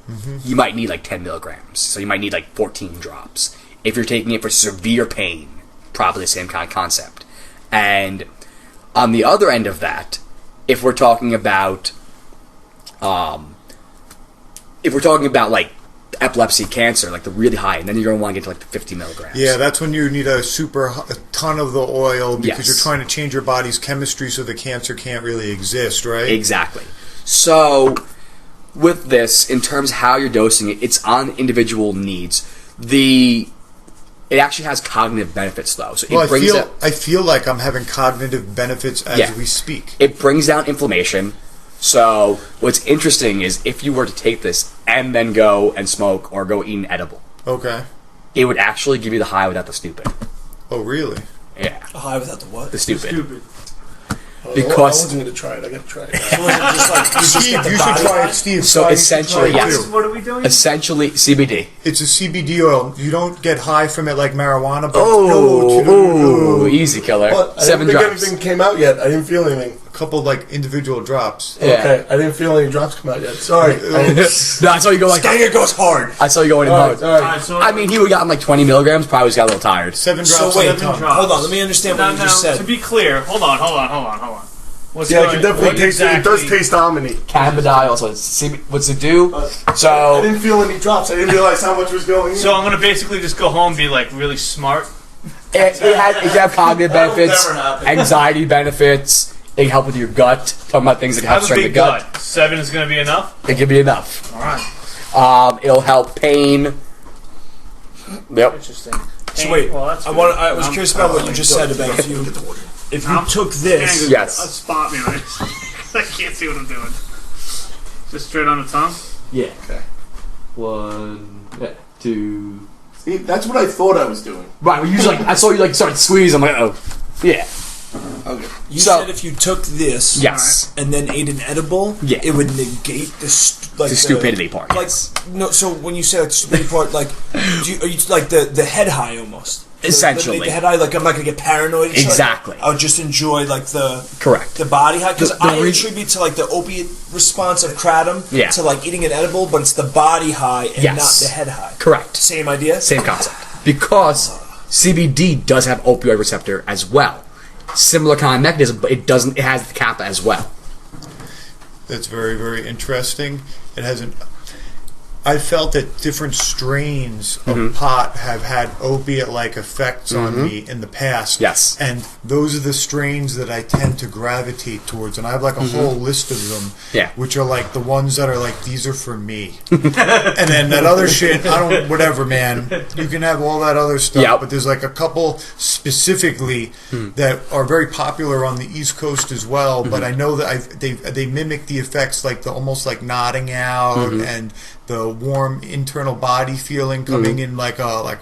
you might need like 10 milligrams. So you might need like 14 drops. If you're taking it for severe pain, probably the same kind of concept. And on the other end of that, if we're talking about like epilepsy, cancer, like the really high, and then you're going to want to get to like the 50 milligrams. Yeah, that's when you need a ton of the oil because you're Yes. trying to change your body's chemistry so the cancer can't really exist, right? Exactly. So with this, in terms of how you're dosing it, it's on individual needs. It actually has cognitive benefits, though. So it brings I feel like I'm having cognitive benefits as we speak. It brings down inflammation. So what's interesting is if you were to take this and then go and smoke or go eat an edible, Okay. it would actually give you the high without the stupid. Oh, really? Yeah, A high without the what? the stupid. Stupid. Because- I wasn't going to try it. I got to try it. So is it just like you just Steve, get the you should body try high? it, Steve. So Try it, you should essentially, try it yes. too. What are we doing? Essentially, CBD. It's a CBD oil. You don't get high from it like marijuana. But Oh, easy killer. But I 7 didn't think drops. anything came out yet. I didn't feel anything. a couple like individual drops. Yeah. Okay, I didn't feel any drops come out yet. Sorry. No, I saw you go like. Stanger goes hard. I saw you going in hard. All right. Alright, so I mean, he would have gotten like 20 milligrams. Probably was got a little tired. 7 So drops wait, at a time. drops. hold on. Let me understand what you just to said. be clear, hold on. What's Yeah, I going- can definitely what taste it. It does taste almondy. Cannabidiol. So what's it do? I So didn't feel any drops. I didn't realize how much was going in. So I'm gonna basically just go home and be like really smart. it can have cognitive That will benefits, never happen. anxiety benefits. It can help with your gut. Talking about things that I help have a strengthen big the gut. gut. 7 is gonna be enough. It can be enough. All right. It'll help pain. Yep. Interesting. So wait, Well, that's I good. was curious about what you just said about if you took this. Yes. Spot me on this. I can't see what I'm doing. Just straight on the tongue. Yeah. Okay. 1, 2. See, that's what I thought I was doing. Right. Well, usually, I saw you like start squeezing. I'm like, oh, yeah. Okay. You So- said if you took this, Yes. and then ate an edible, Yeah. it would negate the The stupidity part. Like Yes. no, so when you say like the stupidity part, like are you like the head high almost? Essentially. the head high. Like I'm not gonna get paranoid. And shit like Exactly. that. I would just enjoy like the Correct. body high because The I re- attribute to like the opiate response of kratom Yeah. to like eating an edible, but it's the body high and Yes. not the head high. Correct. Same idea. Same concept. Because CBD does have opioid receptor as well. Similar kind of mechanism, but it doesn't. It has the kappa as well. That's very, very interesting. It hasn't. I felt that different strains of pot have had opiate-like effects on me in the past. Yes. And those are the strains that I tend to gravitate towards. And I have like a whole list of them, Yeah. which are like the ones that are like, these are for me. And then that other shit, I don't, whatever, man. You can have all that other stuff, Yep. but there's like a couple specifically that are very popular on the East Coast as well. But I know that they mimic the effects, like the almost like nodding out and the warm internal body feeling coming in, like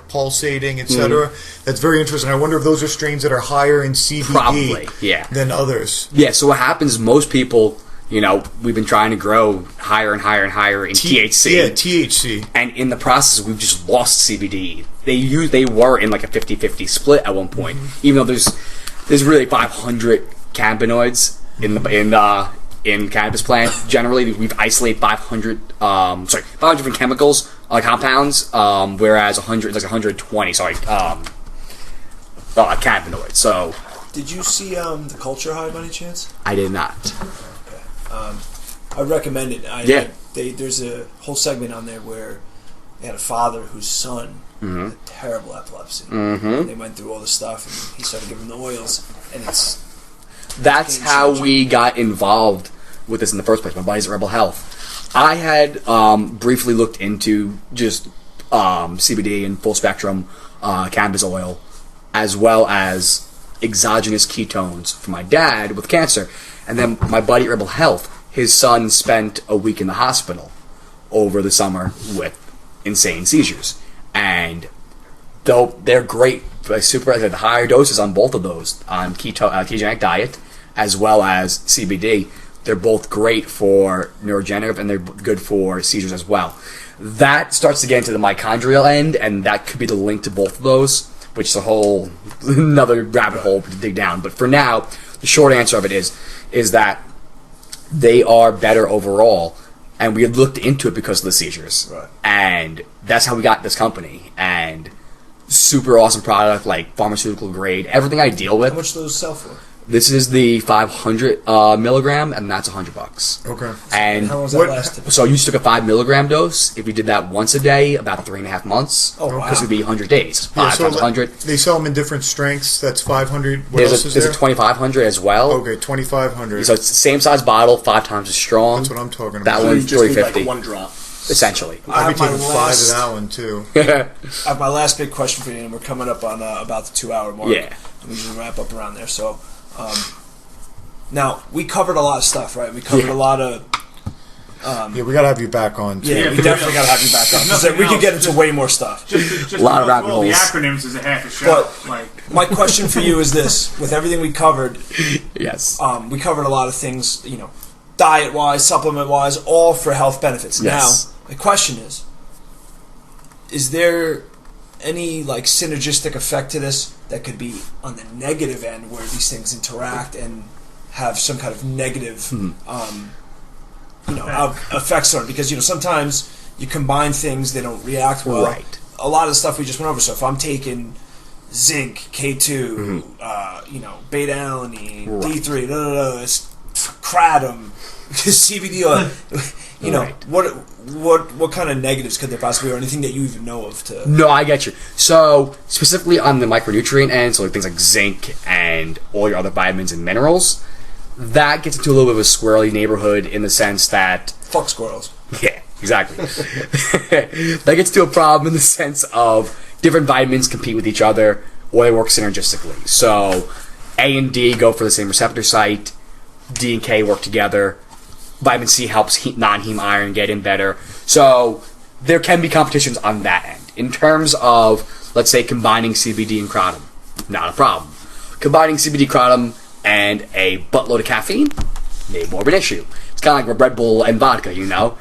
pulsating, etc. That's very interesting. I wonder if those are strains that are higher in CBD Probably, yeah. than others. Yeah. So what happens? Most people, we've been trying to grow higher and higher and higher in THC. Yeah, THC. And in the process, we've just lost CBD. They were in like a 50-50 split at one point, even though there's really 500 cannabinoids in cannabis plant. Generally, we've isolated 500 different chemicals, compounds, whereas 100 is like 120. Cannabinoids. So Did you see the Culture High by any chance? I did not. I recommend it. Yeah. There's a whole segment on there where they had a father whose son had terrible epilepsy. And they went through all the stuff, and he started giving them the oils, and That's Game how changer. we got involved with this in the first place. My buddies at Rebel Health. I had briefly looked into just CBD and full spectrum cannabis oil, as well as exogenous ketones for my dad with cancer. And then my buddy at Rebel Health, his son spent a week in the hospital over the summer with insane seizures. And though they're great, the higher doses on both of those on ketogenic diet as well as CBD, they're both great for neurodegenerative and they're good for seizures as well. That starts to get into the mitochondrial end, and that could be the link to both of those, which is a whole another rabbit hole to dig down. But for now, the short answer of it is that they are better overall, and we had looked into it because of the seizures. Right. And that's how we got this company. And super awesome product, like pharmaceutical grade, everything I deal with. how much do those sell for? This is the 500 milligram, and that's $100. Okay. And How long does that What- last? so you took a 5 milligram dose. If you did that once a day, about 3.5 months. Oh, wow. Because it would be 100 days. 5 times 100. They sell them in different strengths. That's 500. What else There's is a there? 2500 as well. Okay, 2,500. So it's the same size bottle, 5 times as strong. That's what I'm talking That about. one's You just need, 350. like one drop. Essentially. I I'd be have my taking 5 of last, that one too. I have my last big question for you, and we're coming up on about the 2-hour mark. Yeah. We usually wrap up around there. So, now we covered a lot of stuff, right? We covered a lot of. Yeah, we gotta have you back on too. Yeah, we definitely got to have you back on because we could get into way more stuff. Just A lot of to go rabbit through all the holes. acronyms is a half a show. But- like My question for you is this: with everything we covered, Yes. we covered a lot of things, diet-wise, supplement-wise, all for health benefits. Yes. Now, the question is there any like synergistic effect to this that could be on the negative end, where these things interact and have some kind of negative, effects on it? Because sometimes you combine things, they don't react well. Right. A lot of the stuff we just went over. So if I'm taking zinc, K2, beta alanine, Right. D3, kratom, CBD oil. You know, Right. what kind of negatives could there possibly be, or anything that you even know of? To No, I get you. So, specifically on the micronutrient end, so like things like zinc and all your other vitamins and minerals, that gets into a little bit of a squirrely neighborhood in the sense that, fuck squirrels. yeah, exactly. That gets to a problem in the sense of different vitamins compete with each other, or they work synergistically. So, A and D go for the same receptor site, D and K work together. Vitamin C helps non-heme iron get in better. So there can be competitions on that end. In terms of, let's say, combining CBD and kratom, not a problem. Combining CBD, kratom, and a buttload of caffeine, maybe more of an issue. It's kind of like Red Bull and vodka, you know?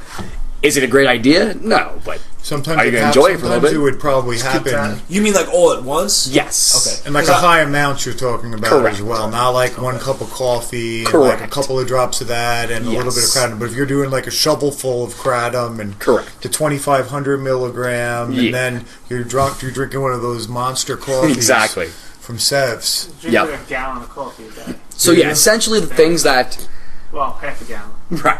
Is it a great idea? No, but Sometimes are you going to enjoy it for a little bit? It would probably happen. You mean like all at once? Yes. Okay. And like a high amount you're talking about Correct. as well. Not like 1 cup of coffee and Correct. like a couple of drops of that and a little bit of Yes. kratom. But if you're doing like a shovelful of kratom and Correct. the 2,500 milligram, Yeah. and then you're drinking one of those monster coffees Exactly. from Sev's. Drink Yep. like a gallon of coffee a day. So yeah, essentially the things that... Well, half a gallon. Right.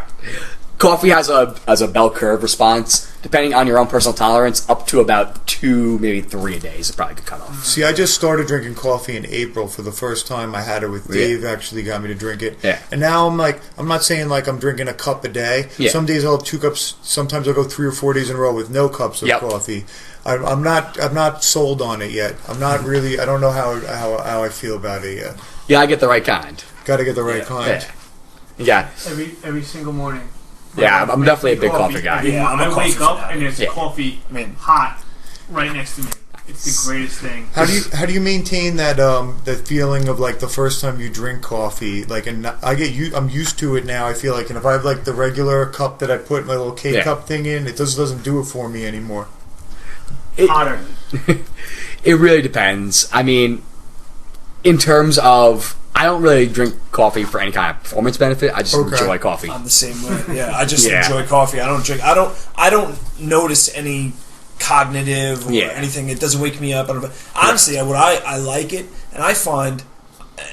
Coffee has a bell curve response. Depending on your own personal tolerance, up to about 2, maybe 3 a day is probably a good cutoff. See, I just started drinking coffee in April for the first time. I had it with Dave. Actually got me to drink it. Yeah. And now I'm not saying like I'm drinking a cup a day. Yeah. Some days I'll have 2 cups. Sometimes I'll go 3 or 4 days in a row with no cups of Yep. coffee. I'm not sold on it yet. I'm not really. I don't know how I feel about it yet. Yeah, I get the right kind. Got to get the right kind. Yeah. Every single morning. Yeah, I'm definitely a big coffee guy. Yeah, I'm a I coffee wake up fan. and there's Yeah. coffee hot right next to me. It's the greatest thing. How do you maintain that that feeling of like the first time you drink coffee? Like, and I'm used to it now. I feel like, and if I have like the regular cup that I put my little K cup thing in, it doesn't do it for me anymore. Hotter. It really depends. I mean, in terms of, I don't really drink coffee for any kind of performance benefit. I just enjoy coffee. I'm the same way. Yeah, I just Yeah. enjoy coffee. I don't drink. I don't notice any cognitive or anything. It doesn't wake me up. Honestly, I like it, and I find,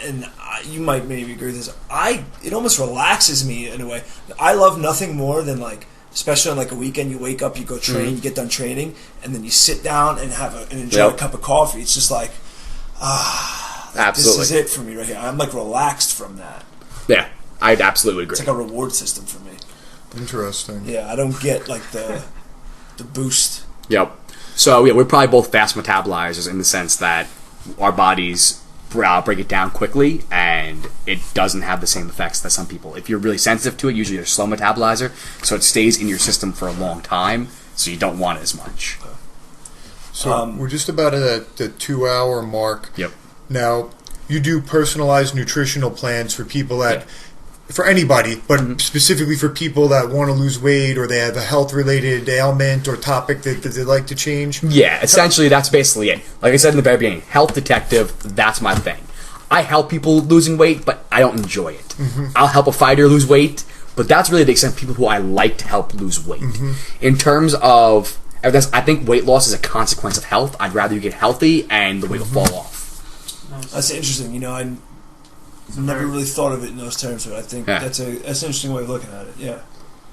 and you might maybe agree with this. It almost relaxes me in a way. I love nothing more than like, especially on like a weekend, you wake up, you go train, you get done training, and then you sit down and and enjoy a cup of coffee. It's just like, Absolutely. this is it for me right here. I'm like relaxed from that. Yeah, I'd absolutely agree. It's like a reward system for me. Interesting. Yeah, I don't get like the boost. Yep. So yeah, we're probably both fast metabolizers in the sense that our bodies break it down quickly, and it doesn't have the same effects that some people. If you're really sensitive to it, usually you're a slow metabolizer, so it stays in your system for a long time, so you don't want it as much. So we're just about at the 2-hour mark. Yep. Now, you do personalized nutritional plans for people that, for anybody, but specifically for people that want to lose weight or they have a health-related ailment or topic that they'd like to change. Yeah, essentially that's basically it. Like I said in the very beginning, health detective, that's my thing. I help people losing weight, but I don't enjoy it. I'll help a fighter lose weight, but that's really the extent of people who I like to help lose weight. In terms of, I think weight loss is a consequence of health. I'd rather you get healthy and the weight will fall off. That's interesting. You know, I never really thought of it in those terms, but I think that's an interesting way of looking at it.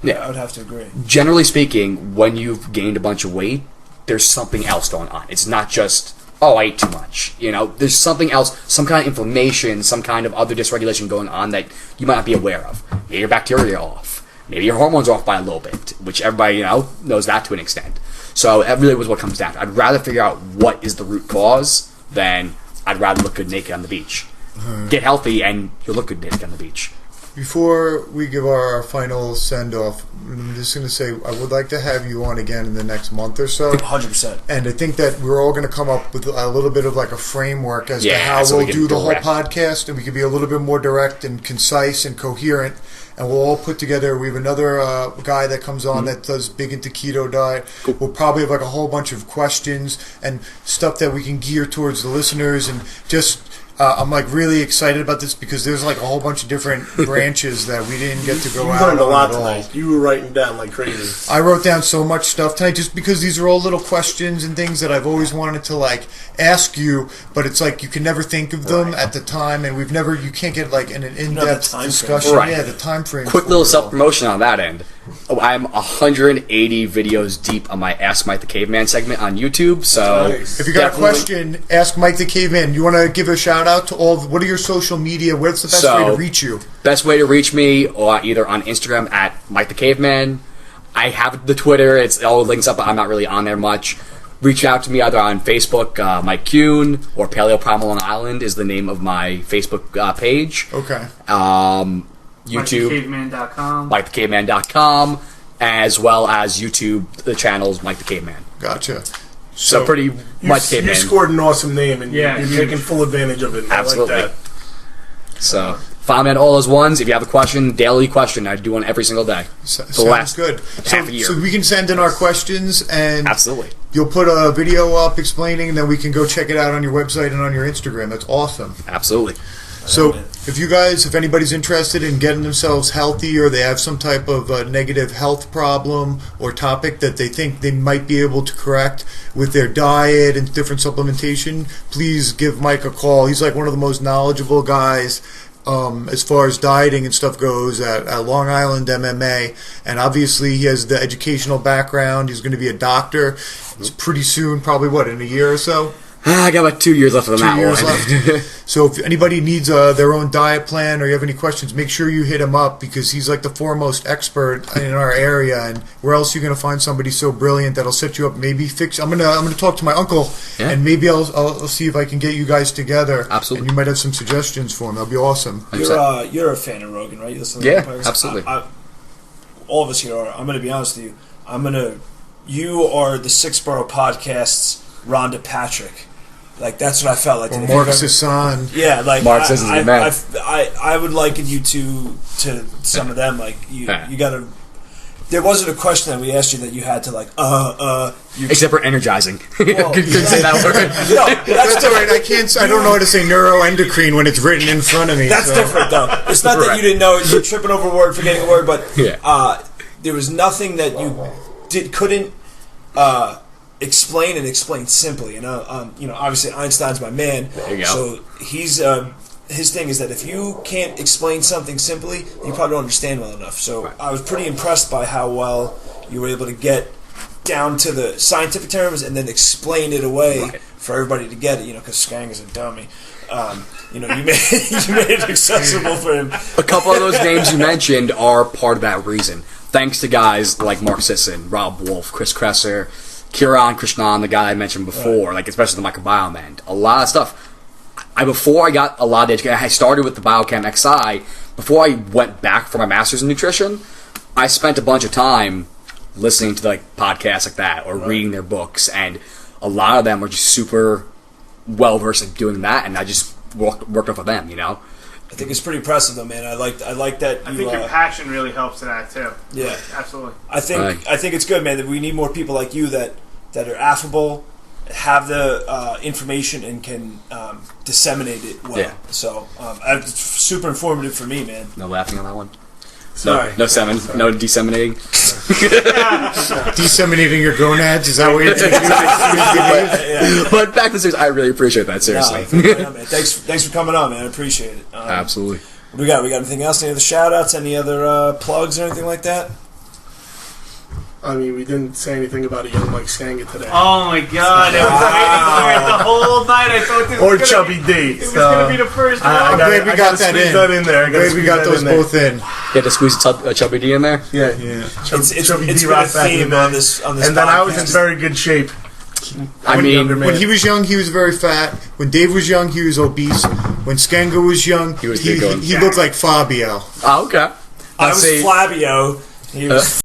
Yeah, I would have to agree. Generally speaking, when you've gained a bunch of weight, there's something else going on. It's not just, I ate too much. You know, there's something else, some kind of inflammation, some kind of other dysregulation going on that you might not be aware of. Maybe your bacteria are off. Maybe your hormones are off by a little bit, which everybody, knows that to an extent. So that really was what comes down to. I'd rather figure out what is the root cause than I'd rather look good naked on the beach. Get healthy and you'll look good naked on the beach. Before we give our final send-off, I'm just going to say I would like to have you on again in the next month or so. 100%. And I think that we're all going to come up with a little bit of like a framework as to how so we we'll can do the whole direct. podcast, and we can be a little bit more direct and concise and coherent. And we'll all put together. We have another guy that comes on that does big into keto diet. Cool. We'll probably have like a whole bunch of questions and stuff that we can gear towards the listeners and just I'm like really excited about this because there's like a whole bunch of different branches that we didn't get to go You out learned a on lot at all. tonight. You were writing down like crazy. I wrote down so much stuff tonight just because these are all little questions and things that I've always wanted to like ask you, but it's like you can never think of them at the time, and you can't get like an in-depth time discussion. frame. Right. Yeah, the time frame. Quick little self-promotion on that end. I'm 180 videos deep on my Ask Mike the Caveman segment on YouTube, so... Nice. If you got a definitely- question, ask Mike the Caveman. You want to give a shout out to what are your social media? What's the best way to reach you? Best way to reach me, or either on Instagram at Mike the Caveman. I have the Twitter. It's all links up, but I'm not really on there much. Reach out to me either on Facebook, Mike Kuhn, or Paleo Primal on Island is the name of my Facebook page. Okay. YouTube, MikeTheCaveman.com. MikeTheCaveman.com, as well as YouTube, the channel's Mike the Caveman. Gotcha. So pretty much You Caveman. scored an awesome name, and Yeah, you're huge. taking full advantage of it. Absolutely. I like that. So follow me on all those ones. If you have a question, daily question, I do one every single day. Sounds last good. half a year. So we can send in our questions, and Absolutely. you'll put a video up explaining, and then we can go check it out on your website and on your Instagram. That's awesome. Absolutely. So if anybody's interested in getting themselves healthy, or they have some type of negative health problem or topic that they think they might be able to correct with their diet and different supplementation, please give Mike a call. He's like one of the most knowledgeable guys as far as dieting and stuff goes at Long Island MMA, and obviously he has the educational background. He's going to be a doctor. It's pretty soon, probably in a year or so. I got about 2 years left on 2 that years one. left. So if anybody needs their own diet plan, or you have any questions, make sure you hit him up, because he's like the foremost expert in our area. And where else are you going to find somebody so brilliant that'll set you up? Maybe fix. I'm gonna talk to my uncle, Yeah. and maybe I'll see if I can get you guys together. Absolutely. And you might have some suggestions for him. That'll be awesome. You're a fan of Rogan, right? You listen to Yeah, the podcast? absolutely. All of us here are. I'm going to be honest with you. You are the Six Borough Podcast's Rhonda Patrick. Like, that's what I felt like. Or If Mark you've ever- Sisson. Yeah, like Mark says he's a good man. I would liken you to some of them. Like you gotta. There wasn't a question that we asked you that you had to Except for energizing. Well, Couldn't say that word. No, That's all right. I don't know how to say neuroendocrine when it's written in front of me. That's so. different, though. It's not that you didn't know. You're tripping over a word, forgetting a word, but Yeah. there was nothing that you couldn't explain and explain simply. And obviously Einstein's my man. There you go. So he's his thing is that if you can't explain something simply, you probably don't understand well enough. So I was pretty impressed by how well you were able to get down to the scientific terms and then explain it away for everybody to get it. Because Skang is a dummy. You made it accessible for him. A couple of those names you mentioned are part of that reason. Thanks to guys like Mark Sisson, Rob Wolf, Chris Kresser, Kiran Krishnan, the guy I mentioned before, like especially the microbiome end. A lot of stuff. Before I got a lot of education, I started with the Biochem XI. Before I went back for my master's in nutrition, I spent a bunch of time listening to like podcasts like that or reading their books, and a lot of them were just super well versed in doing that, and I just worked off of them. I think it's pretty impressive, though, man. I like that. I think your passion really helps to that too. Yeah, Absolutely. I think it's good, man. That we need more people like you that are affable, have the information, and can disseminate it well. Yeah. So it's super informative for me, man. No laughing on that one. Sorry. No disseminating. Disseminating your gonads? Is that what you're doing? But back to the series, I really appreciate that, seriously. Yeah, man. Thanks for coming on, man. I appreciate it. Absolutely. What do we got? We got anything else? Any other shout outs? Any other plugs or anything like that? I mean, we didn't say anything about a young Mike Skanga today. Oh my God! I was waiting for it the whole night. I thought this Or was gonna Chubby be, D. It was going to be the first one. I'm glad we got that squeeze in. that in there. Glad we got those both in. You had to squeeze a Chubby D in there? Yeah. It's Chubby been D a rock back in theme the on day. this And then I was in podcast. very good shape. I mean, younger man. When he was young, he was very fat. When Dave was young, he was obese. When Skanga was young, He was big going. he looked like Fabio. oh, okay. I I'd was say- Flavio. He was